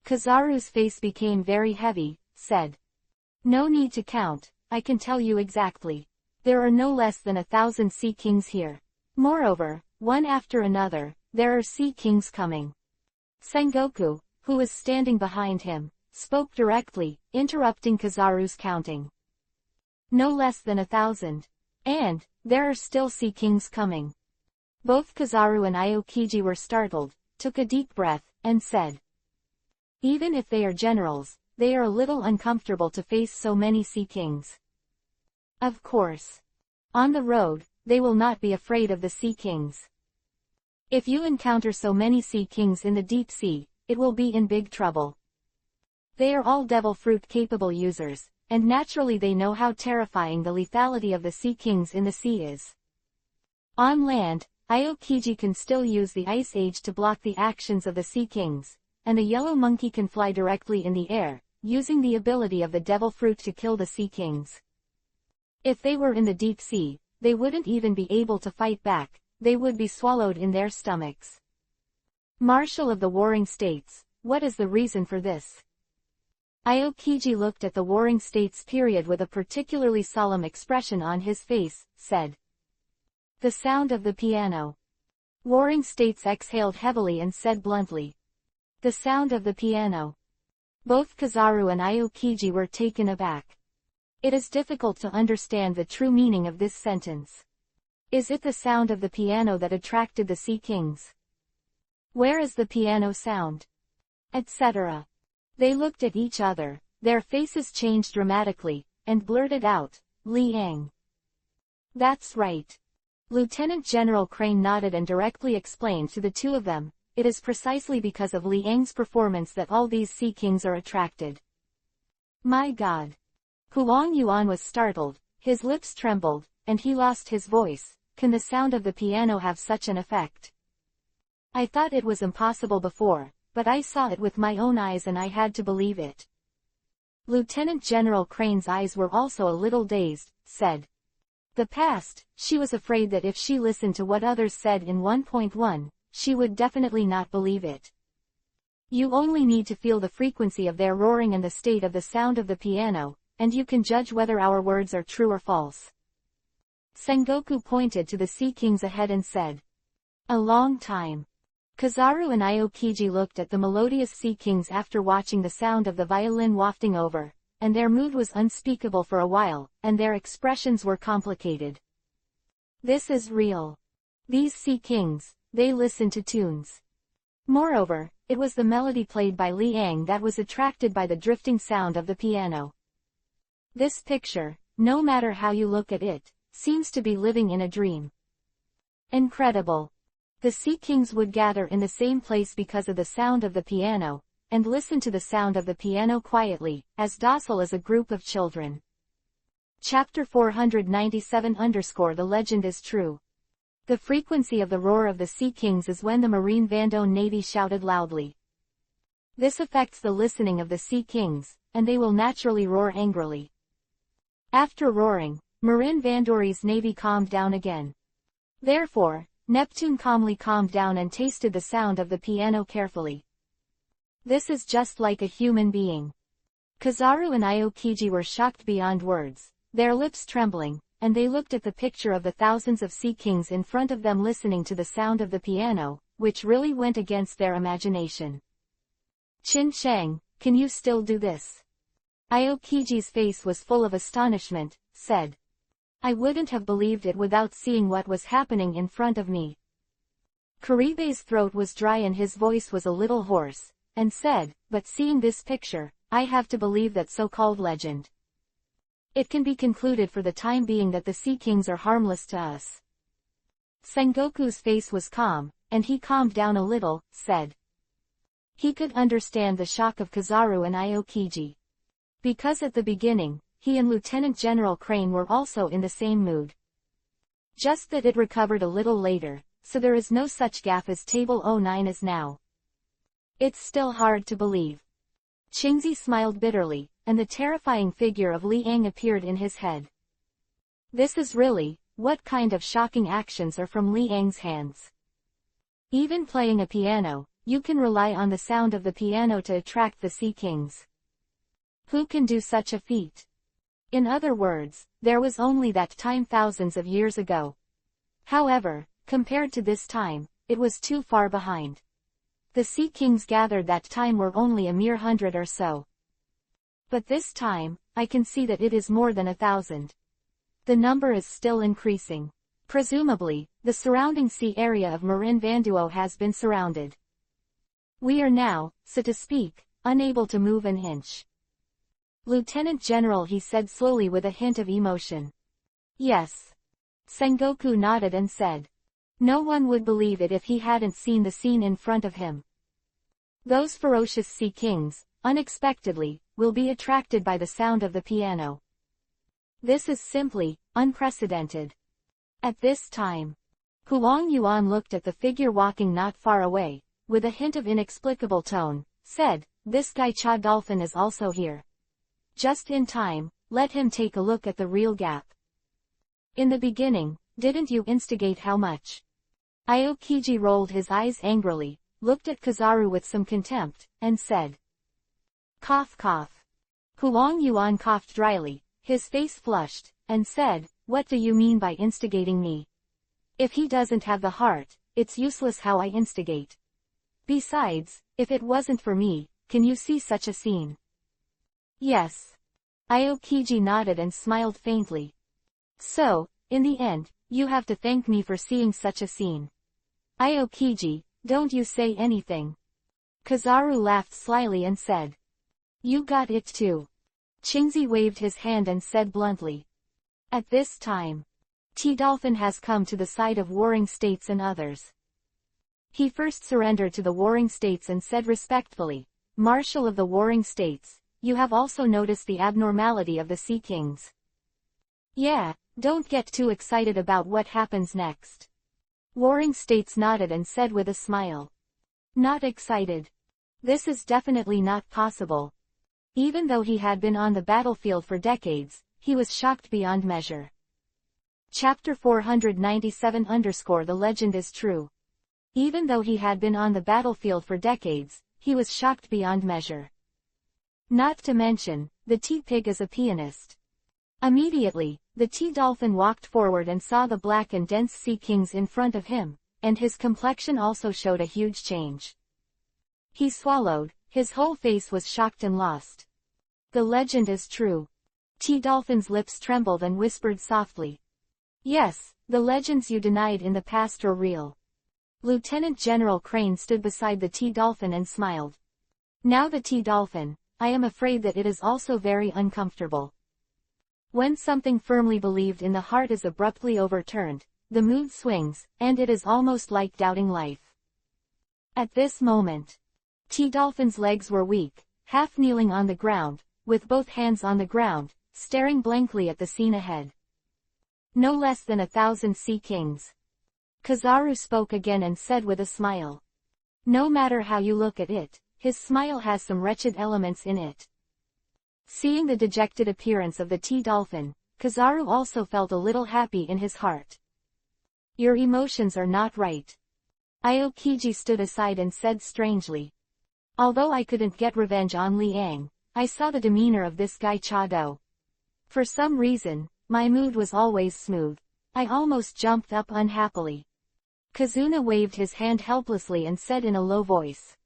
Kizaru's face became very heavy, said. No need to count, I can tell you exactly. There are no less than 1,000 sea kings here. Moreover, one after another, there are sea kings coming. Sengoku, who was standing behind him, spoke directly, interrupting Kizaru's counting. No less than 1,000. And, there are still sea kings coming. Both Kizaru and Aokiji were startled, took a deep breath, and said. Even if they are generals, they are a little uncomfortable to face so many sea kings. Of course. On the road, they will not be afraid of the sea kings. If you encounter so many sea kings in the deep sea, it will be in big trouble. They are all devil fruit capable users, and naturally they know how terrifying the lethality of the sea kings in the sea is. On land, Aokiji can still use the Ice Age to block the actions of the sea kings, and the yellow monkey can fly directly in the air, using the ability of the devil fruit to kill the sea kings. If they were in the deep sea, they wouldn't even be able to fight back, they would be swallowed in their stomachs. Marshal of the Warring States, what is the reason for this? Aokiji looked at the Warring States period with a particularly solemn expression on his face, said. The sound of the piano. Warring States exhaled heavily and said bluntly. The sound of the piano. Both Kizaru and Aokiji were taken aback. It is difficult to understand the true meaning of this sentence. Is it the sound of the piano that attracted the sea kings? Where is the piano sound? Etc. They looked at each other, their faces changed dramatically, and blurted out, Liang. That's right. Lieutenant General Crane nodded and directly explained to the two of them, it is precisely because of Liang's performance that all these sea kings are attracted. My God. Huang Yuan was startled, his lips trembled, and he lost his voice. Can the sound of the piano have such an effect? I thought it was impossible before, but I saw it with my own eyes and I had to believe it. Lieutenant General Crane's eyes were also a little dazed, said. The past, she was afraid that if she listened to what others said in 1.1, she would definitely not believe it. You only need to feel the frequency of their roaring and the state of the sound of the piano, and you can judge whether our words are true or false. Sengoku pointed to the sea kings ahead and said. A long time. Kizaru and Aokiji looked at the melodious sea kings after watching the sound of the violin wafting over, and their mood was unspeakable for a while, and their expressions were complicated. This is real. These sea kings, they listen to tunes. Moreover, it was the melody played by Liang that was attracted by the drifting sound of the piano. This picture, no matter how you look at it, seems to be living in a dream. Incredible. The sea kings would gather in the same place because of the sound of the piano, and listen to the sound of the piano quietly, as docile as a group of children. Chapter 497 _ The legend is true. The frequency of the roar of the sea kings is when the Marine Vandone Navy shouted loudly. This affects the listening of the sea kings, and they will naturally roar angrily. After roaring, Marin Vandore's navy calmed down again. Therefore, Neptune calmly calmed down and tasted the sound of the piano carefully. This is just like a human being. Kizaru and Aokiji were shocked beyond words, their lips trembling, and they looked at the picture of the thousands of sea kings in front of them listening to the sound of the piano, which really went against their imagination. Qin Shang, can you still do this? Aokiji's face was full of astonishment, said. I wouldn't have believed it without seeing what was happening in front of me. Karibe's throat was dry and his voice was a little hoarse, and said, "But seeing this picture, I have to believe that so-called legend. It can be concluded for the time being that the Sea Kings are harmless to us." Sengoku's face was calm, and he calmed down a little, said. He could understand the shock of Kizaru and Aokiji. Because at the beginning, he and Lieutenant General Crane were also in the same mood. Just that it recovered a little later, so there is no such gaffe as Table 09 as now. It's still hard to believe. Qingzi smiled bitterly, and the terrifying figure of Liang appeared in his head. This is really, what kind of shocking actions are from Liang's hands. Even playing a piano, you can rely on the sound of the piano to attract the Sea Kings. Who can do such a feat? In other words, there was only that time thousands of years ago. However, compared to this time, it was too far behind. The Sea Kings gathered that time were only a mere 100 or so. But this time, I can see that it is more than 1,000. The number is still increasing. Presumably, the surrounding sea area of Marin Vanduo has been surrounded. We are now, so to speak, unable to move an inch. Lieutenant General, he said slowly with a hint of emotion. Yes. Sengoku nodded and said. No one would believe it if he hadn't seen the scene in front of him. Those ferocious Sea Kings, unexpectedly, will be attracted by the sound of the piano. This is simply, unprecedented. At this time, Huang Yuan looked at the figure walking not far away, with a hint of inexplicable tone, said, "This guy Cha Dolphin is also here. Just in time, let him take a look at the real gap." In the beginning, didn't you instigate how much? Aokiji rolled his eyes angrily, looked at Kizaru with some contempt, and said. Cough cough. Huang Yuan coughed dryly, his face flushed, and said, "What do you mean by instigating me? If he doesn't have the heart, it's useless how I instigate. Besides, if it wasn't for me, can you see such a scene?" Yes. Aokiji nodded and smiled faintly. So, in the end, you have to thank me for seeing such a scene. Aokiji, don't you say anything. Kizaru laughed slyly and said. You got it too. Qingzi waved his hand and said bluntly. At this time, T-Dolphin has come to the side of warring states and others. He first surrendered to the warring states and said respectfully, Marshal of the warring states, you have also noticed the abnormality of the Sea Kings. Yeah, don't get too excited about what happens next. Warring States nodded and said with a smile. Not excited. This is definitely not possible. Even though he had been on the battlefield for decades, he was shocked beyond measure. Chapter 497 _ The legend is true. Even though he had been on the battlefield for decades, he was shocked beyond measure. Not to mention, the T-Pig is a pianist. Immediately, the T-Dolphin walked forward and saw the black and dense Sea Kings in front of him, and his complexion also showed a huge change. He swallowed, his whole face was shocked and lost. The legend is true. T-Dolphin's lips trembled and whispered softly. Yes, the legends you denied in the past are real. Lieutenant General Crane stood beside the T-Dolphin and smiled. Now the T-Dolphin, I am afraid that it is also very uncomfortable. When something firmly believed in the heart is abruptly overturned, the mood swings, and it is almost like doubting life. At this moment, T-Dolphin's legs were weak, half kneeling on the ground, with both hands on the ground, staring blankly at the scene ahead. No less than 1,000 Sea Kings. Kizaru spoke again and said with a smile. No matter how you look at it, his smile has some wretched elements in it. Seeing the dejected appearance of the T-Dolphin, Kizaru also felt a little happy in his heart. Your emotions are not right. Aokiji stood aside and said strangely. Although I couldn't get revenge on Liang, I saw the demeanor of this guy Chado. For some reason, my mood was always smooth. I almost jumped up unhappily. Kazuna waved his hand helplessly and said in a low voice.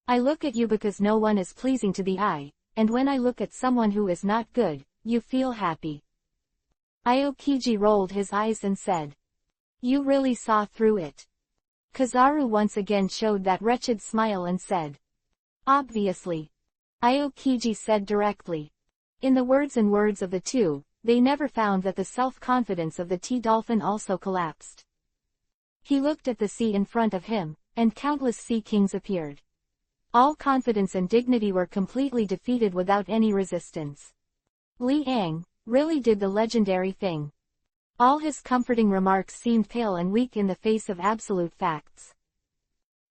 I look at you because no one is pleasing to the eye, and when I look at someone who is not good, you feel happy. Aokiji rolled his eyes and said. You really saw through it. Kizaru once again showed that wretched smile and said. Obviously. Aokiji said directly. In the words of the two, they never found that the self-confidence of the T-dolphin also collapsed. He looked at the sea in front of him, and countless sea kings appeared. All confidence and dignity were completely defeated without any resistance. Li Ang really did the legendary thing. All his comforting remarks seemed pale and weak in the face of absolute facts.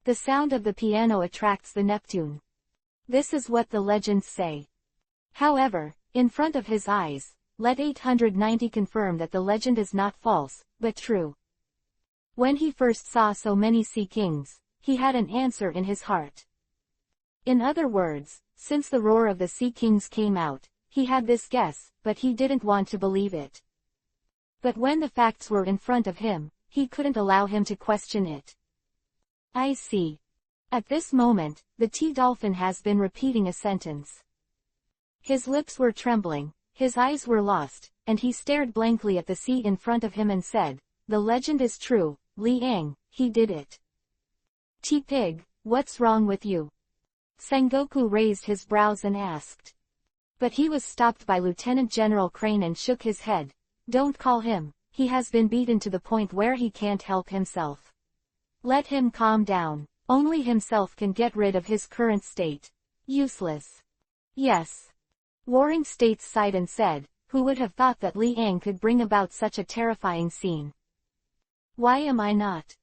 The sound of the piano attracts the Neptune. This is what the legends say. However, in front of his eyes, let 890 confirm that the legend is not false, but true. When he first saw so many sea kings, he had an answer in his heart. In other words, since the roar of the sea kings came out, he had this guess, but he didn't want to believe it. But when the facts were in front of him, he couldn't allow him to question it. I see. At this moment, the T-dolphin has been repeating a sentence. His lips were trembling, his eyes were lost, and he stared blankly at the sea in front of him and said, "The legend is true, Li Ang, he did it." T-pig, what's wrong with you? Sengoku raised his brows and asked. But he was stopped by Lieutenant General Crane and shook his head. Don't call him, he has been beaten to the point where he can't help himself. Let him calm down, only himself can get rid of his current state. Useless. Yes. Warring States sighed and said, who would have thought that Li Ang could bring about such a terrifying scene? Why am I not?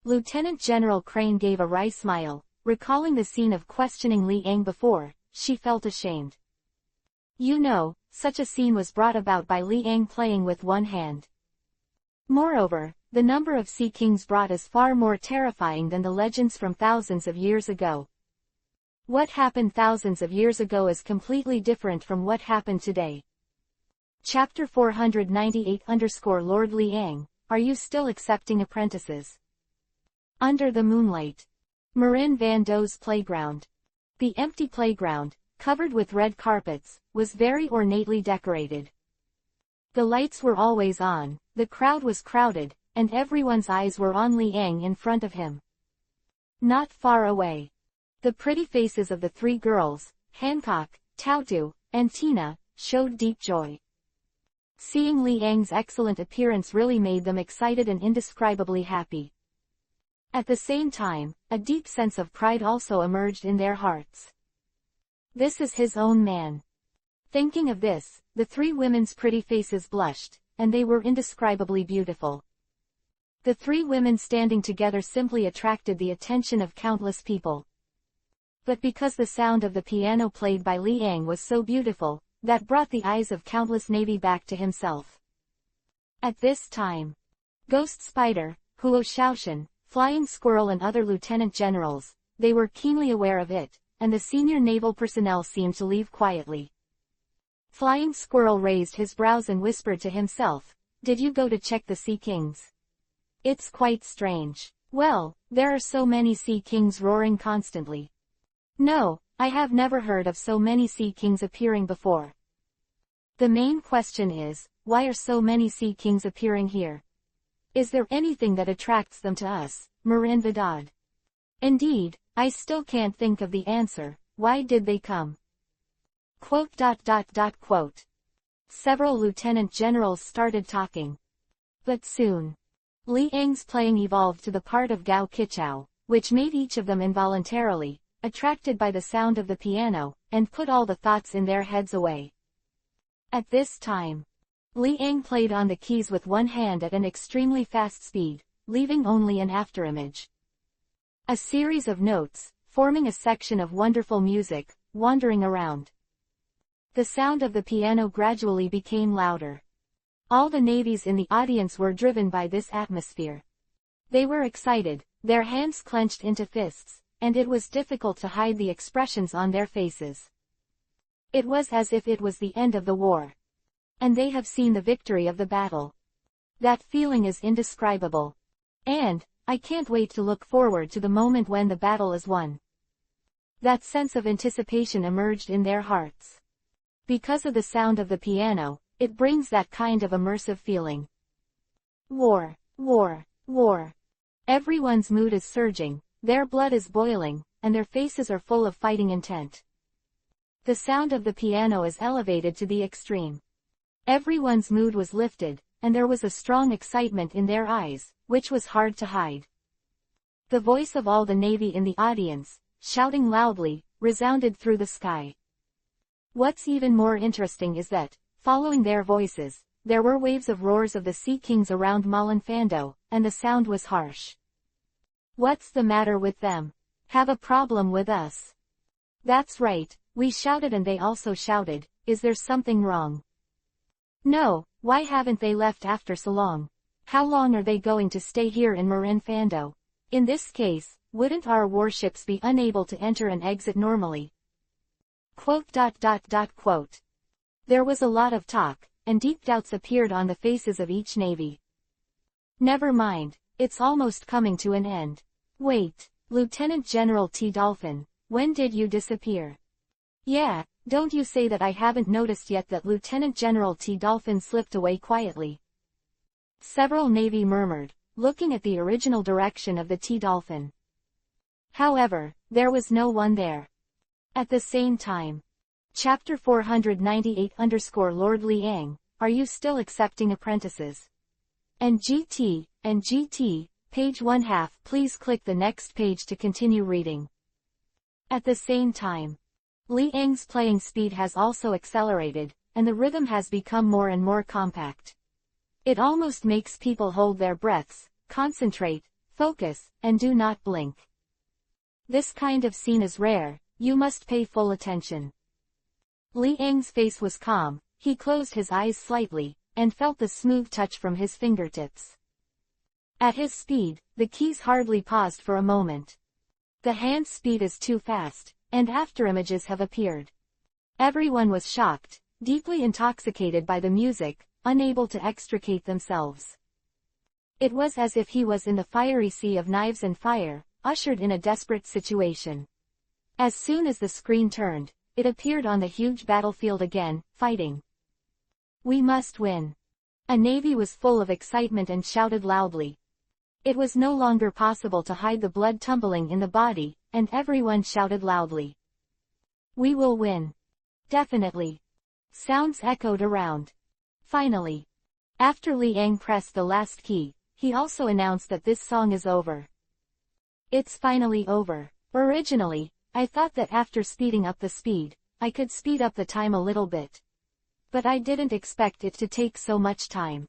Lieutenant General Crane gave a wry smile, recalling the scene of questioning Li Ang before. She felt ashamed. You know, such a scene was brought about by Li Ang playing with one hand. Moreover, the number of sea kings brought is far more terrifying than the legends from thousands of years ago. What happened thousands of years ago is completely different from what happened today. Chapter 498 Lord Li Ang, are you still accepting apprentices? Under the moonlight. Marin Van Doe's playground. The empty playground, covered with red carpets, was very ornately decorated. The lights were always on, the crowd was crowded, and everyone's eyes were on Li Ang in front of him. Not far away. The pretty faces of the three girls, Hancock, Tautu, and Tina, showed deep joy. Seeing Li Ang's excellent appearance really made them excited and indescribably happy. At the same time, a deep sense of pride also emerged in their hearts. This is his own man. Thinking of this, the three women's pretty faces blushed, and they were indescribably beautiful. The three women standing together simply attracted the attention of countless people. But because the sound of the piano played by Li Ang was so beautiful, that brought the eyes of countless navy back to himself. At this time, Ghost Spider, Huo Shaoshan, Flying Squirrel and other lieutenant generals, they were keenly aware of it, and the senior naval personnel seemed to leave quietly. Flying Squirrel raised his brows and whispered to himself, "Did you go to check the Sea Kings? It's quite strange. Well, there are so many Sea Kings roaring constantly." "No, I have never heard of so many Sea Kings appearing before. The main question is, why are so many Sea Kings appearing here? Is there anything that attracts them to us, Marin Vidad? Indeed, I still can't think of the answer. Why did they come?" Quote. Several lieutenant generals started talking. But soon, Li Ang's playing evolved to the part of Gao Kichao, which made each of them involuntarily attracted by the sound of the piano, and put all the thoughts in their heads away. At this time, Li Ang played on the keys with one hand at an extremely fast speed, leaving only an afterimage. A series of notes, forming a section of wonderful music, wandering around. The sound of the piano gradually became louder. All the navies in the audience were driven by this atmosphere. They were excited, their hands clenched into fists, and it was difficult to hide the expressions on their faces. It was as if it was the end of the war. And they have seen the victory of the battle. That feeling is indescribable. And, I can't wait to look forward to the moment when the battle is won. That sense of anticipation emerged in their hearts. Because of the sound of the piano, it brings that kind of immersive feeling. War, war, war. Everyone's mood is surging, their blood is boiling, and their faces are full of fighting intent. The sound of the piano is elevated to the extreme. Everyone's mood was lifted, and there was a strong excitement in their eyes, which was hard to hide. The voice of all the Navy in the audience, shouting loudly, resounded through the sky. What's even more interesting is that, following their voices, there were waves of roars of the Sea Kings around Molinfando, and the sound was harsh. What's the matter with them? Have a problem with us? That's right, we shouted and they also shouted, is there something wrong? No, why haven't they left after so long? How long are they going to stay here in Molinfando? In this case, wouldn't our warships be unable to enter and exit normally? Quote. There was a lot of talk, and deep doubts appeared on the faces of each navy. Never mind, it's almost coming to an end. Wait, Lieutenant General T. Dolphin, when did you disappear? Yeah, don't you say that I haven't noticed yet that Lieutenant General T. Dolphin slipped away quietly. Several navy murmured, looking at the original direction of the T. Dolphin. However, there was no one there. At the same time. Chapter 498 Lord Liang, are you still accepting apprentices? And GT, page 1/2, please click the next page to continue reading. At the same time. Liang's playing speed has also accelerated, and the rhythm has become more and more compact. It almost makes people hold their breaths, concentrate, focus, and do not blink. This kind of scene is rare, you must pay full attention. Liang's face was calm, he closed his eyes slightly, and felt the smooth touch from his fingertips. At his speed, the keys hardly paused for a moment. The hand speed is too fast, and afterimages have appeared. Everyone was shocked, deeply intoxicated by the music, unable to extricate themselves. It was as if he was in the fiery sea of knives and fire, ushered in a desperate situation. As soon as the screen turned, it appeared on the huge battlefield again, fighting. We must win. A navy was full of excitement and shouted loudly. It was no longer possible to hide the blood tumbling in the body, and everyone shouted loudly. We will win. Definitely. Sounds echoed around. Finally. After Liang pressed the last key, he also announced that this song is over. It's finally over. Originally, I thought that after speeding up the speed, I could speed up the time a little bit. But I didn't expect it to take so much time.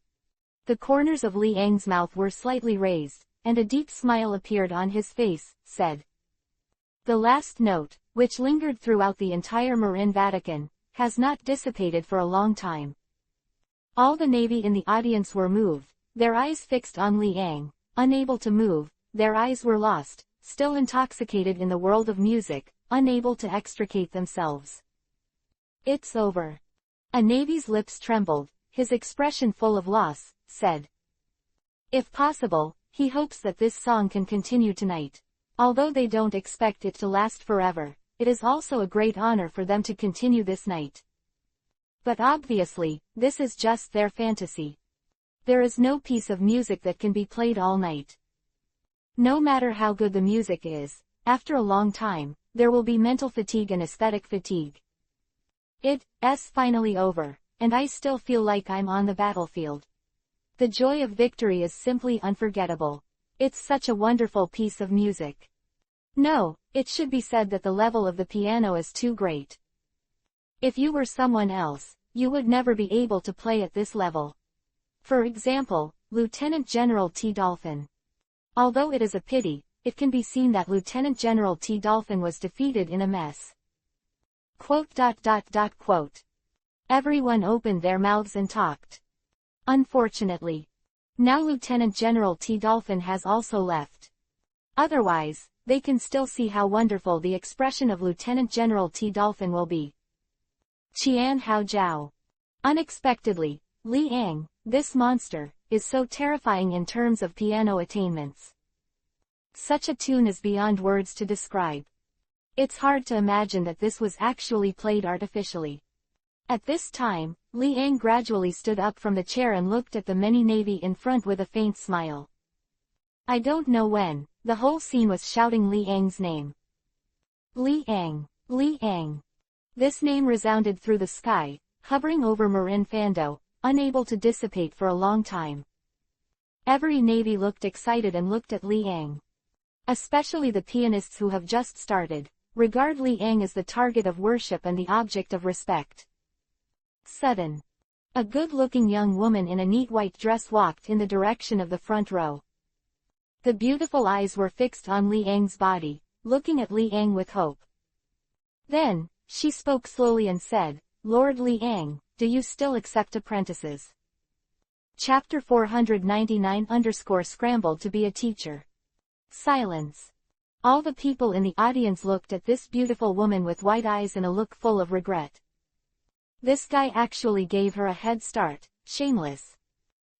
The corners of Liang's mouth were slightly raised, and a deep smile appeared on his face, said. The last note, which lingered throughout the entire Marin Vatican, has not dissipated for a long time. All the navy in the audience were moved, their eyes fixed on Liang, unable to move, their eyes were lost, still intoxicated in the world of music, unable to extricate themselves. It's over. A navy's lips trembled, his expression full of loss, said. If possible, he hopes that this song can continue tonight. Although they don't expect it to last forever, it is also a great honor for them to continue this night. But obviously, this is just their fantasy. There is no piece of music that can be played all night. No matter how good the music is, after a long time, there will be mental fatigue and aesthetic fatigue. It's finally over, and I still feel like I'm on the battlefield. The joy of victory is simply unforgettable. It's such a wonderful piece of music. No, it should be said that the level of the piano is too great. If you were someone else, you would never be able to play at this level. For example, Lieutenant General T. Dolphin. Although it is a pity, it can be seen that Lieutenant General T. Dolphin was defeated in a mess. Quote. Everyone opened their mouths and talked. Unfortunately. Now Lieutenant General T. Dolphin has also left. Otherwise, they can still see how wonderful the expression of Lieutenant General T. Dolphin will be. Qian Hao Jiao. Unexpectedly, Liang, this monster, is so terrifying in terms of piano attainments. Such a tune is beyond words to describe. It's hard to imagine that this was actually played artificially. At this time, Liang gradually stood up from the chair and looked at the many navy in front with a faint smile. I don't know when, the whole scene was shouting Liang's name. Li Ang. Li Ang. This name resounded through the sky, hovering over Marin Fando, unable to dissipate for a long time. Every Navy looked excited and looked at Li Ang. Especially the pianists who have just started, regard Li Ang as the target of worship and the object of respect. Sudden. A good-looking young woman in a neat white dress walked in the direction of the front row. The beautiful eyes were fixed on Li Ang's body, looking at Li Ang with hope. Then, she spoke slowly and said, "Lord Li Ang, do you still accept apprentices?" Chapter 499 scrambled to be a teacher. Silence. All the people in the audience looked at this beautiful woman with white eyes and a look full of regret. This guy actually gave her a head start, shameless.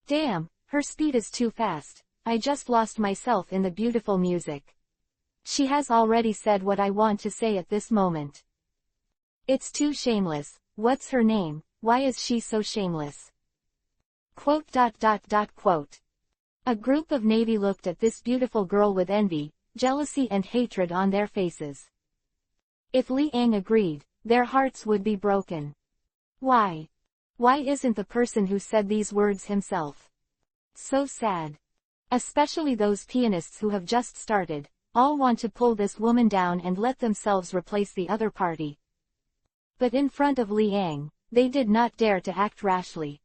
Damn, her speed is too fast, I just lost myself in the beautiful music. She has already said what I want to say at this moment. It's too shameless. What's her name? Why is she so shameless? Quote. A group of Navy looked at this beautiful girl with envy, jealousy and hatred on their faces. If Li Ang agreed, their hearts would be broken. Why? Why isn't the person who said these words himself? So sad. Especially those pianists who have just started, all want to pull this woman down and let themselves replace the other party. But in front of Li Ang, they did not dare to act rashly.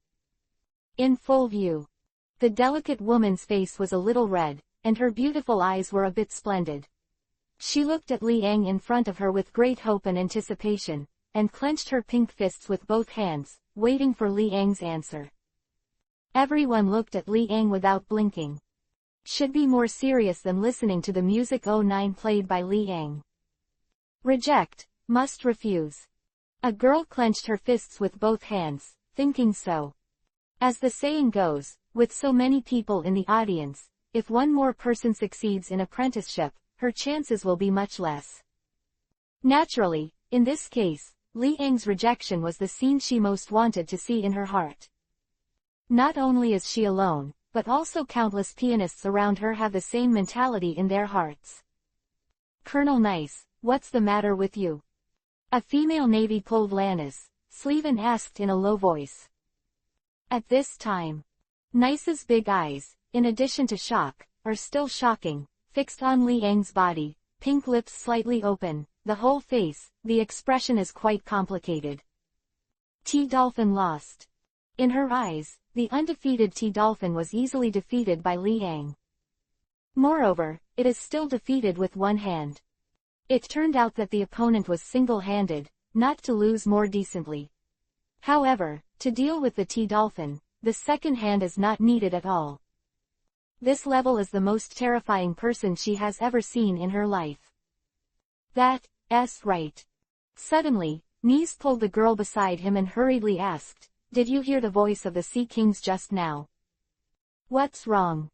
In full view. The delicate woman's face was a little red, and her beautiful eyes were a bit splendid. She looked at Li Ang in front of her with great hope and anticipation, and clenched her pink fists with both hands, waiting for Li Ang's answer. Everyone looked at Li Ang without blinking. Should be more serious than listening to the music 09 played by Li Ang. Reject, must refuse. A girl clenched her fists with both hands, thinking so. As the saying goes, with so many people in the audience, if one more person succeeds in apprenticeship, her chances will be much less. Naturally, in this case, Li Ang's rejection was the scene she most wanted to see in her heart. Not only is she alone, but also countless pianists around her have the same mentality in their hearts. Colonel Nice, what's the matter with you? A female Navy pulled Lannis' sleeve and asked in a low voice. At this time, Nice's big eyes, in addition to shock, are still shocking, fixed on Li Ang's body, pink lips slightly open, the whole face, the expression is quite complicated. T-Dolphin lost. In her eyes, the undefeated T-Dolphin was easily defeated by Li Ang. Moreover, it is still defeated with one hand. It turned out that the opponent was single-handed, not to lose more decently. However, to deal with the T-Dolphin, the second hand is not needed at all. This level is the most terrifying person she has ever seen in her life. That's right. Suddenly, Nice pulled the girl beside him and hurriedly asked, "Did you hear the voice of the Sea Kings just now?" "What's wrong?"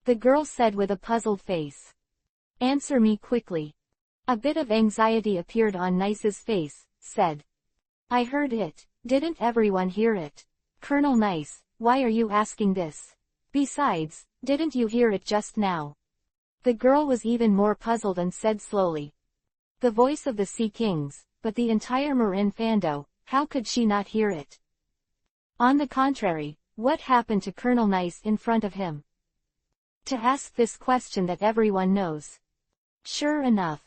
the girl said with a puzzled face. "Answer me quickly." A bit of anxiety appeared on Nice's face, said. "I heard it. Didn't everyone hear it?" "Colonel Nice, why are you asking this? Besides, didn't you hear it just now?" The girl was even more puzzled and said slowly. "The voice of the Sea Kings, but the entire Marin Fando, how could she not hear it?" On the contrary, what happened to Colonel Nice in front of him? To ask this question that everyone knows. Sure enough.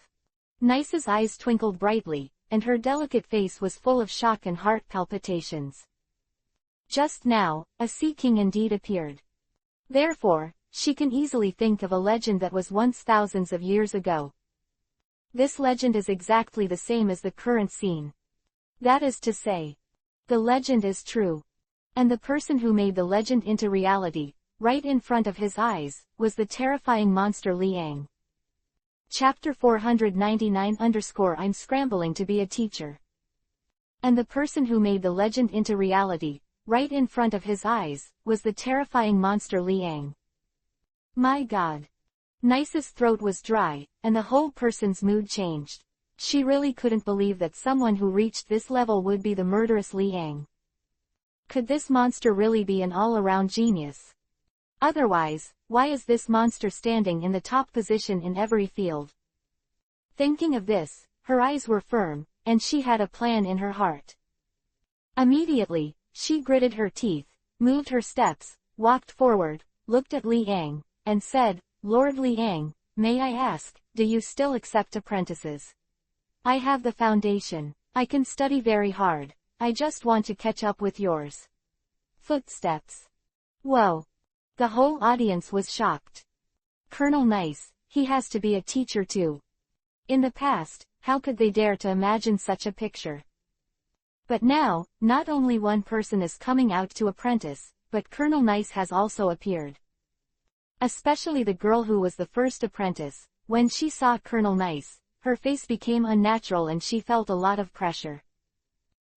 Nice's eyes twinkled brightly, and her delicate face was full of shock and heart palpitations. Just now, a Sea King indeed appeared. Therefore, she can easily think of a legend that was once thousands of years ago. This legend is exactly the same as the current scene. That is to say, the legend is true. And the person who made the legend into reality, right in front of his eyes, was the terrifying monster Li Ang. Chapter 499 I'm scrambling to be a teacher. And the person who made the legend into reality, right in front of his eyes, was the terrifying monster Li Ang. My God. Nice's throat was dry, and the whole person's mood changed. She really couldn't believe that someone who reached this level would be the murderous Li Ang. Could this monster really be an all-around genius? Otherwise, why is this monster standing in the top position in every field? Thinking of this, her eyes were firm, and she had a plan in her heart. Immediately, she gritted her teeth, moved her steps, walked forward, looked at Liang, and said, "Lord Liang, may I ask, do you still accept apprentices? I have the foundation. I can study very hard. I just want to catch up with yours." Footsteps. Whoa. The whole audience was shocked. Colonel Nice, he has to be a teacher too. In the past, how could they dare to imagine such a picture? But now, not only one person is coming out to apprentice, but Colonel Nice has also appeared. Especially the girl who was the first apprentice. When she saw Colonel Nice, her face became unnatural and she felt a lot of pressure.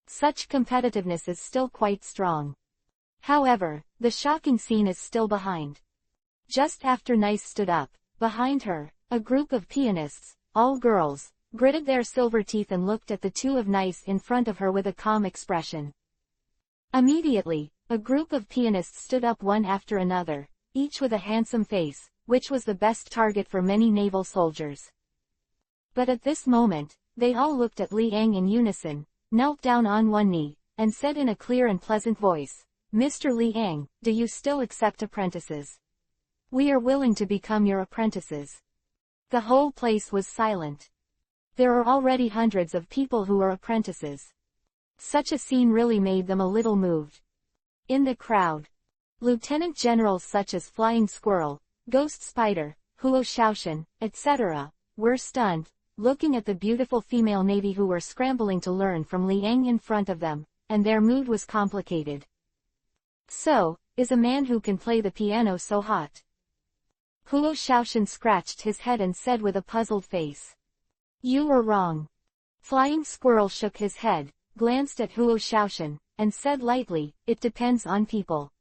Such competitiveness is still quite strong. However, the shocking scene is still behind. Just after Nice stood up, behind her, a group of pianists, all girls, gritted their silver teeth and looked at the two of Nice in front of her with a calm expression. Immediately, a group of pianists stood up one after another, each with a handsome face, which was the best target for many naval soldiers. But at this moment, they all looked at Liang in unison, knelt down on one knee, and said in a clear and pleasant voice, "Mr. Liang, do you still accept apprentices? We are willing to become your apprentices." The whole place was silent. There are already hundreds of people who are apprentices. Such a scene really made them a little moved. In the crowd, lieutenant generals such as Flying Squirrel, Ghost Spider, Huo Shaoshan, etc., were stunned, looking at the beautiful female navy who were scrambling to learn from Liang in front of them, and their mood was complicated. "So, is a man who can play the piano so hot?" Huo Shaoshan scratched his head and said with a puzzled face. "You were wrong." Flying Squirrel shook his head, glanced at Huo Shaoshan, and said lightly, "It depends on people.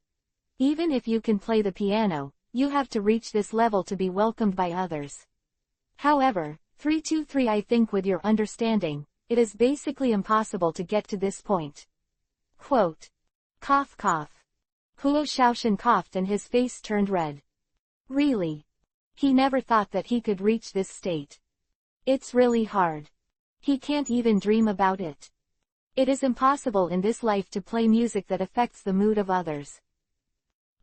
Even if you can play the piano, you have to reach this level to be welcomed by others. However, 323 I think with your understanding, it is basically impossible to get to this point." Quote. Cough cough. Huo Shaoshan coughed and his face turned red. Really? He never thought that he could reach this state. It's really hard. He can't even dream about it. It is impossible in this life to play music that affects the mood of others.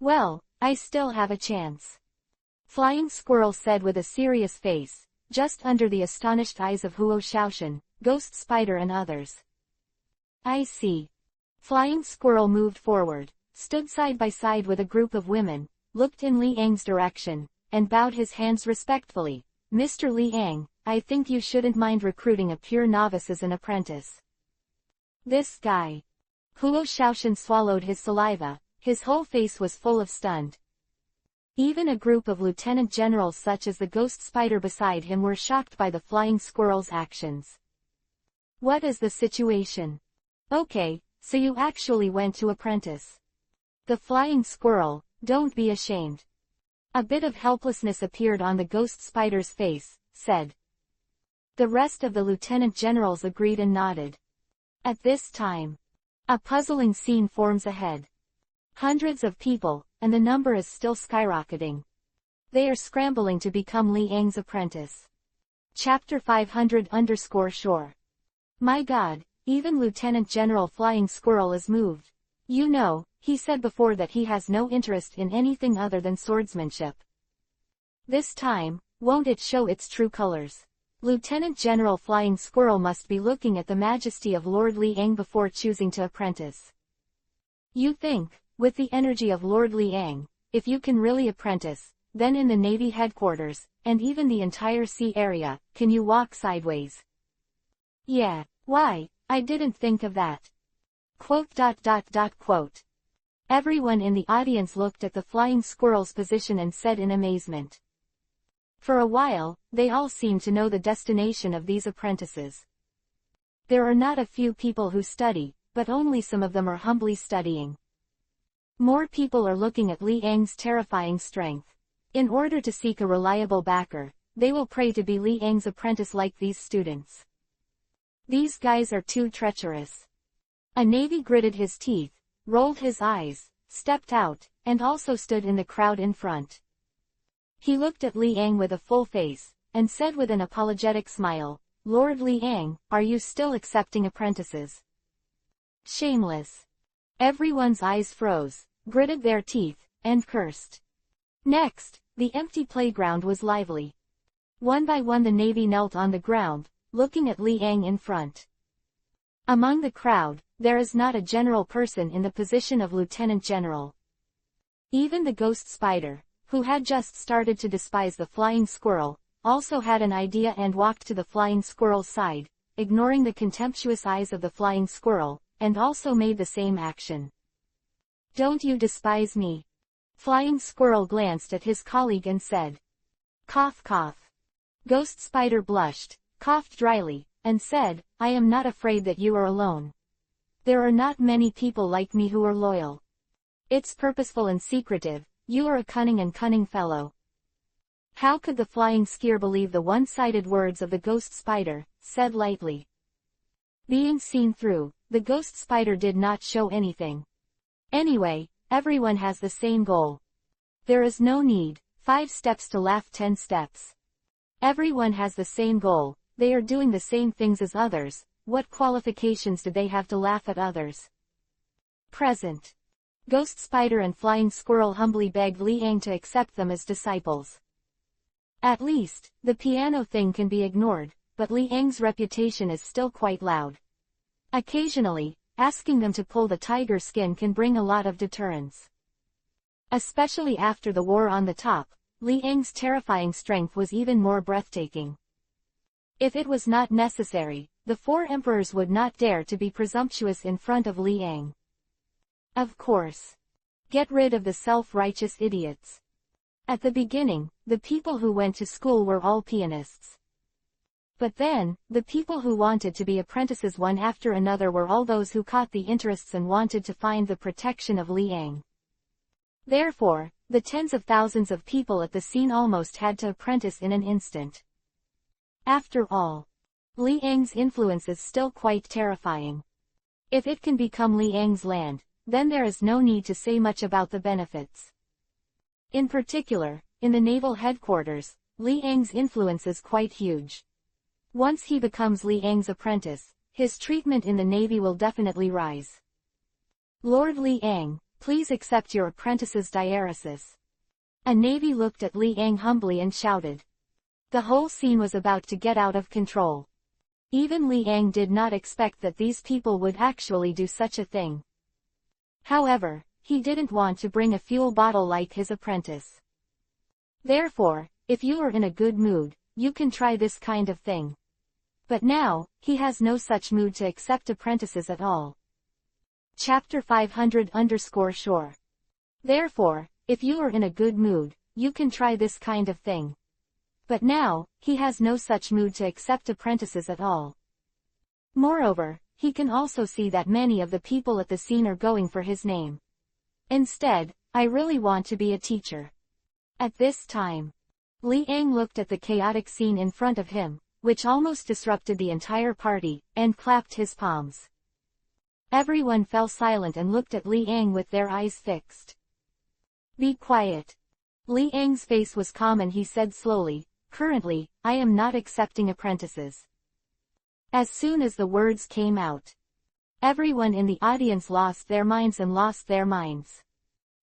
Well, I still have a chance. Flying Squirrel said with a serious face, just under the astonished eyes of Huo Shaoshan, Ghost Spider and others. I see. Flying Squirrel moved forward, stood side by side with a group of women, looked in Liang's direction, and bowed his hands respectfully. "Mr. Liang, I think you shouldn't mind recruiting a pure novice as an apprentice." This guy. Huo Shaoshan swallowed his saliva, his whole face was full of stunned. Even a group of lieutenant generals such as the Ghost Spider beside him were shocked by the Flying Squirrel's actions. What is the situation? Okay, so you actually went to apprentice. The Flying Squirrel, don't be ashamed. A bit of helplessness appeared on the Ghost Spider's face, said. The rest of the lieutenant generals agreed and nodded. At this time, a puzzling scene forms ahead. Hundreds of people, and the number is still skyrocketing. They are scrambling to become Liang's apprentice. Chapter 500_shore. My God, even Lieutenant General Flying Squirrel is moved. You know, he said before that he has no interest in anything other than swordsmanship. This time, won't it show its true colors? Lieutenant General Flying Squirrel must be looking at the majesty of Lord Liang before choosing to apprentice. You think, with the energy of Lord Liang, if you can really apprentice, then in the Navy headquarters, and even the entire sea area, can you walk sideways? Yeah, why, I didn't think of that. Quote. Everyone in the audience looked at the Flying Squirrel's position and said in amazement. For a while, they all seemed to know the destination of these apprentices. There are not a few people who study, but only some of them are humbly studying. More people are looking at Liang's terrifying strength. In order to seek a reliable backer, they will pray to be Liang's apprentice like these students. These guys are too treacherous. A navy gritted his teeth, rolled his eyes, stepped out, and also stood in the crowd in front. He looked at Liang with a full face, and said with an apologetic smile, "Lord Liang, are you still accepting apprentices?" Shameless. Everyone's eyes froze, gritted their teeth, and cursed. Next, the empty playground was lively. One by one the Navy knelt on the ground, looking at Liang in front. Among the crowd, there is not a general person in the position of lieutenant general. Even the ghost spider, who had just started to despise the flying squirrel, also had an idea and walked to the flying squirrel's side, ignoring the contemptuous eyes of the flying squirrel, and also made the same action. "Don't you despise me?" Flying squirrel glanced at his colleague and said. Cough cough. Ghost spider blushed, coughed dryly, and said, "I am not afraid that you are alone. There are not many people like me who are loyal. It's purposeful and secretive, you are a cunning fellow." How could the flying skier believe the one-sided words of the ghost spider, said lightly? Being seen through, the ghost spider did not show anything. Anyway, everyone has the same goal. There is no need, 5 steps to laugh 10 steps. Everyone has the same goal, they are doing the same things as others, what qualifications do they have to laugh at others? Present. Ghost spider and flying squirrel humbly begged Liang to accept them as disciples. At least, the piano thing can be ignored, but Liang's reputation is still quite loud. Occasionally, asking them to pull the tiger skin can bring a lot of deterrence. Especially after the war on the top, Liang's terrifying strength was even more breathtaking. If it was not necessary, the 4 emperors would not dare to be presumptuous in front of Liang. Of course. Get rid of the self-righteous idiots. At the beginning, the people who went to school were all pianists. But then, the people who wanted to be apprentices one after another were all those who caught the interests and wanted to find the protection of Liang. Therefore, the tens of thousands of people at the scene almost had to apprentice in an instant. After all, Liang's influence is still quite terrifying. If it can become Liang's land, then there is no need to say much about the benefits. In particular, in the naval headquarters, Liang's influence is quite huge. Once he becomes Liang's apprentice, his treatment in the Navy will definitely rise. "Lord Liang, please accept your apprentice's diaresis." A Navy looked at Liang humbly and shouted. The whole scene was about to get out of control. Even Liang did not expect that these people would actually do such a thing. However, he didn't want to bring a fuel bottle like his apprentice. Therefore, if you are in a good mood, you can try this kind of thing. But now, he has no such mood to accept apprentices at all. Chapter 500_shore. Therefore, if you are in a good mood, you can try this kind of thing. But now, he has no such mood to accept apprentices at all. Moreover, he can also see that many of the people at the scene are going for his name. Instead, "I really want to be a teacher." At this time, Liang looked at the chaotic scene in front of him, which almost disrupted the entire party, and clapped his palms. Everyone fell silent and looked at Liang with their eyes fixed. "Be quiet." Liang's face was calm and he said slowly, "Currently, I am not accepting apprentices." As soon as the words came out, everyone in the audience lost their minds.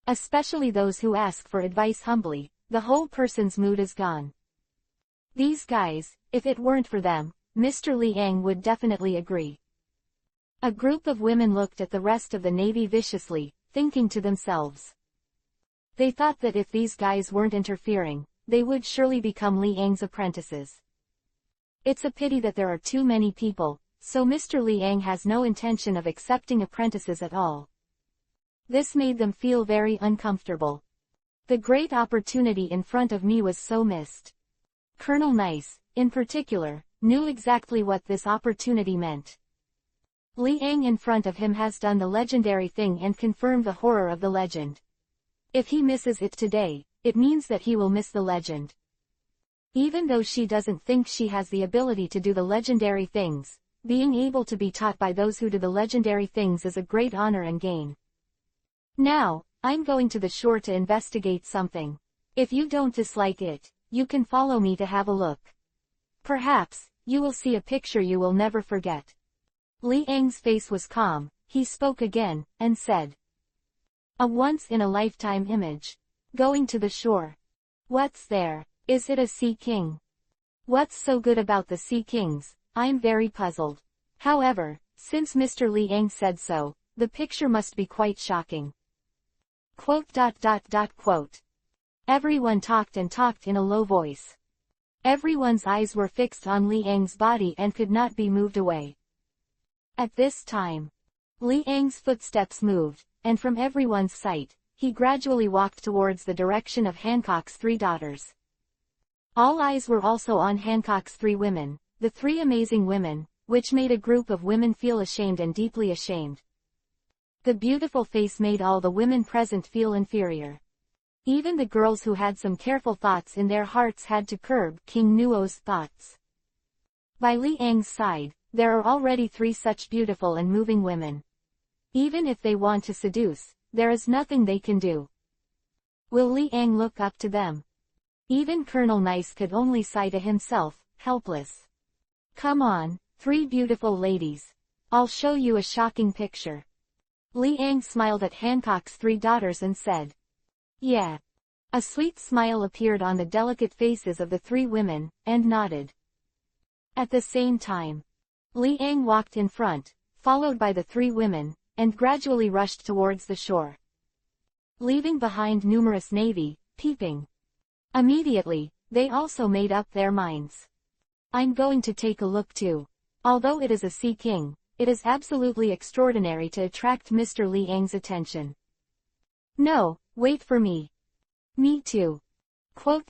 Especially those who ask for advice humbly, the whole person's mood is gone. These guys, if it weren't for them, Mr. Liang would definitely agree. A group of women looked at the rest of the Navy viciously, thinking to themselves. They thought that if these guys weren't interfering, they would surely become Liang's apprentices. It's a pity that there are too many people, so Mr. Liang has no intention of accepting apprentices at all. This made them feel very uncomfortable. The great opportunity in front of me was so missed. Colonel Nice, in particular, knew exactly what this opportunity meant. Liang in front of him has done the legendary thing and confirmed the horror of the legend. If he misses it today, it means that he will miss the legend. Even though she doesn't think she has the ability to do the legendary things, being able to be taught by those who do the legendary things is a great honor and gain. Now, I'm going to the shore to investigate something. If you don't dislike it, you can follow me to have a look. Perhaps, you will see a picture you will never forget. Li Ang's face was calm, he spoke again, and said. A once-in-a-lifetime image. Going to the shore. What's there? Is it a sea king? What's so good about the sea kings? I'm very puzzled. However, since Mr. Li Ang said so, the picture must be quite shocking. Quote. Everyone talked and talked in a low voice. Everyone's eyes were fixed on Li Ang's body and could not be moved away. At this time, Li Ang's footsteps moved, and from everyone's sight, he gradually walked towards the direction of Hancock's three daughters. All eyes were also on Hancock's three women, the three amazing women, which made a group of women feel ashamed and deeply ashamed. The beautiful face made all the women present feel inferior. Even the girls who had some careful thoughts in their hearts had to curb King Nuo's thoughts. By Li Ang's side, there are already three such beautiful and moving women. Even if they want to seduce, there is nothing they can do. Will Li Ang look up to them? Even Colonel Nice could only sigh to himself, helpless. Come on, three beautiful ladies. I'll show you a shocking picture. Li Ang smiled at Hancock's three daughters and said. Yeah. A sweet smile appeared on the delicate faces of the three women, and nodded. At the same time, Li Ang walked in front, followed by the three women, and gradually rushed towards the shore, leaving behind numerous navy, peeping. Immediately, they also made up their minds. I'm going to take a look too. Although it is a sea king, it is absolutely extraordinary to attract Mr. Li Ang's attention. No, wait for me. Me too. Quote.